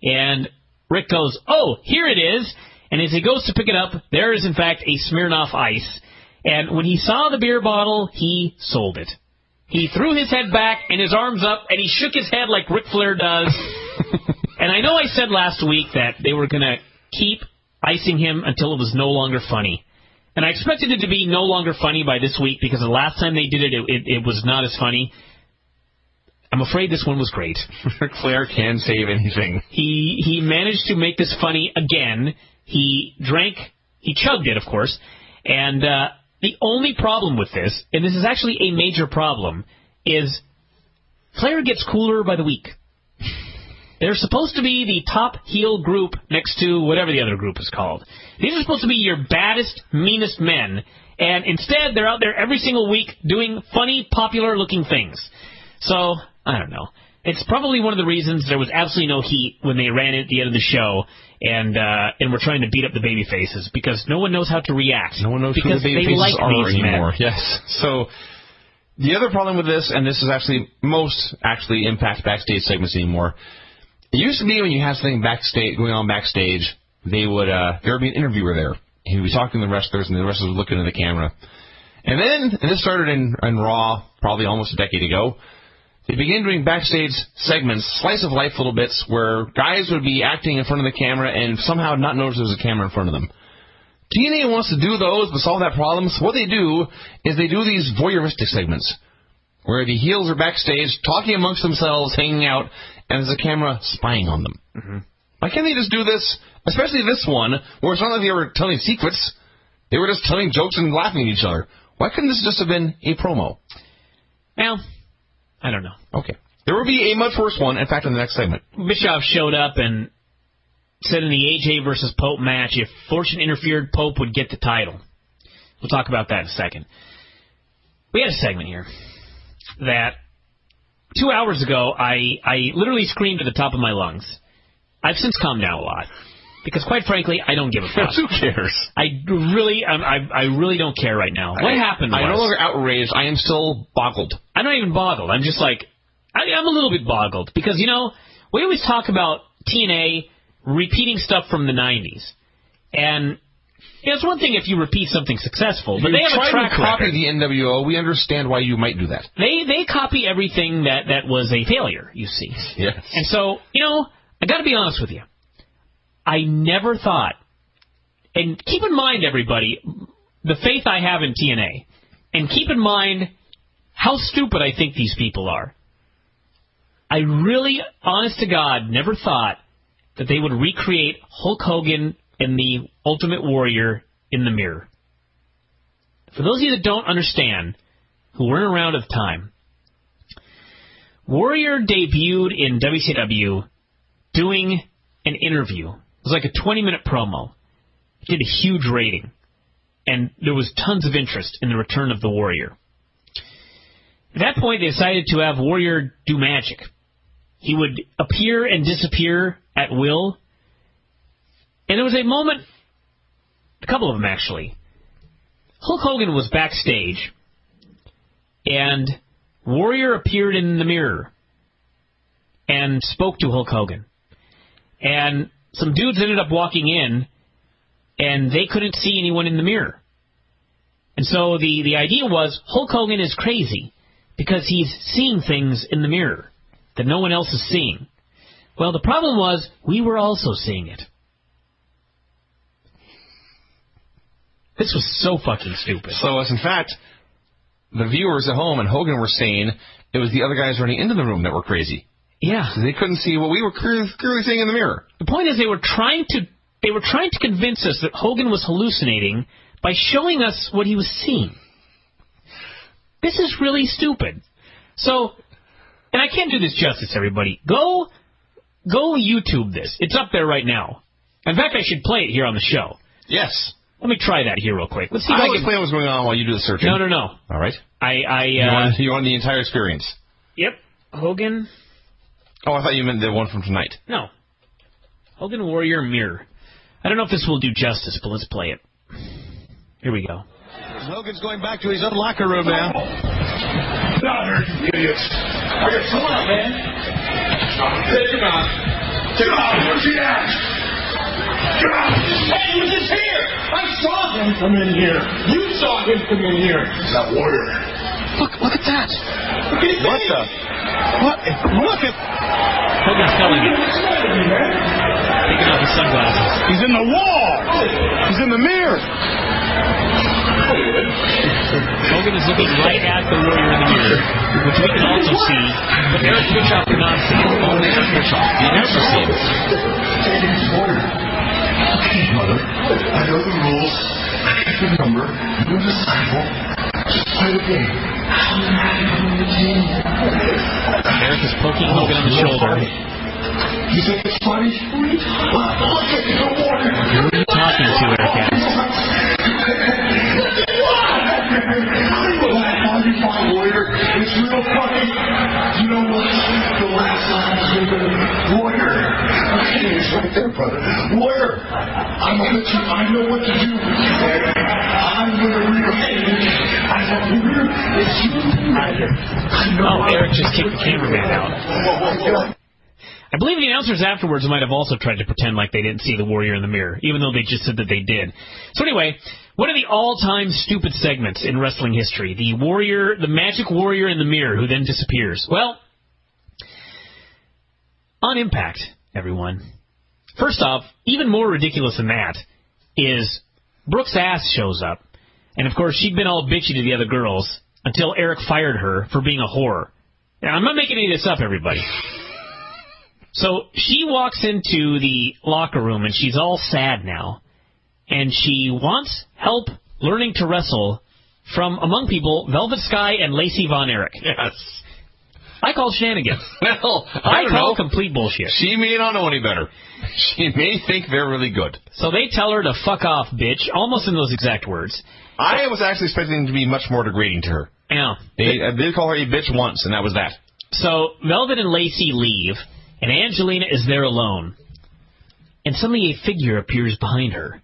And Rick goes, "Oh, here it is." And as he goes to pick it up, there is in fact a Smirnoff Ice. And when he saw the beer bottle, he sold it. He threw his head back and his arms up, and he shook his head like Ric Flair does. And I know I said last week that they were going to keep icing him until it was no longer funny. And I expected it to be no longer funny by this week because the last time they did it, it was not as funny. I'm afraid this one was great. Ric Flair can save anything. He managed to make this funny again. He chugged it, of course. And the only problem with this, and this is actually a major problem, is Flair gets cooler by the week. They're supposed to be the top heel group next to whatever the other group is called. These are supposed to be your baddest, meanest men, and instead they're out there every single week doing funny, popular-looking things. So, I don't know. It's probably one of the reasons there was absolutely no heat when they ran it at the end of the show, and we're trying to beat up the baby faces, because no one knows how to react. No one knows who the baby faces are anymore. Yes. So, the other problem with this, and this is actually most impact backstage segments anymore. It used to be when you had something going on backstage, there would be an interviewer there. He would be talking to the wrestlers, and the wrestlers would look into the camera. And then, and this started in Raw probably almost a decade ago, they began doing backstage segments, slice of life little bits, where guys would be acting in front of the camera and somehow not notice there's a camera in front of them. TNA wants to do those to solve that problem, so what they do is they do these voyeuristic segments, where the heels are backstage, talking amongst themselves, hanging out, and there's a camera spying on them. Mm-hmm. Why can't they just do this, especially this one, where it's not like they were telling secrets, they were just telling jokes and laughing at each other. Why couldn't this just have been a promo? Well, I don't know. Okay. There will be a much worse one, in fact, in the next segment. Bischoff showed up and said in the AJ versus Pope match, if Fortune interfered, Pope would get the title. We'll talk about that in a second. We had a segment here that 2 hours ago, I literally screamed at the top of my lungs. I've since calmed down a lot. Because, quite frankly, I don't give a fuck. Who cares? I really don't care right now. What happened was... I'm no longer outraged. I am still boggled. I'm not even boggled. I'm just like... I'm a little bit boggled. Because, we always talk about TNA repeating stuff from the 90s. And it's one thing if you repeat something successful, but they have a track record. Copy the NWO. We understand why you might do that. They copy everything that was a failure, you see. Yes. And so, I got to be honest with you. I never thought, and keep in mind, everybody, the faith I have in TNA, and keep in mind how stupid I think these people are. I really, honest to God, never thought that they would recreate Hulk Hogan and the Ultimate Warrior in the mirror. For those of you that don't understand, who weren't around at the time, Warrior debuted in WCW doing an interview. It was like a 20-minute promo. It did a huge rating. And there was tons of interest in the return of the Warrior. At that point, they decided to have Warrior do magic. He would appear and disappear at will. And there was a moment, a couple of them actually. Hulk Hogan was backstage, and Warrior appeared in the mirror and spoke to Hulk Hogan. And some dudes ended up walking in, and they couldn't see anyone in the mirror. And so the idea was Hulk Hogan is crazy because he's seeing things in the mirror that no one else is seeing. Well, the problem was we were also seeing it. This was so fucking stupid. So, as in fact, the viewers at home and Hogan were saying it was the other guys running into the room that were crazy. Yeah. So they couldn't see what we were clearly seeing in the mirror. The point is they were trying to they were trying to convince us that Hogan was hallucinating by showing us what he was seeing. This is really stupid. So, and I can't do this justice, everybody. Go YouTube this. It's up there right now. In fact, I should play it here on the show. Yes. Let me try that here real quick. Let's see if I I will can explain what's going on while you do the searching. No. All right. You want the entire experience? Yep. Hogan. Oh, I thought you meant the one from tonight. No. Hogan Warrior Mirror. I don't know if this will do justice, but let's play it. Here we go. Hogan's going back to his own locker room now. Not her, you idiots. Come on, man. Take him out. Get out. Where's he at? Get out. Hey, he was just here. I saw him come in here. You saw him come in here. That warrior. Look at that. Look at his What face. the? What? Look at... Hogan's telling him. Taking off his sunglasses. He's in the wall. He's in the mirror. Hogan is looking right at the Warrior in the mirror, which we can also see. But Eric Bischoff did not see it. Oh, Eric Bischoff. You never see it. Mother, I know the rules. I get the number. You're the disciple. Just play the game. Eric is poking Hogan on the shoulder. You think it's funny? Look at the warrior. Who are you talking to, Eric asks? Warrior, it's real funny. You know what? The last time I was with Warrior. Okay, it's right there, brother. Warrior, I'm gonna let you. I know what to do. I'm gonna rearrange. I have to it's you. I know. Oh, Eric just kicked the cameraman out. I believe the announcers afterwards might have also tried to pretend like they didn't see the Warrior in the mirror, even though they just said that they did. So anyway, one of the all-time stupid segments in wrestling history, the magic warrior in the mirror who then disappears. Well, on Impact, everyone. First off, even more ridiculous than that is Brooke's ass shows up, and of course she'd been all bitchy to the other girls until Eric fired her for being a whore. Now, I'm not making any of this up, everybody. So she walks into the locker room, and she's all sad now. And she wants help learning to wrestle from, among people, Velvet Sky and Lacey Von Erich. Yes. I call shenanigans. Well, I call complete bullshit. She may not know any better. She may think they're really good. So they tell her to fuck off, bitch, almost in those exact words. I was actually expecting them to be much more degrading to her. Yeah. They did call her a bitch once, and that was that. So Velvet and Lacey leave, and Angelina is there alone. And suddenly a figure appears behind her.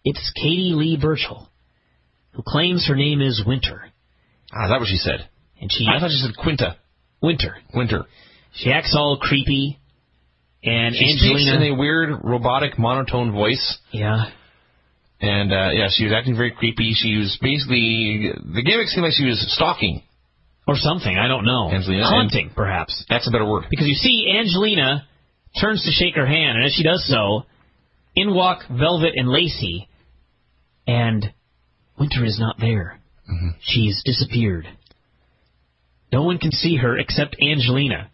It's Katie Lee Burchill, who claims her name is Winter. Ah, is that what she said? And she... I thought she said Quinta. Winter. She acts all creepy, and she Angelina... speaks in a weird, robotic, monotone voice. Yeah. And, she was acting very creepy. She was basically... The gimmick seemed like she was stalking. Or something, I don't know. Angelina. Haunting, perhaps. That's a better word. Because you see, Angelina turns to shake her hand, and as she does so, in walk Velvet and Lacey, and Winter is not there. Mm-hmm. She's disappeared. No one can see her except Angelina.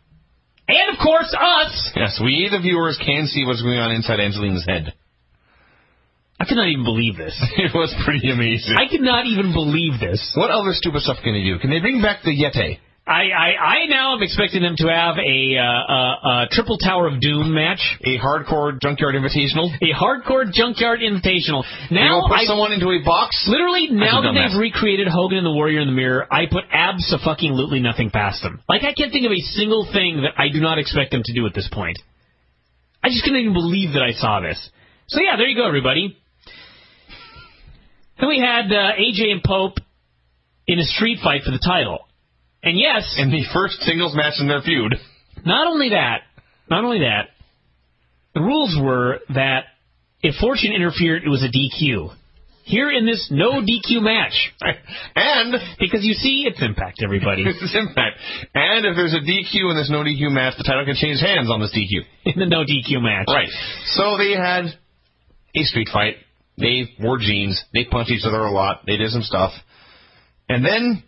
And, of course, us! Yes, we, the viewers, can see what's going on inside Angelina's head. I could not even believe this. It was pretty amazing. I could not even believe this. What other stupid stuff can they do? Can they bring back the Yeti? I now am expecting them to have a Triple Tower of Doom match. A hardcore junkyard invitational? A hardcore junkyard invitational. Now put someone into a box? Literally, now that they've recreated Hogan and the Warrior in the Mirror, I put abso-fucking-lutely nothing past them. Like, I can't think of a single thing that I do not expect them to do at this point. I just couldn't even believe that I saw this. So yeah, there you go, everybody. Then we had AJ and Pope in a street fight for the title. And yes... And the first singles match in their feud. Not only that, the rules were that if Fortune interfered, it was a DQ. Here in this no DQ match. And... Because you see, it's Impact, everybody. It's Impact. And if there's a DQ in this no DQ match, the title can change hands on this DQ. In the no DQ match. Right. So they had a street fight. They wore jeans. They punched each other a lot. They did some stuff. And then,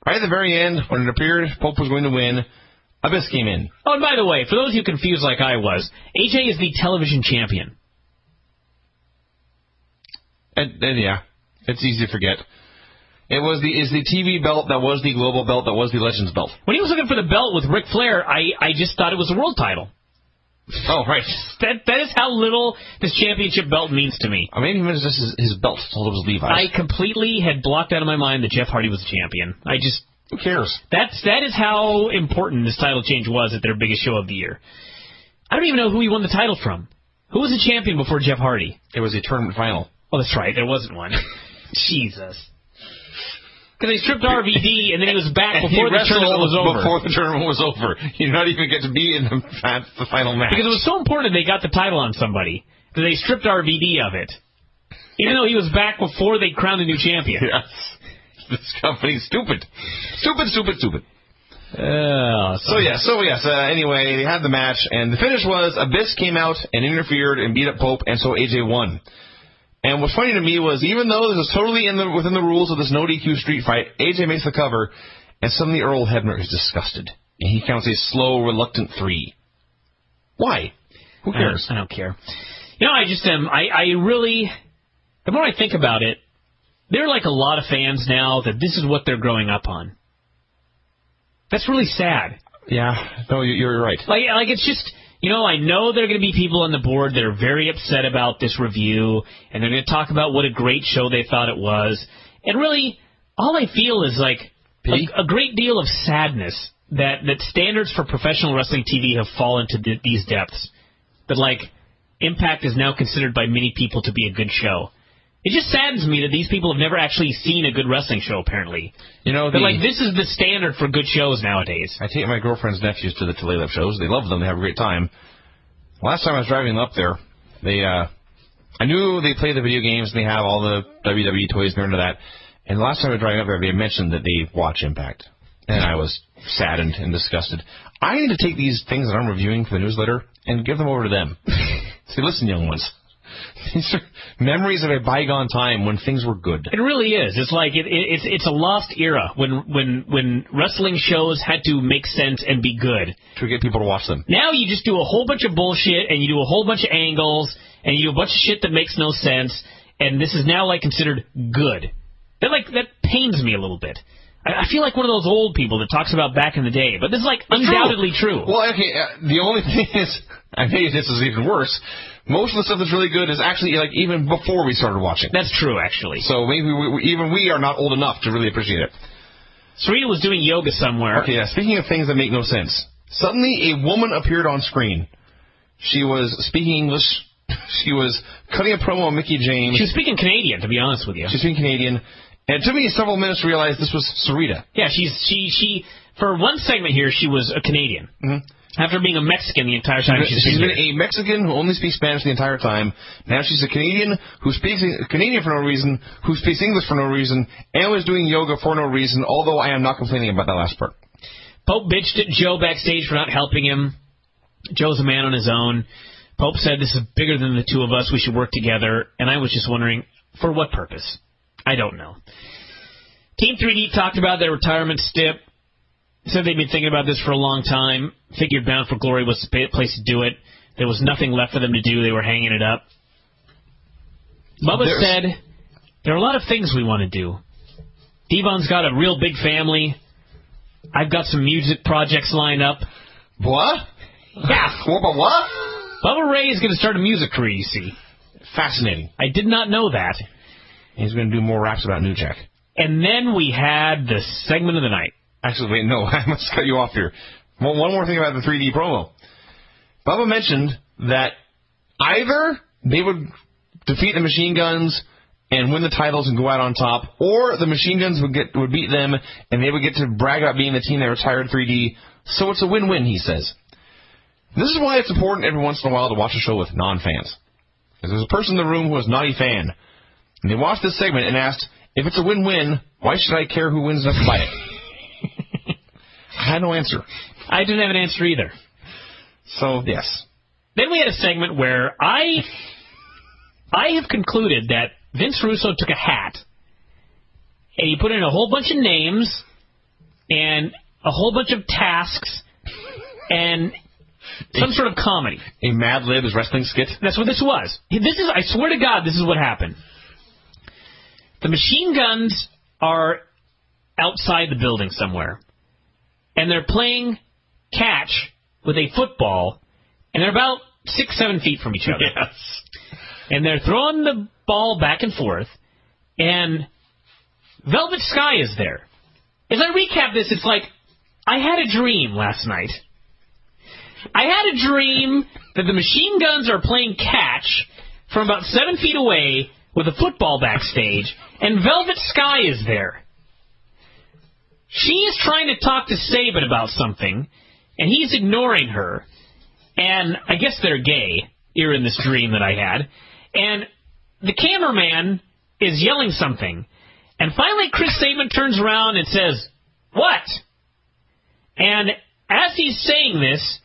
right at the very end, when it appeared Pope was going to win, Abyss came in. Oh, and by the way, for those of you confused like I was, AJ is the television champion. And yeah, it's easy to forget. Is the TV belt that was the global belt that was the Legends belt. When he was looking for the belt with Ric Flair, I just thought it was a world title. Oh, right. That is how little this championship belt means to me. Maybe it was just his belt. Told it was Levi's. I completely had blocked out of my mind that Jeff Hardy was a champion. Who cares? That is how important this title change was at their biggest show of the year. I don't even know who he won the title from. Who was the champion before Jeff Hardy? It was a tournament final. Oh, that's right. There wasn't one. Jesus. Because they stripped RVD, and then he was back before the tournament was over. Before the tournament was over. You did not even get to be in the final match. Because it was so important they got the title on somebody that they stripped RVD of it. Even though he was back before they crowned a new champion. Yes. This company's stupid. Stupid. Anyway, they had the match, and the finish was Abyss came out and interfered and beat up Pope, and so AJ won. And what's funny to me was, even though this was totally within the rules of this no DQ street fight, AJ makes the cover, and suddenly Earl Hebner is disgusted, and he counts a slow, reluctant 3. Why? Who cares? I don't care. You know, I just am. I really, the more I think about it, there are like a lot of fans now that this is what they're growing up on. That's really sad. Yeah, no, you're right. Like it's just. You know, I know there are going to be people on the board that are very upset about this review, and they're going to talk about what a great show they thought it was. And really, all I feel is like a great deal of sadness that standards for professional wrestling TV have fallen to these depths. That, like, Impact is now considered by many people to be a good show. It just saddens me that these people have never actually seen a good wrestling show, apparently. You know, this is the standard for good shows nowadays. I take my girlfriend's nephews to the Tallulah shows. They love them. They have a great time. Last time I was driving up there, I knew they play the video games and they have all the WWE toys and they're into that. And the last time I was driving up there, they mentioned that they watch Impact. And I was saddened and disgusted. I need to take these things that I'm reviewing for the newsletter and give them over to them. Say, listen, young ones. These are memories of a bygone time when things were good. It really is. It's like it's a lost era when wrestling shows had to make sense and be good to get people to watch them. Now you just do a whole bunch of bullshit and you do a whole bunch of angles and you do a bunch of shit that makes no sense, and this is now like considered good. That pains me a little bit. I feel like one of those old people that talks about back in the day, but this is like undoubtedly true. Well, okay, the only thing is, I think this is even worse. Most of the stuff that's really good is actually like even before we started watching. That's true, actually. So maybe we are not old enough to really appreciate it. Sarita was doing yoga somewhere. Okay, yeah. Speaking of things that make no sense, suddenly a woman appeared on screen. She was speaking English. She was cutting a promo on Mickie James. She was speaking Canadian, to be honest with you. She was speaking Canadian. And it took me several minutes to realize this was Sarita. Yeah, she for one segment here, she was a Canadian. Mm-hmm. After being a Mexican the entire time she's been a Mexican who only speaks Spanish the entire time. Now she's a Canadian who speaks Canadian for no reason, who speaks English for no reason, and was doing yoga for no reason, although I am not complaining about that last part. Pope bitched at Joe backstage for not helping him. Joe's a man on his own. Pope said, this is bigger than the two of us. We should work together. And I was just wondering, for what purpose? I don't know. Team 3D talked about their retirement stip. Said they'd been thinking about this for a long time. Figured Bound for Glory was the place to do it. There was nothing left for them to do. They were hanging it up. Bubba said, there are a lot of things we want to do. Devon's got a real big family. I've got some music projects lined up. What? Yeah. What? Bubba Ray is going to start a music career, you see. Fascinating. I did not know that. He's going to do more raps about New Jack. And then we had the segment of the night. Actually, wait, no, I must cut you off here. One more thing about the 3D promo. Bubba mentioned that either they would defeat the Machine Guns and win the titles and go out on top, or the Machine Guns would beat them and they would get to brag about being the team that retired 3D. So it's a win-win, he says. This is why it's important every once in a while to watch a show with non-fans. Because there's a person in the room who is not a fan, and they watched this segment and asked, if it's a win-win, why should I care who wins enough to buy it? I had no answer. I didn't have an answer either. So, yes. Then we had a segment where I have concluded that Vince Russo took a hat and he put in a whole bunch of names and a whole bunch of tasks and some sort of comedy. A Mad Libs wrestling skit? That's what this was. I swear to God, this is what happened. The machine guns are outside the building somewhere, and they're playing catch with a football, and they're about 6-7 feet from each other. Yes. And they're throwing the ball back and forth, and Velvet Sky is there. As I recap this, it's like, I had a dream last night. I had a dream that the machine guns are playing catch from about 7 feet away with a football backstage, and Velvet Sky is there. She is trying to talk to Sabin about something, and he's ignoring her. And I guess they're gay, here in this dream that I had. And the cameraman is yelling something. And finally Chris Sabin turns around and says, "What?" And as he's saying this,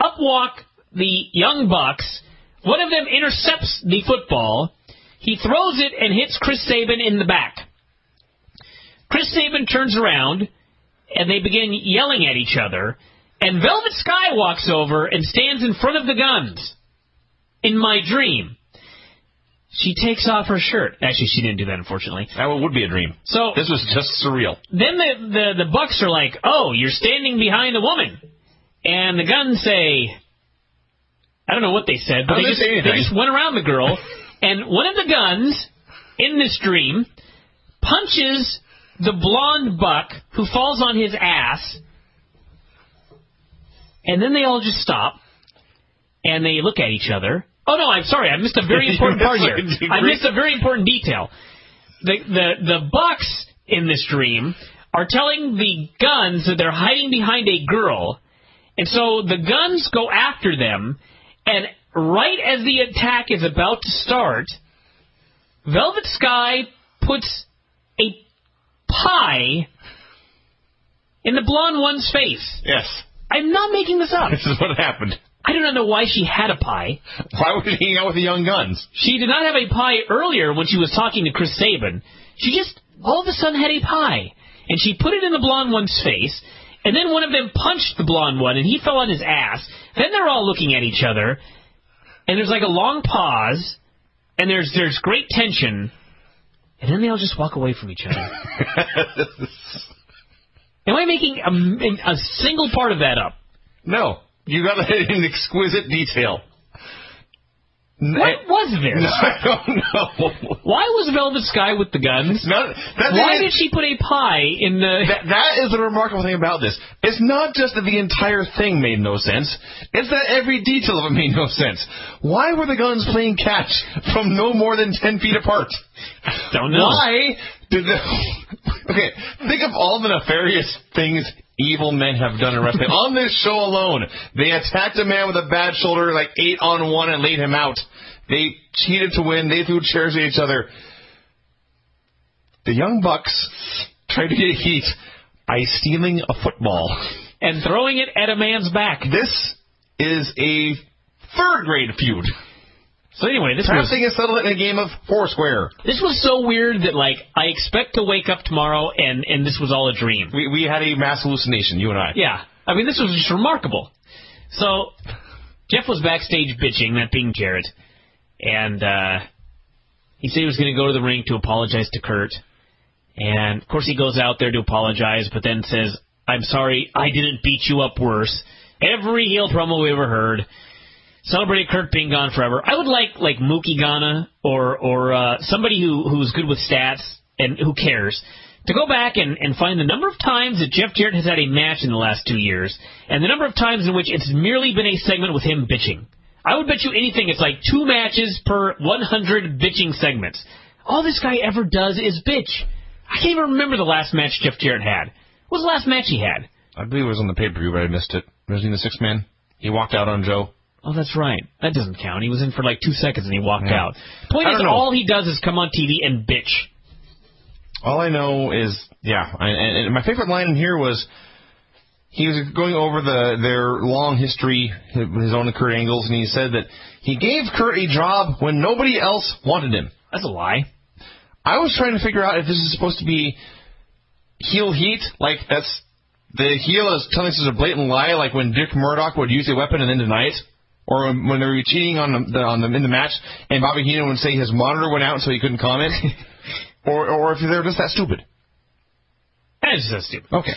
up walk the Young Bucks. One of them intercepts the football. He throws it and hits Chris Sabin in the back. Chris Sabin turns around, and they begin yelling at each other. And Velvet Sky walks over and stands in front of the guns. In my dream. She takes off her shirt. Actually, she didn't do that, unfortunately. That would be a dream. So this was just surreal. Then the Bucks are like, "Oh, you're standing behind a woman." And the guns say, I don't know what they said, but they just went around the girl. And one of the guns, in this dream, punches the blonde buck, who falls on his ass. And then they all just stop, and they look at each other. Oh, no, I'm sorry. I missed a very important part here. I missed a very important detail. The Bucks in this dream are telling the guns that they're hiding behind a girl, and so the guns go after them, and right as the attack is about to start, Velvet Sky puts a pie in the blonde one's face. Yes. I'm not making this up. This is what happened. I do not know why she had a pie. Why was she hanging out with the Young Guns? She did not have a pie earlier when she was talking to Chris Sabin. She just all of a sudden had a pie. And she put it in the blonde one's face, and then one of them punched the blonde one, and he fell on his ass. Then they're all looking at each other, and there's like a long pause, and there's great tension, and then they all just walk away from each other. Am I making a single part of that up? No. You got it in exquisite detail. What was this? No, I don't know. Why was Velvet Sky with the guns? Why did she put a pie in the... That is the remarkable thing about this. It's not just that the entire thing made no sense. It's that every detail of it made no sense. Why were the guns playing catch from no more than 10 feet apart? Don't know. Why did the... Okay, think of all the nefarious things evil men have done in wrestling. On this show alone, they attacked a man with a bad shoulder, like 8-on-1, and laid him out. They cheated to win. They threw chairs at each other. The Young Bucks tried to get heat by stealing a football and throwing it at a man's back. This is a third-grade feud. So anyway, perhaps they can settle it in a game of Foursquare. This was so weird that, like, I expect to wake up tomorrow and this was all a dream. We had a mass hallucination, you and I. Yeah. I mean, this was just remarkable. So, Jeff was backstage bitching, that being Jarrett, and he said he was going to go to the ring to apologize to Kurt. And, of course, he goes out there to apologize, but then says, "I'm sorry, I didn't beat you up worse." Every heel promo we ever heard. Celebrated Kurt being gone forever. I would like Mookie Ghana or somebody who's good with stats and who cares to go back and find the number of times that Jeff Jarrett has had a match in the last 2 years and the number of times in which it's merely been a segment with him bitching. I would bet you anything it's like 2 matches per 100 bitching segments. All this guy ever does is bitch. I can't even remember the last match Jeff Jarrett had. What was the last match he had? I believe it was on the pay-per-view, but I missed it. Was he in the 6-man? He walked out on Joe. Oh, that's right. That doesn't count. He was in for like 2 seconds and he walked out. Point is, all he does is come on TV and bitch. All I know is, and my favorite line in here was he was going over their long history, his own and Kurt Angle's, and he said that he gave Kurt a job when nobody else wanted him. That's a lie. I was trying to figure out if this is supposed to be heel heat, like that's the heel is telling us a blatant lie, like when Dick Murdoch would use a weapon and then deny it. Or when they were cheating on them in the match, and Bobby Heenan would say his monitor went out so he couldn't comment. Or if they're just that stupid. It's just stupid. Okay.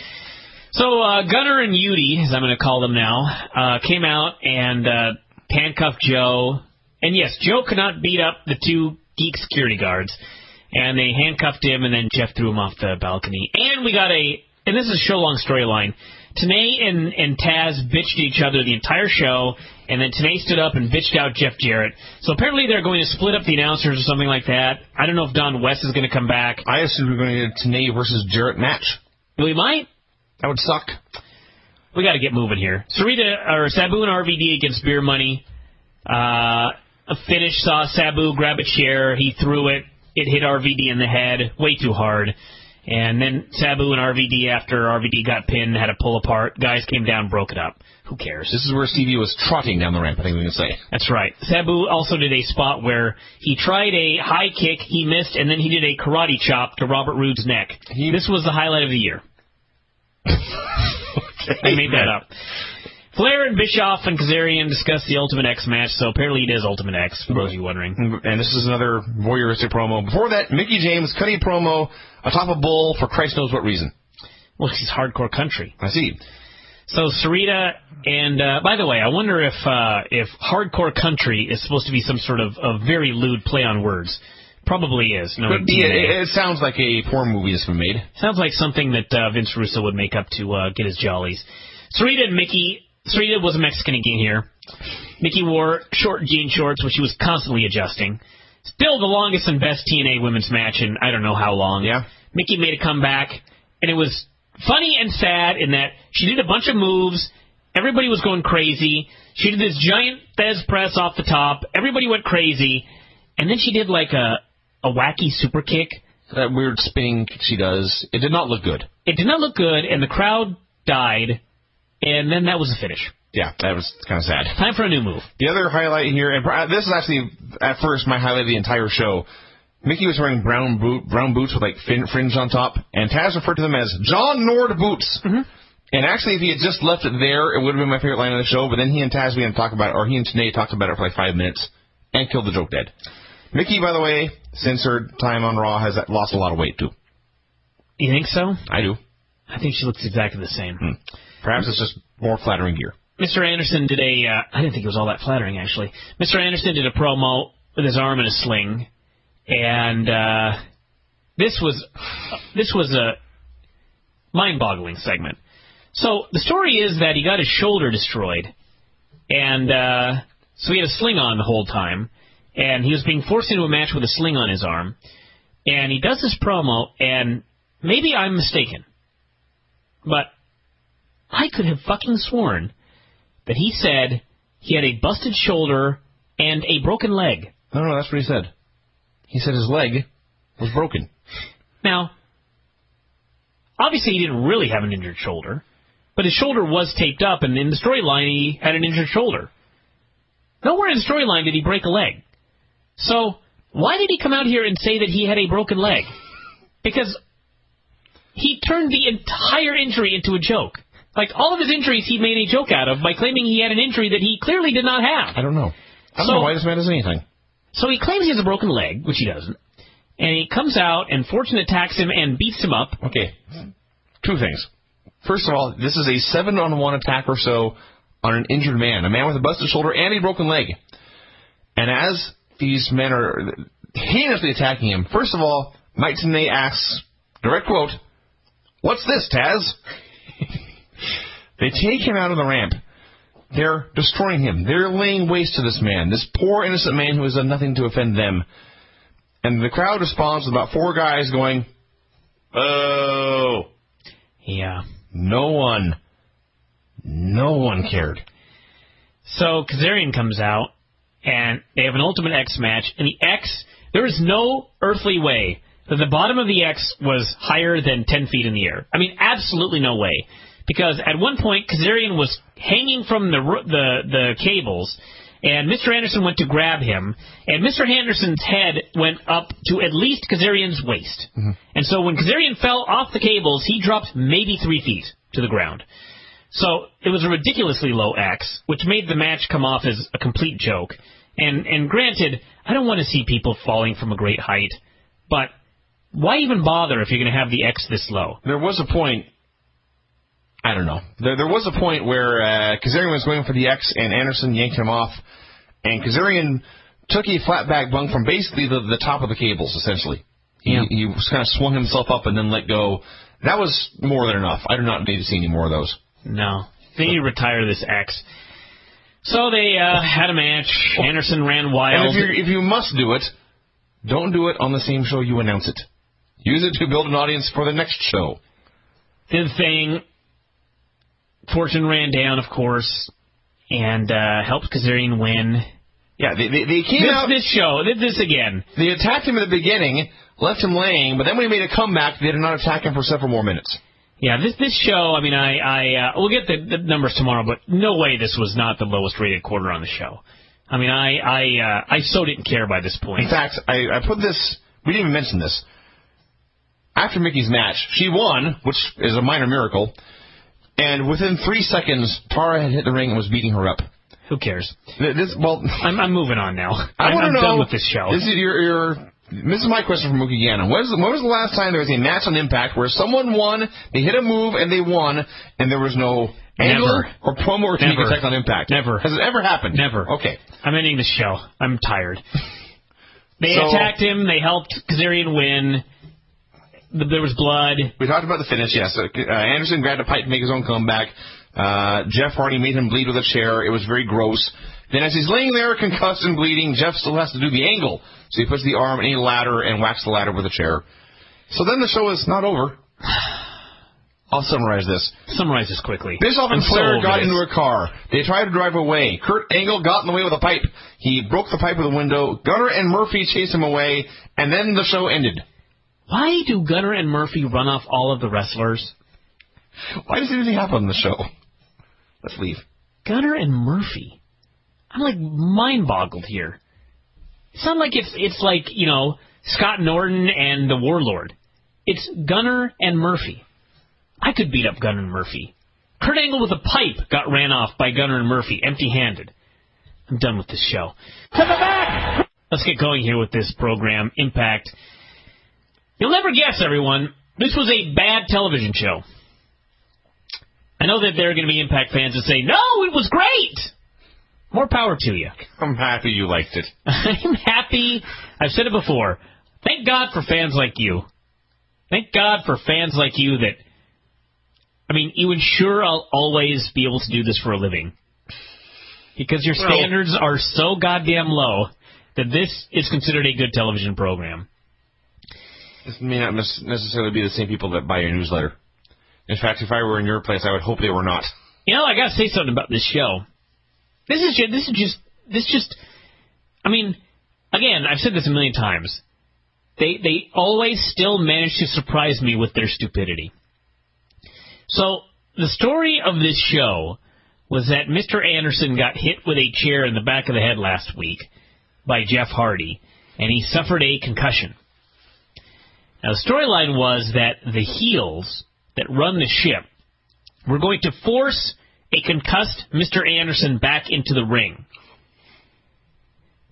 So Gunner and Yudi, as I'm going to call them now, came out and handcuffed Joe. And yes, Joe could not beat up the two geek security guards. And they handcuffed him, and then Jeff threw him off the balcony. And we got and this is a show-long storyline. Tenay and Taz bitched at each other the entire show, and then Tenay stood up and bitched out Jeff Jarrett. So apparently they're going to split up the announcers or something like that. I don't know if Don West is going to come back. I assume we're going to get a Tenay versus Jarrett match. We might. That would suck. We got to get moving here. Sabu and RVD against Beer Money. A finish saw Sabu grab a chair. He threw it. It hit RVD in the head way too hard. And then Sabu and RVD, after RVD got pinned, had to pull apart. Guys came down, broke it up. Who cares? This is where Stevie was trotting down the ramp, I think we can say. That's right. Sabu also did a spot where he tried a high kick, he missed, and then he did a karate chop to Robert Roode's neck. This was the highlight of the year. I made that up. Flair and Bischoff and Kazarian discussed the Ultimate X match, so apparently it is Ultimate X, for those of you wondering. And this is another voyeuristic promo. Before that, Mickie James cutting a promo atop a bull for Christ knows what reason. Well, she's hardcore country. I see. So Sarita and, by the way, I wonder if hardcore country is supposed to be some sort of a very lewd play on words. Probably is. No, it sounds like a porn movie that's been made. Sounds like something that Vince Russo would make up to get his jollies. Sarita and Mickie. Sarita was a Mexican again here. Mickie wore short jean shorts, which she was constantly adjusting. Still the longest and best TNA women's match in I don't know how long. Yeah. Mickie made a comeback, and it was funny and sad in that she did a bunch of moves. Everybody was going crazy. She did this giant Fez press off the top. Everybody went crazy. And then she did like a wacky super kick. That weird spinning she does. It did not look good. It did not look good, and the crowd died. And then that was the finish. Yeah, that was kind of sad. Time for a new move. The other highlight here, and this is actually, at first, my highlight of the entire show. Mickie was wearing brown boots with, like, fringe on top, and Taz referred to them as John Nord boots. Mm-hmm. And actually, if he had just left it there, it would have been my favorite line of the show, but then he and Taz began to talk about it, or he and Tenay talked about it for, like, 5 minutes, and killed the joke dead. Mickie, by the way, since her time on Raw, has lost a lot of weight, too. You think so? I do. I think she looks exactly the same. Perhaps it's just more flattering gear. Mr. Anderson did I didn't think it was all that flattering, actually. Mr. Anderson did a promo with his arm in a sling, and this was a mind-boggling segment. So the story is that he got his shoulder destroyed, and so he had a sling on the whole time, and he was being forced into a match with a sling on his arm, and he does this promo, and maybe I'm mistaken, but I could have fucking sworn that he said he had a busted shoulder and a broken leg. No, that's what he said. He said his leg was broken. Now, obviously he didn't really have an injured shoulder, but his shoulder was taped up, and in the storyline he had an injured shoulder. Nowhere in the storyline did he break a leg. So, why did he come out here and say that he had a broken leg? Because he turned the entire injury into a joke. Like, all of his injuries he made a joke out of by claiming he had an injury that he clearly did not have. I don't know. I don't know why this man does anything. So he claims he has a broken leg, which he doesn't. And he comes out, and Fortune attacks him and beats him up. Okay. Two things. First of all, this is a 7-on-1 attack or so on an injured man. A man with a busted shoulder and a broken leg. And as these men are heinously attacking him, first of all, Mike Tenay asks, direct quote, "What's this, Taz?" They take him out of the ramp. They're destroying him. They're laying waste to this man, this poor innocent man who has done nothing to offend them. And the crowd responds with about 4 guys going, "Oh." Yeah. No one cared. So Kazarian comes out, and they have an Ultimate X match, and the X, there is no earthly way that the bottom of the X was higher than 10 feet in the air. I mean, absolutely no way. Because at one point, Kazarian was hanging from the cables, and Mr. Anderson went to grab him, and Mr. Anderson's head went up to at least Kazarian's waist. Mm-hmm. And so when Kazarian fell off the cables, he dropped maybe 3 feet to the ground. So it was a ridiculously low X, which made the match come off as a complete joke. And granted, I don't want to see people falling from a great height, but Why even bother if you're going to have the X this low? There was a point, I don't know, there was a point where Kazarian was going for the X and Anderson yanked him off, and Kazarian took a flat back bung from basically the top of the cables, essentially. Yeah. He kind of swung himself up and then let go. That was more than enough. I do not need to see any more of those. No. They need to retire this X. So they had a match. Anderson ran wild. And if you must do it, don't do it on the same show you announce it. Use it to build an audience for the next show. Did the thing. Fortune ran down, of course, and helped Kazarian win. Yeah, they came out... This again. They attacked him at the beginning, left him laying, but then when he made a comeback, they did not attack him for several more minutes. Yeah, this show, I mean, we'll get the numbers tomorrow, but no way this was not the lowest rated quarter on the show. I mean, I so didn't care by this point. In fact, I put this, we didn't even mention this. After Mickie's match, she won, which is a minor miracle, and within 3 seconds, Tara had hit the ring and was beating her up. Who cares? I'm moving on now. I'm done with this show. This is my question from Mookie Gannon. When was the last time there was a match on Impact where someone won, they hit a move, and they won, and there was no angle or promo or sneak attack on Impact? Never. Has it ever happened? Never. Okay. I'm ending the show. I'm tired. They attacked him. They helped Kazarian win. There was blood. We talked about the finish, yes. Anderson grabbed a pipe to make his own comeback. Jeff Hardy made him bleed with a chair. It was very gross. Then as he's laying there, concussed and bleeding, Jeff still has to do the angle. So he puts the arm in a ladder and whacks the ladder with a chair. So then the show is not over. I'll summarize this. Summarize this quickly. Bischoff and Flair got into a car. They tried to drive away. Kurt Angle got in the way with a pipe. He broke the pipe with a window. Gunner and Murphy chased him away, and then the show ended. Why do Gunner and Murphy run off all of the wrestlers? Why does anything happen on the show? Let's leave. Gunner and Murphy. I'm like mind-boggled here. It's not like it's like, you know, Scott Norton and the Warlord. It's Gunner and Murphy. I could beat up Gunner and Murphy. Kurt Angle with a pipe got ran off by Gunner and Murphy, empty-handed. I'm done with this show. To the back! Let's get going here with this program, Impact. You'll never guess, everyone. This was a bad television show. I know that there are going to be Impact fans that say, no, it was great! More power to you. I'm happy you liked it. I'm happy. I've said it before. Thank God for fans like you. Thank God for fans like you that, I mean, you ensure I'll always be able to do this for a living. Because your standards are so goddamn low that this is considered a good television program. This may not necessarily be the same people that buy your newsletter. In fact, if I were in your place, I would hope they were not. You know, I got to say something about this show. This is just. I mean, again, I've said this a million times. They always still manage to surprise me with their stupidity. So the story of this show was that Mr. Anderson got hit with a chair in the back of the head last week by Jeff Hardy, and he suffered a concussion. Now, the storyline was that the heels that run the ship were going to force a concussed Mr. Anderson back into the ring.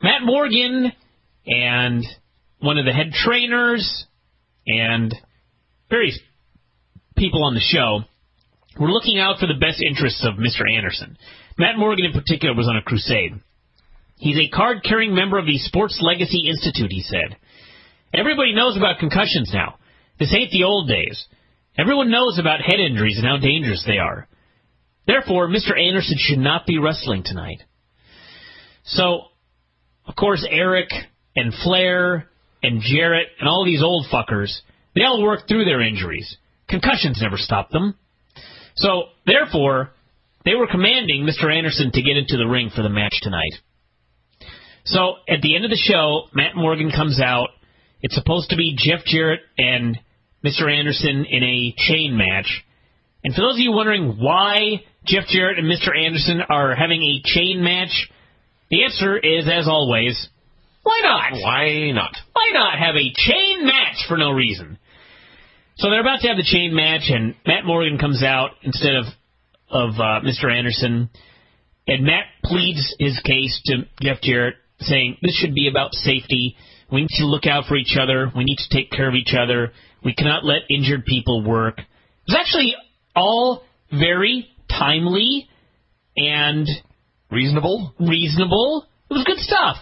Matt Morgan and one of the head trainers and various people on the show were looking out for the best interests of Mr. Anderson. Matt Morgan in particular was on a crusade. He's a card-carrying member of the Sports Legacy Institute, he said. Everybody knows about concussions now. This ain't the old days. Everyone knows about head injuries and how dangerous they are. Therefore, Mr. Anderson should not be wrestling tonight. So, of course, Eric and Flair and Jarrett and all these old fuckers, they all worked through their injuries. Concussions never stopped them. So, therefore, they were commanding Mr. Anderson to get into the ring for the match tonight. So, at the end of the show, Matt Morgan comes out. It's supposed to be Jeff Jarrett and Mr. Anderson in a chain match. And for those of you wondering why Jeff Jarrett and Mr. Anderson are having a chain match, the answer is, as always, why not? Why not? Why not have a chain match for no reason? So they're about to have the chain match, and Matt Morgan comes out instead of Mr. Anderson, and Matt pleads his case to Jeff Jarrett, saying this should be about safety. We need to look out for each other. We need to take care of each other. We cannot let injured people work. It was actually all very timely and reasonable. It was good stuff.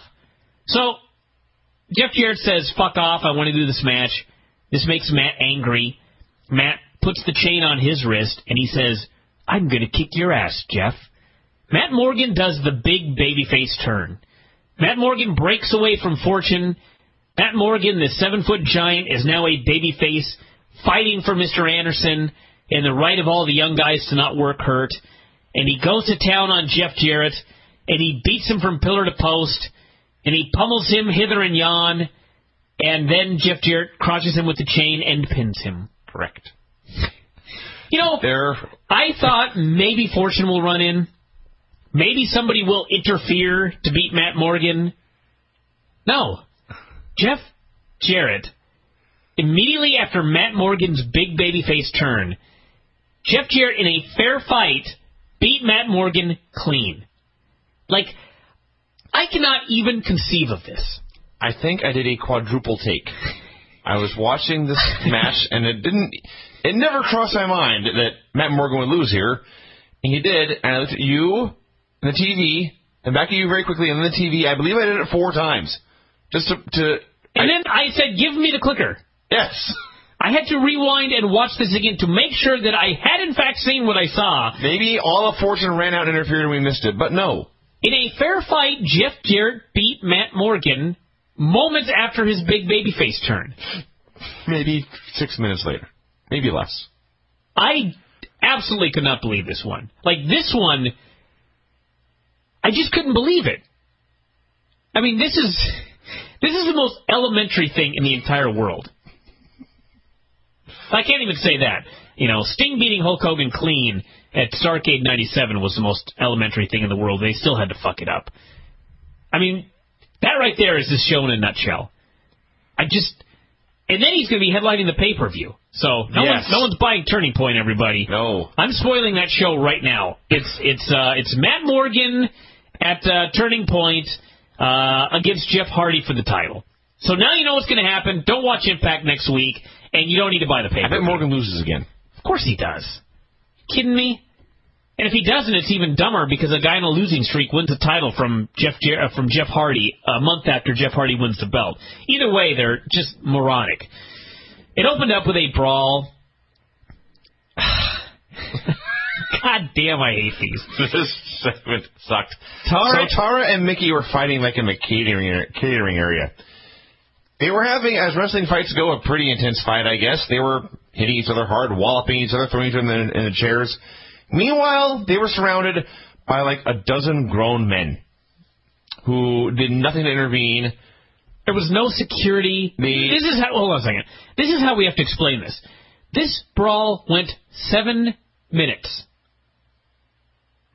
So Jeff Jarrett says, fuck off, I want to do this match. This makes Matt angry. Matt puts the chain on his wrist, and he says, I'm going to kick your ass, Jeff. Matt Morgan does the big babyface turn. Matt Morgan breaks away from Fortune. Matt Morgan, the 7-foot giant, is now a babyface fighting for Mr. Anderson and the right of all the young guys to not work hurt. And he goes to town on Jeff Jarrett, and he beats him from pillar to post, and he pummels him hither and yon, and then Jeff Jarrett crotches him with the chain and pins him. Correct. I thought maybe Fortune will run in. Maybe somebody will interfere to beat Matt Morgan. No. Jeff Jarrett, immediately after Matt Morgan's big babyface turn, Jeff Jarrett, in a fair fight, beat Matt Morgan clean. Like, I cannot even conceive of this. I think I did a quadruple take. I was watching this match, and it never crossed my mind that Matt Morgan would lose here. And he did, and I looked at you, and the TV, and back at you very quickly, and then the TV. I believe I did it 4 times. Just to then I said, give me the clicker. Yes. I had to rewind and watch this again to make sure that I had in fact seen what I saw. Maybe all of Fortune ran out and interfered and we missed it, but no. In a fair fight, Jeff Jarrett beat Matt Morgan moments after his big babyface turn. Maybe 6 minutes later. Maybe less. I absolutely could not believe this one. Like, this one, I just couldn't believe it. I mean, this is the most elementary thing in the entire world. I can't even say that. Sting beating Hulk Hogan clean at Starrcade 97 was the most elementary thing in the world. They still had to fuck it up. I mean, that right there is this show in a nutshell. And then he's going to be headlining the pay-per-view. So no one's buying Turning Point, everybody. No. I'm spoiling that show right now. It's Matt Morgan at Turning Point against Jeff Hardy for the title. So now you know what's going to happen. Don't watch Impact next week, and you don't need to buy the pay-per-view. I bet Morgan loses again. Of course he does. Kidding me? And if he doesn't, it's even dumber because a guy in a losing streak wins the title from Jeff Hardy a month after Jeff Hardy wins the belt. Either way, they're just moronic. It opened up with a brawl. God damn, I hate these. This segment sucked. Tara and Mickie were fighting like in the catering area. They were having, as wrestling fights go, a pretty intense fight, I guess. They were hitting each other hard, walloping each other, throwing each other in the chairs. Meanwhile, they were surrounded by like a dozen grown men who did nothing to intervene. There was no security. Hold on a second. This is how we have to explain this. This brawl went 7 minutes.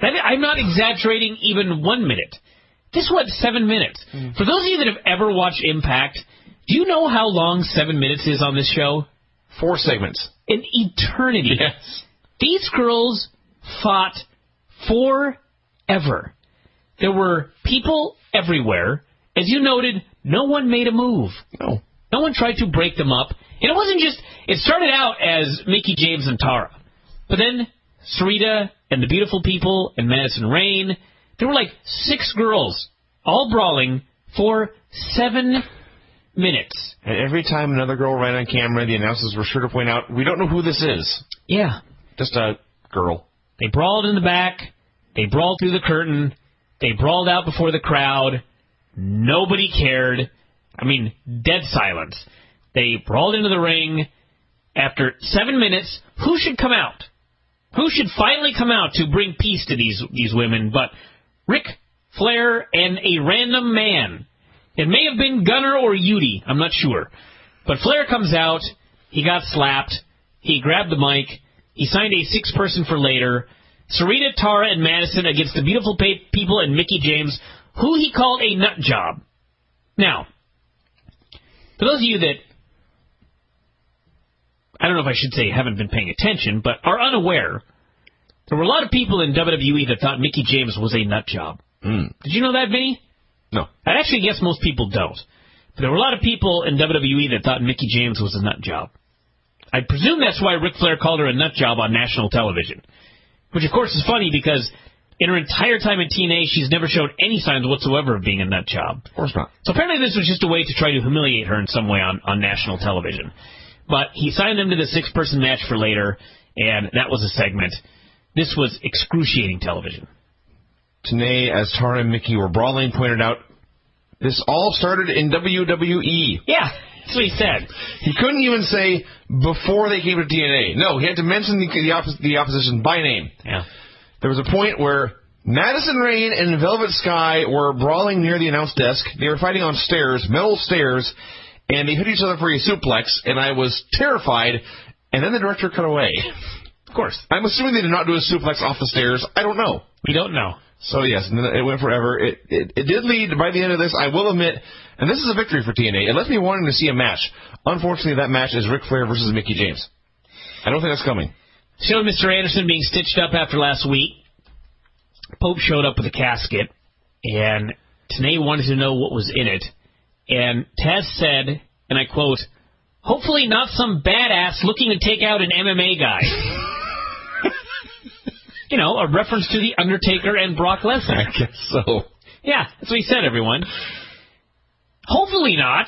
I'm not exaggerating even 1 minute. This went 7 minutes. For those of you that have ever watched Impact, do you know how long 7 minutes is on this show? 4 segments. An eternity. Yes. These girls fought forever. There were people everywhere. As you noted, no one made a move. No. No one tried to break them up. And it wasn't just... It started out as Mickie James and Tara. But then Sarita and the Beautiful People and Madison Rayne. There were like 6 girls all brawling for 7 minutes. And every time another girl ran on camera, the announcers were sure to point out, we don't know who this is. Yeah. Just a girl. They brawled in the back. They brawled through the curtain. They brawled out before the crowd. Nobody cared. I mean, dead silence. They brawled into the ring. After 7 minutes, who should come out? Who should finally come out to bring peace to these women but Ric Flair and a random man? It may have been Gunner or Yudi. I'm not sure. But Flair comes out. He got slapped. He grabbed the mic. He signed a 6-person for later. Sarita, Tara, and Madison against the Beautiful People and Mickie James, who he called a nut job. Now, for those of you that, I don't know if I should say haven't been paying attention, but are unaware, there were a lot of people in WWE that thought Mickie James was a nut job. Did you know that, Vinny? No. I'd actually guess most people don't. There were a lot of people in WWE that thought Mickie James was a nut job. I presume that's why Ric Flair called her a nut job on national television. Which, of course, is funny because in her entire time in TNA, she's never shown any signs whatsoever of being a nut job. Of course not. So apparently this was just a way to try to humiliate her in some way on national television. But he signed them to the 6-person match for later, and that was a segment. This was excruciating television. Today, as Tara and Mickie were brawling, pointed out, this all started in WWE. Yeah, that's what he said. He couldn't even say before they came to TNA. No, he had to mention the opposition by name. Yeah. There was a point where Madison Rayne and Velvet Sky were brawling near the announce desk. They were fighting on stairs, metal stairs, and they hit each other for a suplex, and I was terrified, and then the director cut away. Of course. I'm assuming they did not do a suplex off the stairs. I don't know. We don't know. So, yes, and then it went forever. It did lead, by the end of this, I will admit, and this is a victory for TNA. It left me wanting to see a match. Unfortunately, that match is Ric Flair versus Mickie James. I don't think that's coming. Showed Mr. Anderson being stitched up after last week. Pope showed up with a casket, and Tenay wanted to know what was in it. And Taz said, and I quote, "Hopefully not some badass looking to take out an MMA guy." You know, a reference to The Undertaker and Brock Lesnar. I guess so. Yeah, that's what he said, everyone. Hopefully not.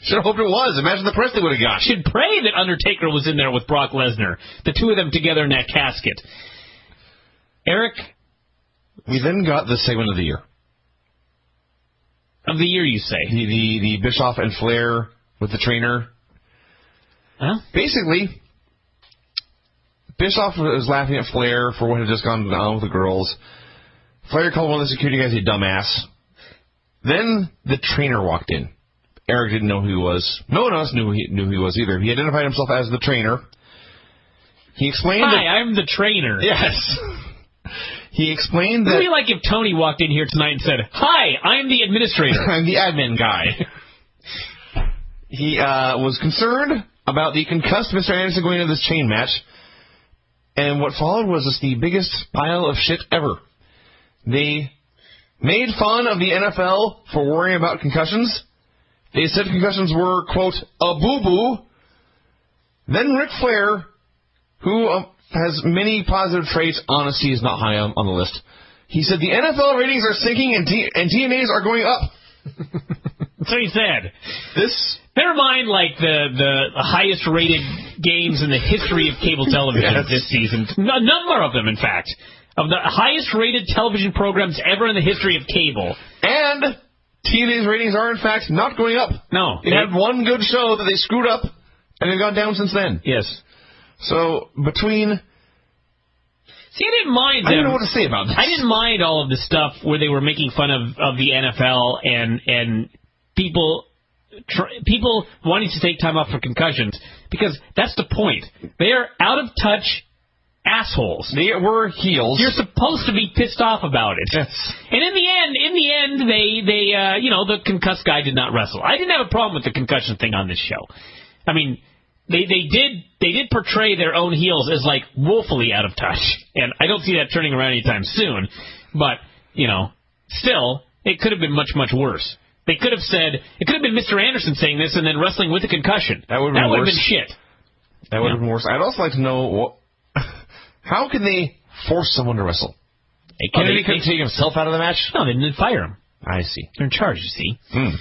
Should have hoped it was. Imagine the press they would have got. Should pray that Undertaker was in there with Brock Lesnar. The two of them together in that casket. Eric? We then got the segment of the year. Of the year, you say? The Bischoff and Flair with the trainer. Huh? Basically, Bischoff was laughing at Flair for what had just gone on with the girls. Flair called one of the security guys a dumbass. Then the trainer walked in. Eric didn't know who he was. No one else knew who he was either. He identified himself as the trainer. He explained... Hi, I'm the trainer. Yes. He explained that... It would be like if Tony walked in here tonight and said, "Hi, I'm the administrator." I'm the admin guy. He was concerned about the concussed Mr. Anderson going into this chain match. And what followed was just the biggest pile of shit ever. They made fun of the NFL for worrying about concussions. They said concussions were, quote, a boo-boo. Then Ric Flair, who has many positive traits, honesty is not high on the list. He said the NFL ratings are sinking and TNAs are going up. That's what he said. Never mind, like, the highest rated games in the history of cable television this season. A number of them, in fact. Of the highest rated television programs ever in the history of cable. And TNA's ratings are, in fact, not going up. No. They had one good show that they screwed up, and they've gone down since then. Yes. So, between... See, I didn't mind them. I don't know what to say about this. I didn't mind all of the stuff where they were making fun of the NFL and people wanting to take time off for concussions, because that's the point. They are out of touch assholes. They were heels. You're supposed to be pissed off about it. Yes. And in the end, the concussed guy did not wrestle. I didn't have a problem with the concussion thing on this show. I mean, they did portray their own heels as like woefully out of touch, and I don't see that turning around anytime soon. But still, it could have been much, much worse. They could have said, it could have been Mr. Anderson saying this and then wrestling with a concussion. That would have been shit. That would have Yeah. been worse. I'd also like to know, how can they force someone to wrestle? Kennedy couldn't take himself out of the match? No, they didn't fire him. I see. They're in charge, you see. Hmm.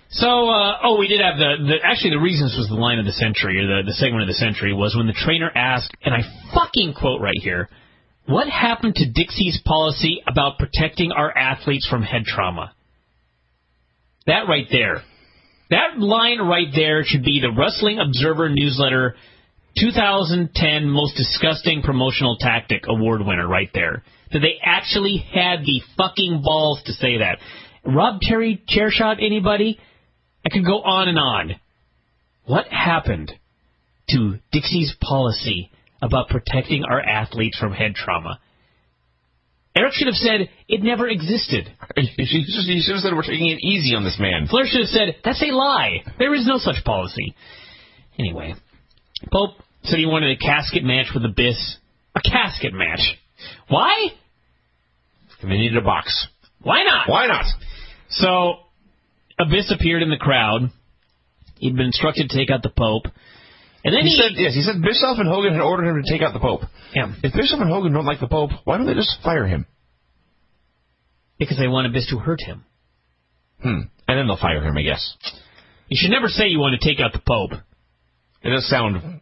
So, we did have actually the reasons was the line of the century, or the segment of the century, was when the trainer asked, and I fucking quote right here, "What happened to Dixie's policy about protecting our athletes from head trauma?" That right there. That line right there should be the Wrestling Observer Newsletter 2010 Most Disgusting Promotional Tactic Award winner right there. That they actually had the fucking balls to say that. Rob Terry chair shot anybody? I could go on and on. What happened to Dixie's policy about protecting our athletes from head trauma? Eric should have said, it never existed. You should have said we're taking it easy on this man. Flair should have said, that's a lie. There is no such policy. Anyway, Pope said he wanted a casket match with Abyss. A casket match. Why? They needed a box. Why not? Why not? So, Abyss appeared in the crowd. He'd been instructed to take out the Pope. And then he said Bischoff and Hogan had ordered him to take out the Pope. Yeah. If Bischoff and Hogan don't like the Pope, why don't they just fire him? Because they want Abyss to hurt him. And then they'll fire him, I guess. You should never say you want to take out the Pope. It does sound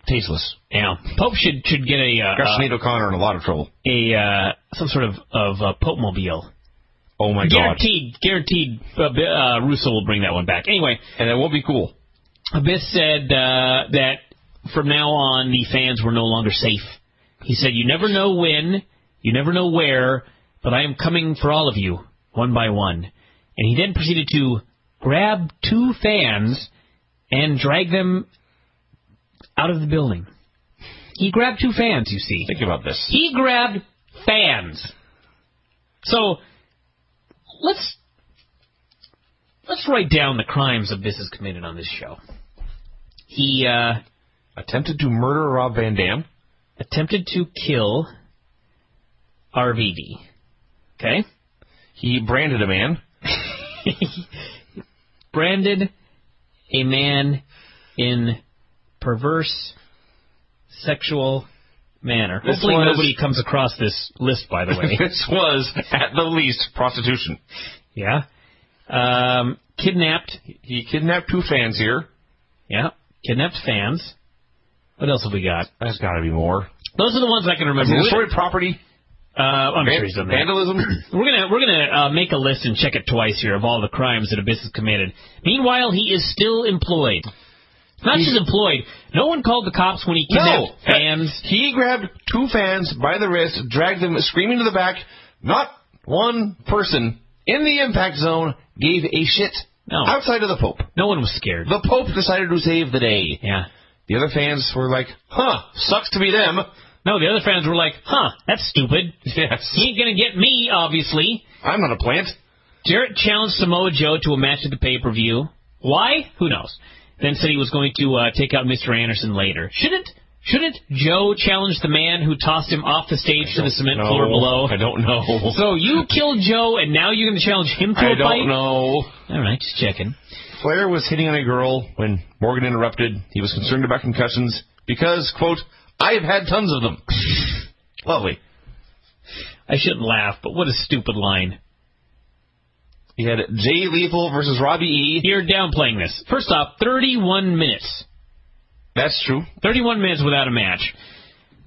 tasteless. Yeah. Pope should get a... Got Sinead O'Connor in a lot of trouble. Some sort of Pope-mobile. Oh, my God. Guaranteed Russo will bring that one back. Anyway. And it won't be cool. Abyss said that from now on, the fans were no longer safe. He said, you never know when, you never know where, but I am coming for all of you, one by one. And he then proceeded to grab 2 fans and drag them out of the building. He grabbed 2 fans, you see. Think about this. He grabbed fans. So, let's write down the crimes Abyss has committed on this show. He attempted to murder Rob Van Dam. Attempted to kill RVD. Okay? He branded a man. Branded a man in perverse sexual manner. Hopefully nobody comes across this list, by the way. This was, at the least, prostitution. Yeah. Kidnapped. He kidnapped 2 fans here. Yeah. Kidnapped fans. What else have we got? There's got to be more. Those are the ones I can remember. Destroyed property. I'm sure he's done that. Vandalism. We're gonna make a list and check it twice here of all the crimes that Abyss has committed. Meanwhile, he is still employed. Not just employed. No one called the cops when he kidnapped fans. He grabbed 2 fans by the wrist, dragged them screaming to the back. Not one person in the impact zone gave a shit outside of the Pope. No one was scared. The Pope decided to save the day. Yeah. The other fans were like, sucks to be them. No, the other fans were like, that's stupid. Yes. He ain't gonna get me, obviously. I'm not a plant. Jarrett challenged Samoa Joe to a match at the pay-per-view. Why? Who knows? Then said he was going to take out Mr. Anderson later. Shouldn't Joe challenge the man who tossed him off the stage to the cement floor below? I don't know. So you killed Joe, and now you're going to challenge him to a fight? I don't know. All right, just checking. Flair was hitting on a girl when Morgan interrupted. He was concerned about concussions because, quote, I've had tons of them. Lovely. I shouldn't laugh, but what a stupid line. He had Jay Lethal versus Robbie E. You're downplaying this. First off, 31 minutes. That's true. 31 minutes without a match.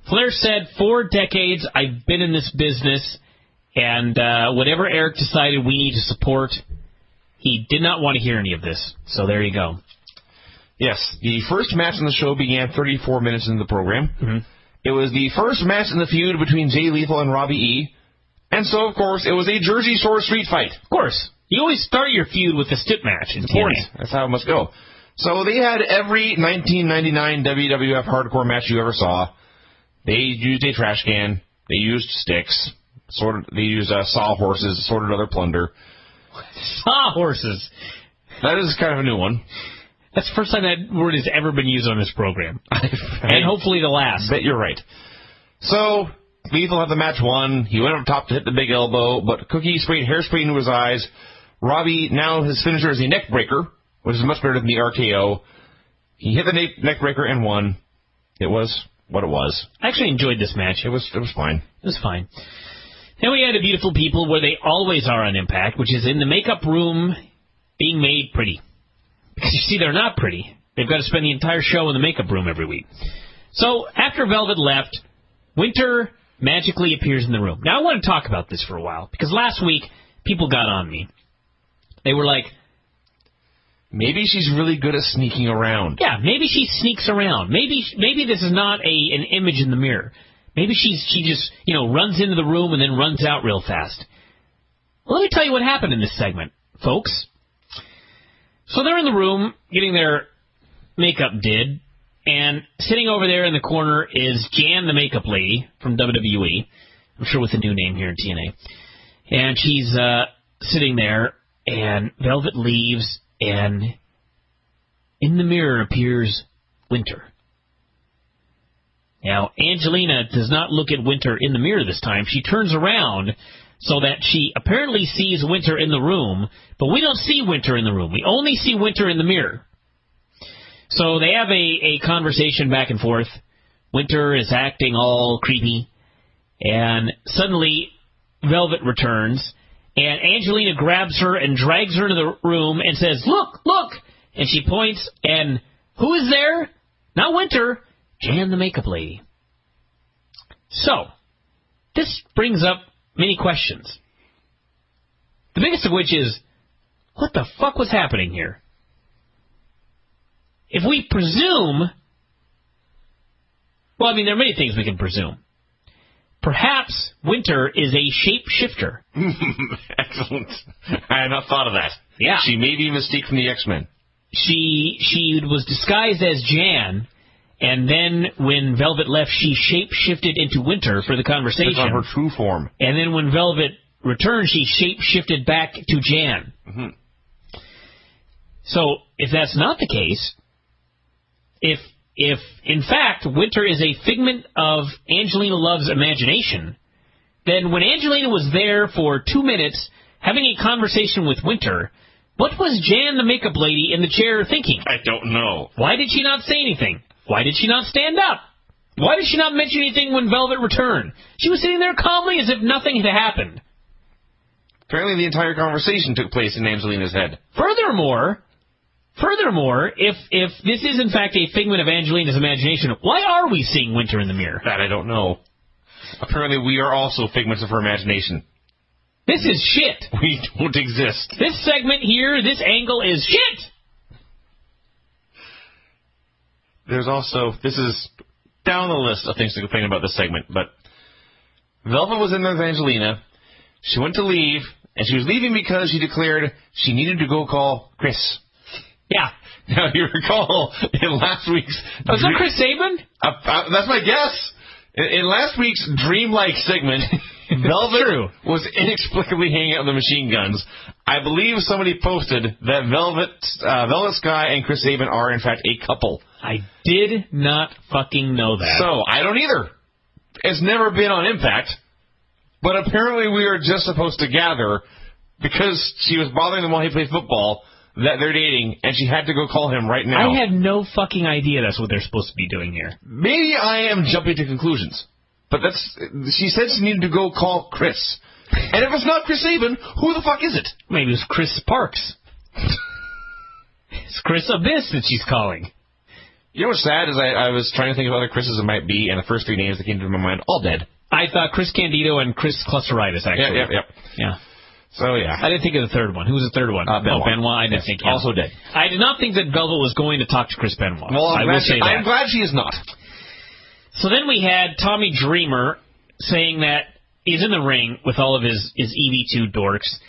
Flair said, 4 decades I've been in this business, and whatever Eric decided we need to support, he did not want to hear any of this. So there you go. Yes, the first match on the show began 34 minutes into the program. Mm-hmm. It was the first match in the feud between Jay Lethal and Robbie E. And so, of course, it was a Jersey Shore street fight. Of course. You always start your feud with a stiff match in TNA. That's how it must go. So they had every 1999 WWF hardcore match you ever saw. They used a trash can. They used sticks. They used sawhorses, sorted other plunder. Sawhorses. That is kind of a new one. That's the first time that word has ever been used on this program. And hopefully the last. Bet you're right. So, Lethal had the match won. He went up top to hit the big elbow, but Cookie sprayed hairspray into his eyes. Robbie, now his finisher is a neck breaker, which is much better than the RKO. He hit the neck breaker and won. It was what it was. I actually enjoyed this match. It was fine. It was fine. Then we had the beautiful people where they always are on Impact, which is in the makeup room being made pretty. Because you see, they're not pretty. They've got to spend the entire show in the makeup room every week. So after Velvet left, Winter magically appears in the room. Now I want to talk about this for a while, because last week people got on me. They were like, maybe she's really good at sneaking around. Yeah, maybe she sneaks around. Maybe this is not an image in the mirror. Maybe she just, runs into the room and then runs out real fast. Well, let me tell you what happened in this segment, folks. So they're in the room getting their makeup did, and sitting over there in the corner is Jan, the makeup lady from WWE. I'm sure with a new name here in TNA. And she's sitting there, and Velvet leaves, and in the mirror appears Winter. Now, Angelina does not look at Winter in the mirror this time. She turns around so that she apparently sees Winter in the room, but we don't see Winter in the room. We only see Winter in the mirror. So they have a conversation back and forth. Winter is acting all creepy, and suddenly Velvet returns, and Angelina grabs her and drags her into the room and says, "Look, look!" And she points, and who is there? Not Winter, Jan the makeup lady. So, this brings up many questions. The biggest of which is, what the fuck was happening here? If we presume... Well, I mean, there are many things we can presume. Perhaps Winter is a shapeshifter. Excellent. I had not thought of that. Yeah. She may be Mystique from the X-Men. She was disguised as Jan, and then when Velvet left, she shape-shifted into Winter for the conversation. Took on her true form. And then when Velvet returned, she shape-shifted back to Jan. Mm-hmm. So, if that's not the case, if in fact Winter is a figment of Angelina Love's imagination, then when Angelina was there for 2 minutes having a conversation with Winter, what was Jan the makeup lady in the chair thinking? I don't know. Why did she not say anything? Why did she not stand up? Why did she not mention anything when Velvet returned? She was sitting there calmly as if nothing had happened. Apparently the entire conversation took place in Angelina's head. Furthermore, if this is in fact a figment of Angelina's imagination, why are we seeing Winter in the mirror? That I don't know. Apparently we are also figments of her imagination. This is shit. We don't exist. This segment here, this angle is shit. There's also, this is down the list of things to complain about this segment, but Velvet was in there with Angelina. She went to leave, and she was leaving because she declared she needed to go call Chris. Yeah. Now, you recall in last week's... Was that Chris Sabin? That's my guess. In last week's dreamlike segment, Velvet was inexplicably hanging out with the machine guns. I believe somebody posted that Velvet Sky and Chris Sabin are, in fact, a couple. I did not fucking know that. So, I don't either. It's never been on Impact. But apparently we are just supposed to gather, because she was bothering them while he played football, that they're dating, and she had to go call him right now. I had no fucking idea that's what they're supposed to be doing here. Maybe I am jumping to conclusions. But she said she needed to go call Chris. And if it's not Chris Sabin, who the fuck is it? Maybe it's Chris Parks. It's Chris Abyss that she's calling. You know what's sad is I was trying to think of other Chris's it might be, and the first three names that came to my mind, all dead. I thought Chris Candido and Chris Clusteritis, actually. Yeah. So, yeah. I didn't think of the third one. Who was the third one? Benoit. Benoit. I didn't think. Yeah. Also dead. I did not think that Velvet was going to talk to Chris Benoit. Well, I will say that. I'm glad she is not. So then we had Tommy Dreamer saying that he's in the ring with all of his EV2 dorks,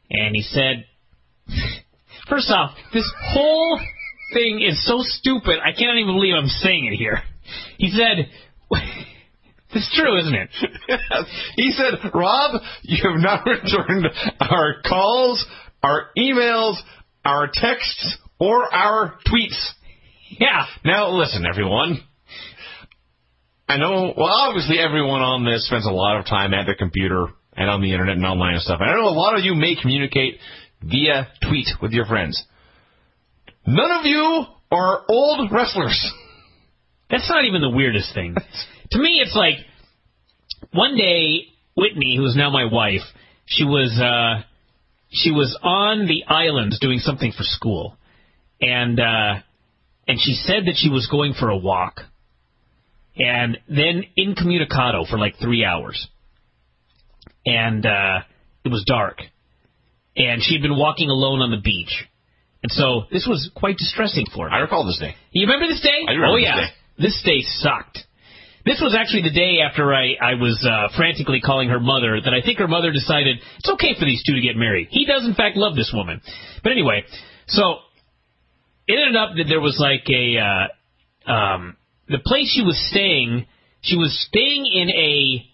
and he said, first off, this whole thing is so stupid, I can't even believe I'm saying it here. He said... It's true, isn't it? He said, Rob, you have not returned our calls, our emails, our texts, or our tweets. Yeah. Now, listen, everyone. I know, well, obviously everyone on this spends a lot of time at their computer and on the internet and online and stuff. And I know a lot of you may communicate via tweet with your friends. None of you are old wrestlers. That's not even the weirdest thing. To me, it's like, one day, Whitney, who is now my wife, she was on the islands doing something for school, and she said that she was going for a walk, and then incommunicado for like 3 hours, and it was dark, and she'd been walking alone on the beach, and so this was quite distressing for her. I recall this day. You remember this day? I do remember this day. This day sucked. This was actually the day after I was frantically calling her mother that I think her mother decided it's okay for these two to get married. He does, in fact, love this woman. But anyway, so it ended up that there was like the place she was staying in a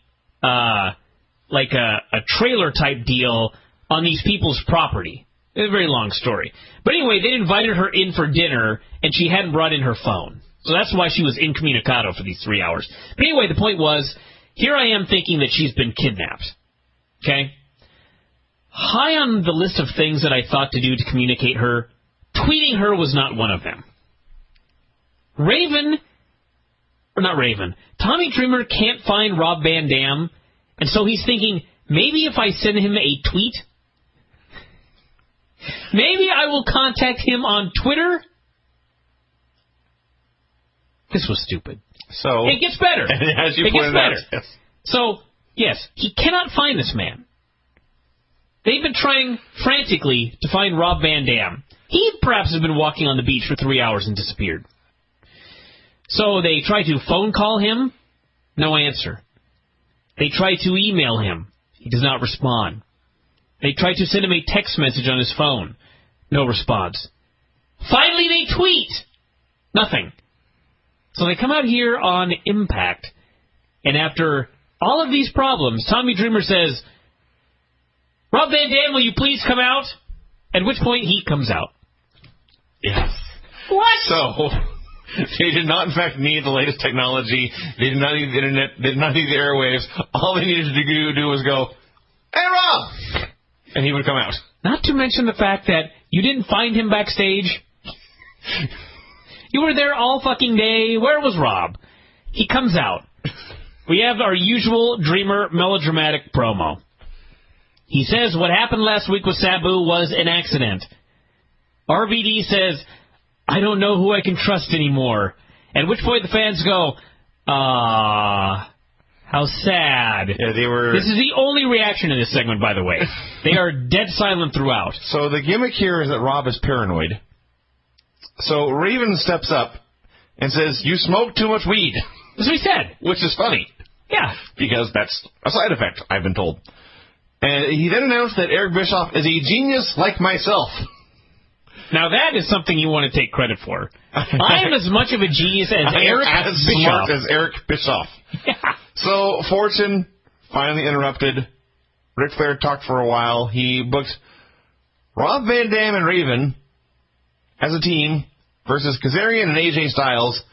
trailer type deal on these people's property. It's a very long story. But anyway, they invited her in for dinner, and she hadn't brought in her phone. So that's why she was incommunicado for these 3 hours. But anyway, the point was, here I am thinking that she's been kidnapped. Okay? High on the list of things that I thought to do to communicate her, tweeting her was not one of them. Tommy Dreamer can't find Rob Van Dam, and so he's thinking, maybe if I send him a tweet, maybe I will contact him on Twitter. This was stupid. So it gets better. As you it gets pointed better. out, yes. So, yes, he cannot find this man. They've been trying frantically to find Rob Van Dam. He perhaps has been walking on the beach for 3 hours and disappeared. So they try to phone call him, no answer. They try to email him. He does not respond. They try to send him a text message on his phone. No response. Finally, they tweet. Nothing. So they come out here on Impact, and after all of these problems, Tommy Dreamer says, Rob Van Dam, will you please come out? At which point, he comes out. Yes. What? So they did not, in fact, need the latest technology. They did not need the internet. They did not need the airwaves. All they needed to do was go, hey, Rob! And he would come out. Not to mention the fact that you didn't find him backstage. You were there all fucking day. Where was Rob? He comes out. We have our usual Dreamer melodramatic promo. He says what happened last week with Sabu was an accident. RVD says, I don't know who I can trust anymore. At which point the fans go, how sad. Yeah, they were. This is the only reaction in this segment, by the way. They are dead silent throughout. So the gimmick here is that Rob is paranoid. So Raven steps up and says, you smoke too much weed. That's what he said. Which is funny. Yeah. Because that's a side effect, I've been told. And he then announced that Eric Bischoff is a genius like myself. Now that is something you want to take credit for. I am as much of a genius as Eric Bischoff. Smart as Eric Bischoff. Yeah. So Fortune finally interrupted. Ric Flair talked for a while. He booked Rob Van Dam and Raven as a team versus Kazarian and AJ Styles.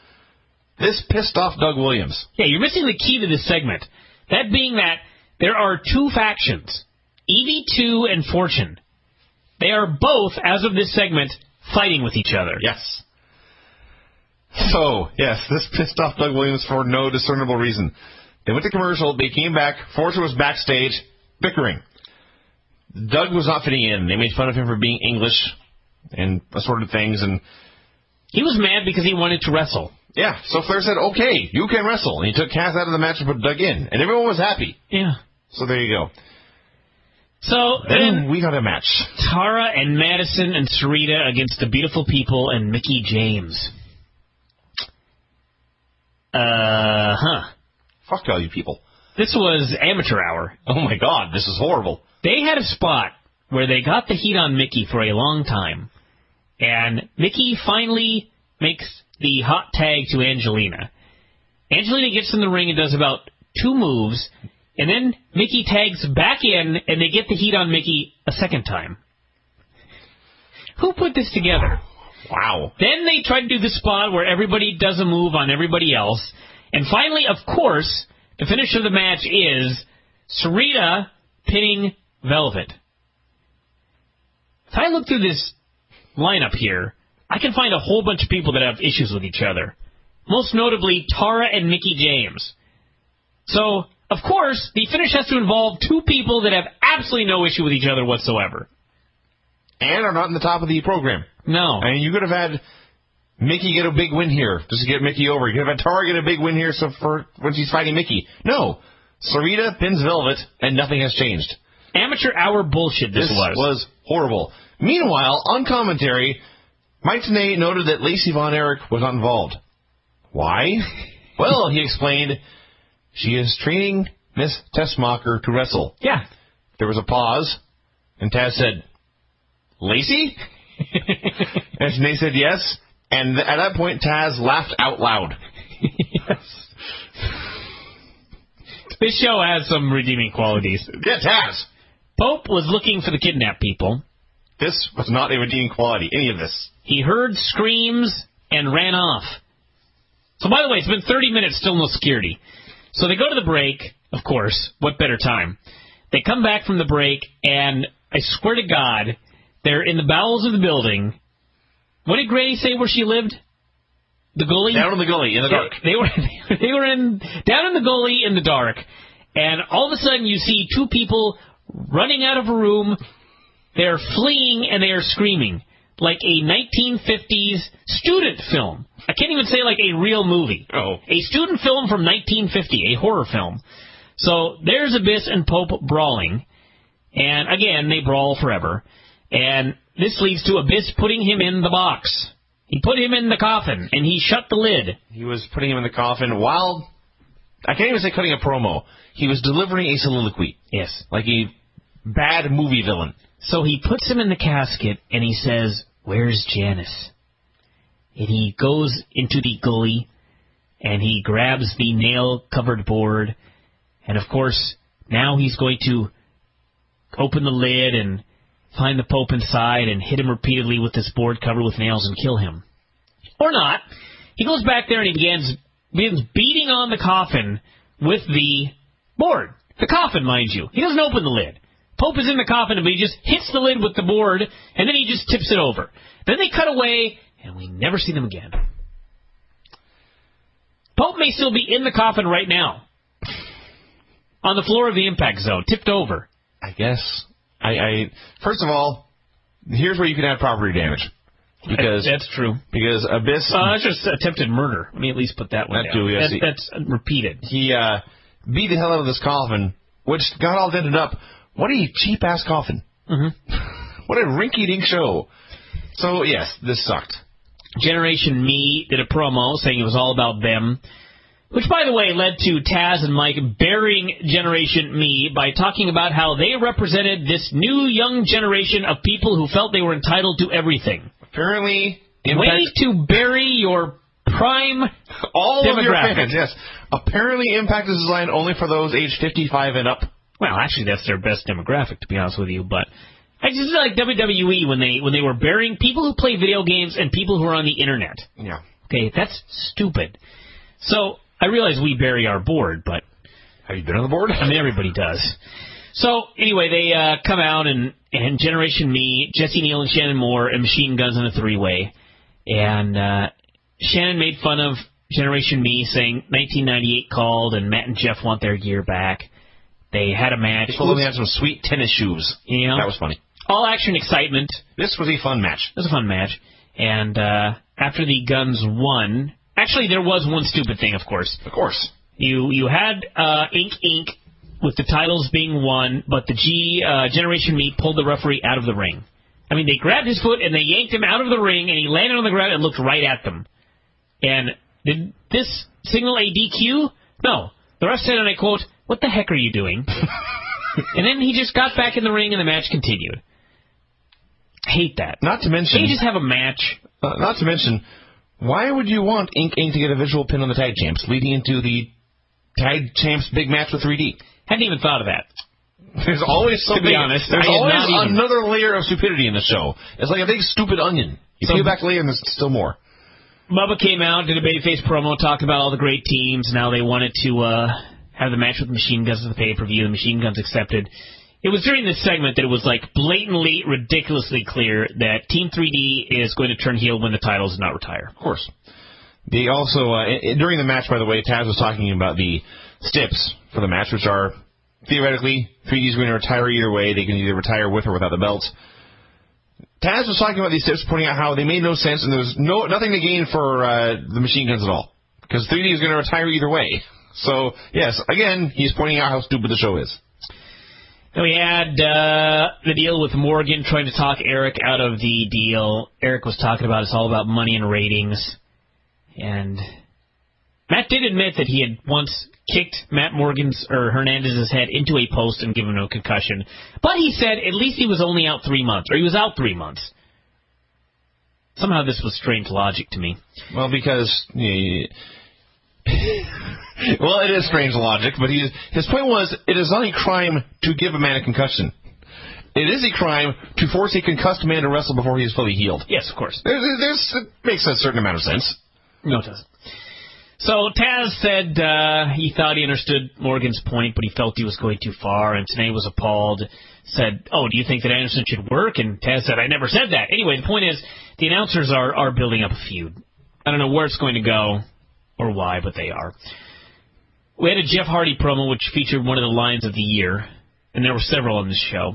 This pissed off Doug Williams. Yeah, you're missing the key to this segment. That being that there are two factions, EV2 and Fortune. They are both, as of this segment, fighting with each other. Yes. So, yes, this pissed off Doug Williams for no discernible reason. They went to commercial, they came back, Fortune was backstage, bickering. Doug was not fitting in. They made fun of him for being English and assorted things, and he was mad because he wanted to wrestle. Yeah, so Flair said, okay, you can wrestle. And he took Cass out of the match and put Doug in. And everyone was happy. Yeah. So there you go. So then we got a match. Tara and Madison and Sarita against the Beautiful People and Mickie James. Fuck all you people. This was amateur hour. Oh my god, this is horrible. They had a spot where they got the heat on Mickie for a long time. And Mickie finally makes the hot tag to Angelina. Angelina gets in the ring and does about 2 moves, and then Mickie tags back in, and they get the heat on Mickie a second time. Who put this together? Wow. Then they try to do the spot where everybody does a move on everybody else, and finally, of course, the finish of the match is Sarita pinning Velvet. If I look through this lineup here, I can find a whole bunch of people that have issues with each other. Most notably, Tara and Mickie James. So, of course, the finish has to involve 2 people that have absolutely no issue with each other whatsoever. And are not in the top of the program. No. I mean, you could have had Mickie get a big win here just to get Mickie over. You could have had Tara get a big win here so for when she's fighting Mickie. No. Sarita pins Velvet, and nothing has changed. Amateur hour bullshit this was horrible. Meanwhile, on commentary, Mike Tenay noted that Lacey Von Erich was not involved. Why? Well, he explained, she is training Miss Tessmacher to wrestle. Yeah. There was a pause, and Taz said, Lacey? And Tenay said yes, and at that point, Taz laughed out loud. Yes. This show has some redeeming qualities. Yeah, Taz! Pope was looking for the kidnapped people. This was not a redeeming quality, any of this. He heard screams and ran off. So, by the way, it's been 30 minutes, still no security. So they go to the break, of course. What better time? They come back from the break, and I swear to God, they're in the bowels of the building. What did Granny say where she lived? The gully? Down in the gully, in the dark. They were down in the gully in the dark, and all of a sudden you see two people running out of a room. They're fleeing, and they are screaming like a 1950s student film. I can't even say like a real movie. Oh. A student film from 1950, a horror film. So there's Abyss and Pope brawling, and again, they brawl forever. And this leads to Abyss putting him in the box. He put him in the coffin, and he shut the lid. He was putting him in the coffin while, I can't even say cutting a promo, he was delivering a soliloquy. Yes. Like a bad movie villain. So he puts him in the casket, and he says, "Where's Janice?" And he goes into the gully, and he grabs the nail-covered board, and of course, now he's going to open the lid and find the Pope inside and hit him repeatedly with this board covered with nails and kill him. Or not. He goes back there and he begins beating on the coffin with the board. The coffin, mind you. He doesn't open the lid. Pope is in the coffin, but he just hits the lid with the board, and then he just tips it over. Then they cut away, and we never see them again. Pope may still be in the coffin right now. On the floor of the impact zone, tipped over. I guess. First of all, here's where you can have property damage. Because that's true. Because Abyss... that's just attempted murder. Let me at least put that one down. Yes, that's repeated. He beat the hell out of this coffin, which got all dented up. What a cheap-ass coffin. Mm-hmm. What a rinky-dink show. So, yes, this sucked. Generation Me did a promo saying it was all about them, which, by the way, led to Taz and Mike burying Generation Me by talking about how they represented this new young generation of people who felt they were entitled to everything. Apparently, way to bury your prime all demographic. Of your fans, yes. Apparently, Impact is designed only for those aged 55 and up. Well, actually, that's their best demographic, to be honest with you. But I just like WWE when they were burying people who play video games and people who are on the internet. Yeah. Okay, that's stupid. So I realize we bury our board, but have you been on the board? I mean, everybody does. So anyway, they come out and Generation Me, Jesse Neal and Shannon Moore, and Machine Guns in a three-way, and Shannon made fun of Generation Me, saying 1998 called and Matt and Jeff want their gear back. They had a match. They told them they had some sweet tennis shoes. You know, that was funny. All action, excitement. This was a fun match. It was a fun match. And after the Guns won, actually there was one stupid thing, of course. Of course. You had Inc. with the titles being won, but the Generation Me pulled the referee out of the ring. I mean, they grabbed his foot and they yanked him out of the ring, and he landed on the ground and looked right at them. And did this signal a DQ? No. The ref said, and I quote, "What the heck are you doing?" And then he just got back in the ring and the match continued. I hate that. Not to mention... They just have a match. Not to mention, why would you want Inc. to get a visual pin on the Tag Champs, leading into the Tag Champs big match with 3D? Hadn't even thought of that. There's always something... To be honest, there's always another layer of stupidity in the show. It's like a big stupid onion. You peel back a layer and there's still more. Bubba came out, did a babyface promo, talked about all the great teams. Now they wanted to have the match with Machine Guns at the pay-per-view. The Machine Guns accepted. It was during this segment that it was like blatantly, ridiculously clear that Team 3D is going to turn heel when the titles and not retire. Of course. They also, during the match, by the way, Taz was talking about the steps for the match, which are, theoretically, 3D is going to retire either way. They can either retire with or without the belts. Taz was talking about these steps, pointing out how they made no sense, and there was nothing to gain for the Machine Guns at all. Because 3D is going to retire either way. So, yes, again, he's pointing out how stupid the show is. Then we had the deal with Morgan trying to talk Eric out of the deal. Eric was talking about it's all about money and ratings. And Matt did admit that he had once kicked Hernandez's head into a post and given him a concussion. But he said at least he was only out 3 months, or he was out 3 months. Somehow this was strange logic to me. Well, because... well, it is strange logic, but his point was, it is not a crime to give a man a concussion. It is a crime to force a concussed man to wrestle before he is fully healed. Yes, of course. It makes a certain amount of sense. No, it doesn't. So Taz said he thought he understood Morgan's point, but he felt he was going too far, and Tenay was appalled, said, oh, do you think that Anderson should work? And Taz said, I never said that. Anyway, the point is, the announcers are building up a feud. I don't know where it's going to go or why, but they are. We had a Jeff Hardy promo which featured one of the lines of the year, and there were several on this show,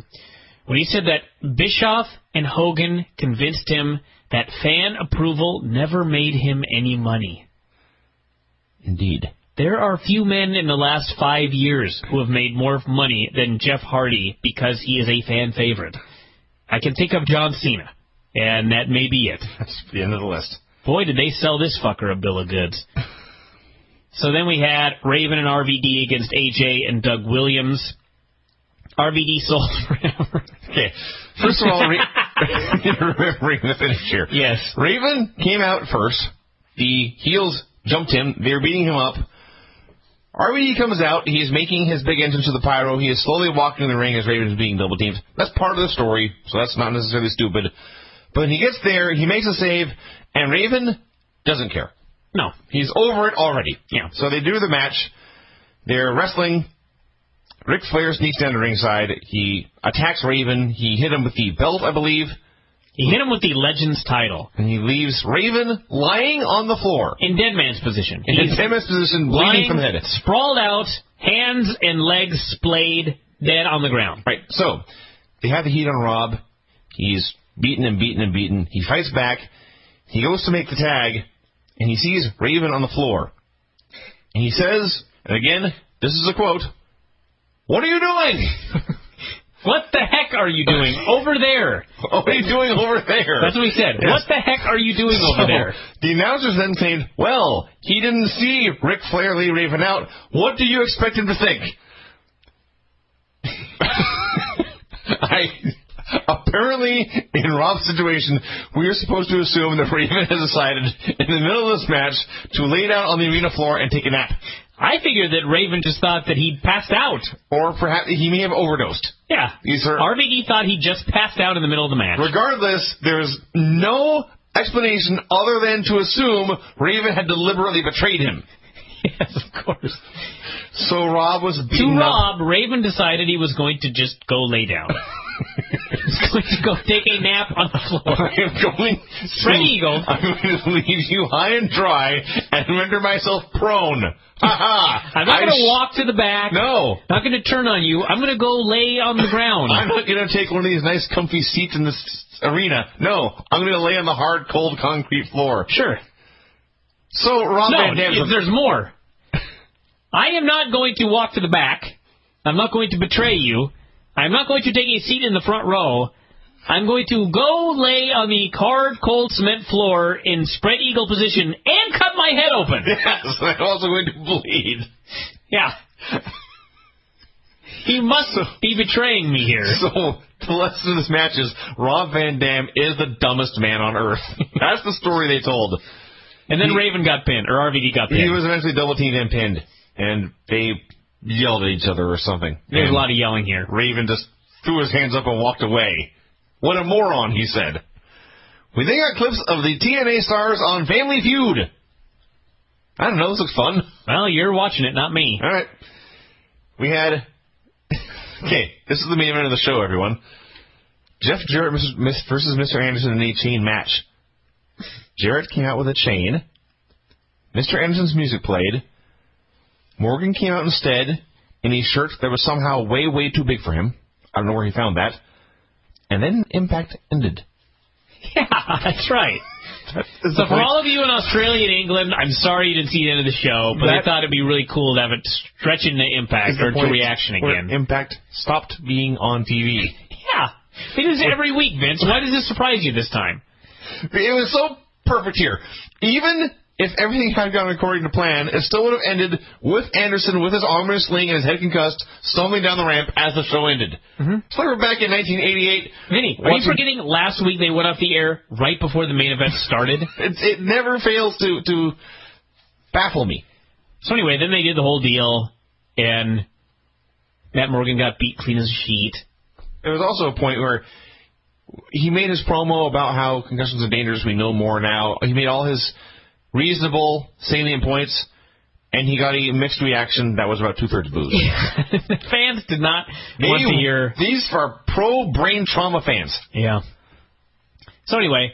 when he said that Bischoff and Hogan convinced him that fan approval never made him any money. Indeed. There are few men in the last 5 years who have made more money than Jeff Hardy because he is a fan favorite. I can think of John Cena, and that may be it. That's the end of the list. Boy, did they sell this fucker a bill of goods. So then we had Raven and RVD against AJ and Doug Williams. RVD sold forever. Okay. First of all, remembering the finish here. Yes. Raven came out first. The heels jumped him. They were beating him up. RVD comes out. He's making his big entrance to the pyro. He is slowly walking in the ring as Raven is being double teamed. That's part of the story, so that's not necessarily stupid. But when he gets there, he makes a save, and Raven doesn't care. No. He's over it already. Yeah. So they do the match. They're wrestling. Ric Flair sneaks down to ringside. He attacks Raven. He hit him with the belt, I believe. He hit him with the Legends title. And he leaves Raven lying on the floor. In dead man's position. In dead man's position, bleeding from the head. Sprawled out, hands and legs splayed, dead on the ground. Right. So, they have the heat on Rob. He's beaten and beaten and beaten. He fights back. He goes to make the tag, and he sees Raven on the floor. And he says, and again, this is a quote, "What are you doing?" What the heck are you doing over there? What are you doing over there? That's what he said. Yes. What the heck are you doing over there? The announcers then claimed, well, he didn't see Ric Flair lay Raven out. What do you expect him to think? Apparently, in Rob's situation, we are supposed to assume that Raven has decided in the middle of this match to lay down on the arena floor and take a nap. I figured that Raven just thought that he'd passed out. Or perhaps he may have overdosed. Yeah. RVD thought he just passed out in the middle of the match. Regardless, there's no explanation other than to assume Raven had deliberately betrayed him. Yes, of course. So Rob was beaten To Rob, Raven decided he was going to just go lay down. He's going to go take a nap on the floor. Spread eagle. I'm going to leave you high and dry and render myself prone. I'm not going to walk to the back. No. Not going to turn on you. I'm going to go lay on the ground. I'm not going to take one of these nice comfy seats in this arena. No. I'm going to lay on the hard, cold concrete floor. Sure. So, Rob Van Dam... there's more. I am not going to walk to the back. I'm not going to betray you. I'm not going to take a seat in the front row. I'm going to go lay on the hard, cold cement floor in spread eagle position and cut my head open. Yes, I'm also going to bleed. Yeah. He must be betraying me here. So, the lesson of this match is Rob Van Dam is the dumbest man on earth. That's the story they told. And then Raven got pinned, or RVD got pinned. He was eventually double teamed and pinned. And they yelled at each other or something. There's a lot of yelling here. Raven just threw his hands up and walked away. What a moron, he said. We then got clips of the TNA stars on Family Feud. I don't know, this looks fun. Well, you're watching it, not me. All right. We had... Okay, this is the main event of the show, everyone. Jeff Jarrett versus Mr. Anderson in a chain match. Jarrett came out with a chain. Mr. Anderson's music played. Morgan came out instead in a shirt that was somehow way, way too big for him. I don't know where he found that. And then Impact ended. Yeah, that's right. So for all of you in Australia and England, I'm sorry you didn't see the end of the show, but I thought it'd be really cool to have it stretch into Impact or to reaction again. Impact stopped being on TV. Yeah. They do this every week, Vince. Why does this surprise you this time? It was so perfect here. Even if everything had gone according to plan, it still would have ended with Anderson with his arm in a sling and his head concussed, stumbling down the ramp as the show ended. Mm-hmm. So we're back in 1988. Vinny, are you forgetting last week they went off the air right before the main event started? It never fails to baffle me. So anyway, then they did the whole deal, and Matt Morgan got beat clean as a sheet. There was also a point where he made his promo about how concussions are dangerous. We know more now. He made all his reasonable, salient points. and he got a mixed reaction that was about 2/3 booze. Fans did not want to hear... These are pro-brain trauma fans. Yeah. So anyway,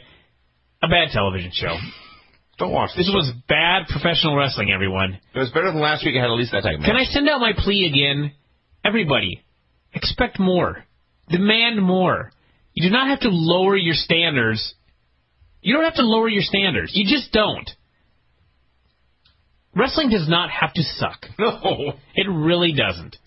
a bad television show. Don't watch this. This was bad professional wrestling, everyone. It was better than last week. I had at least that type of match. Can I send out my plea again? Everybody, expect more. Demand more. You do not have to lower your standards. You don't have to lower your standards. You just don't. Wrestling does not have to suck. No. It really doesn't.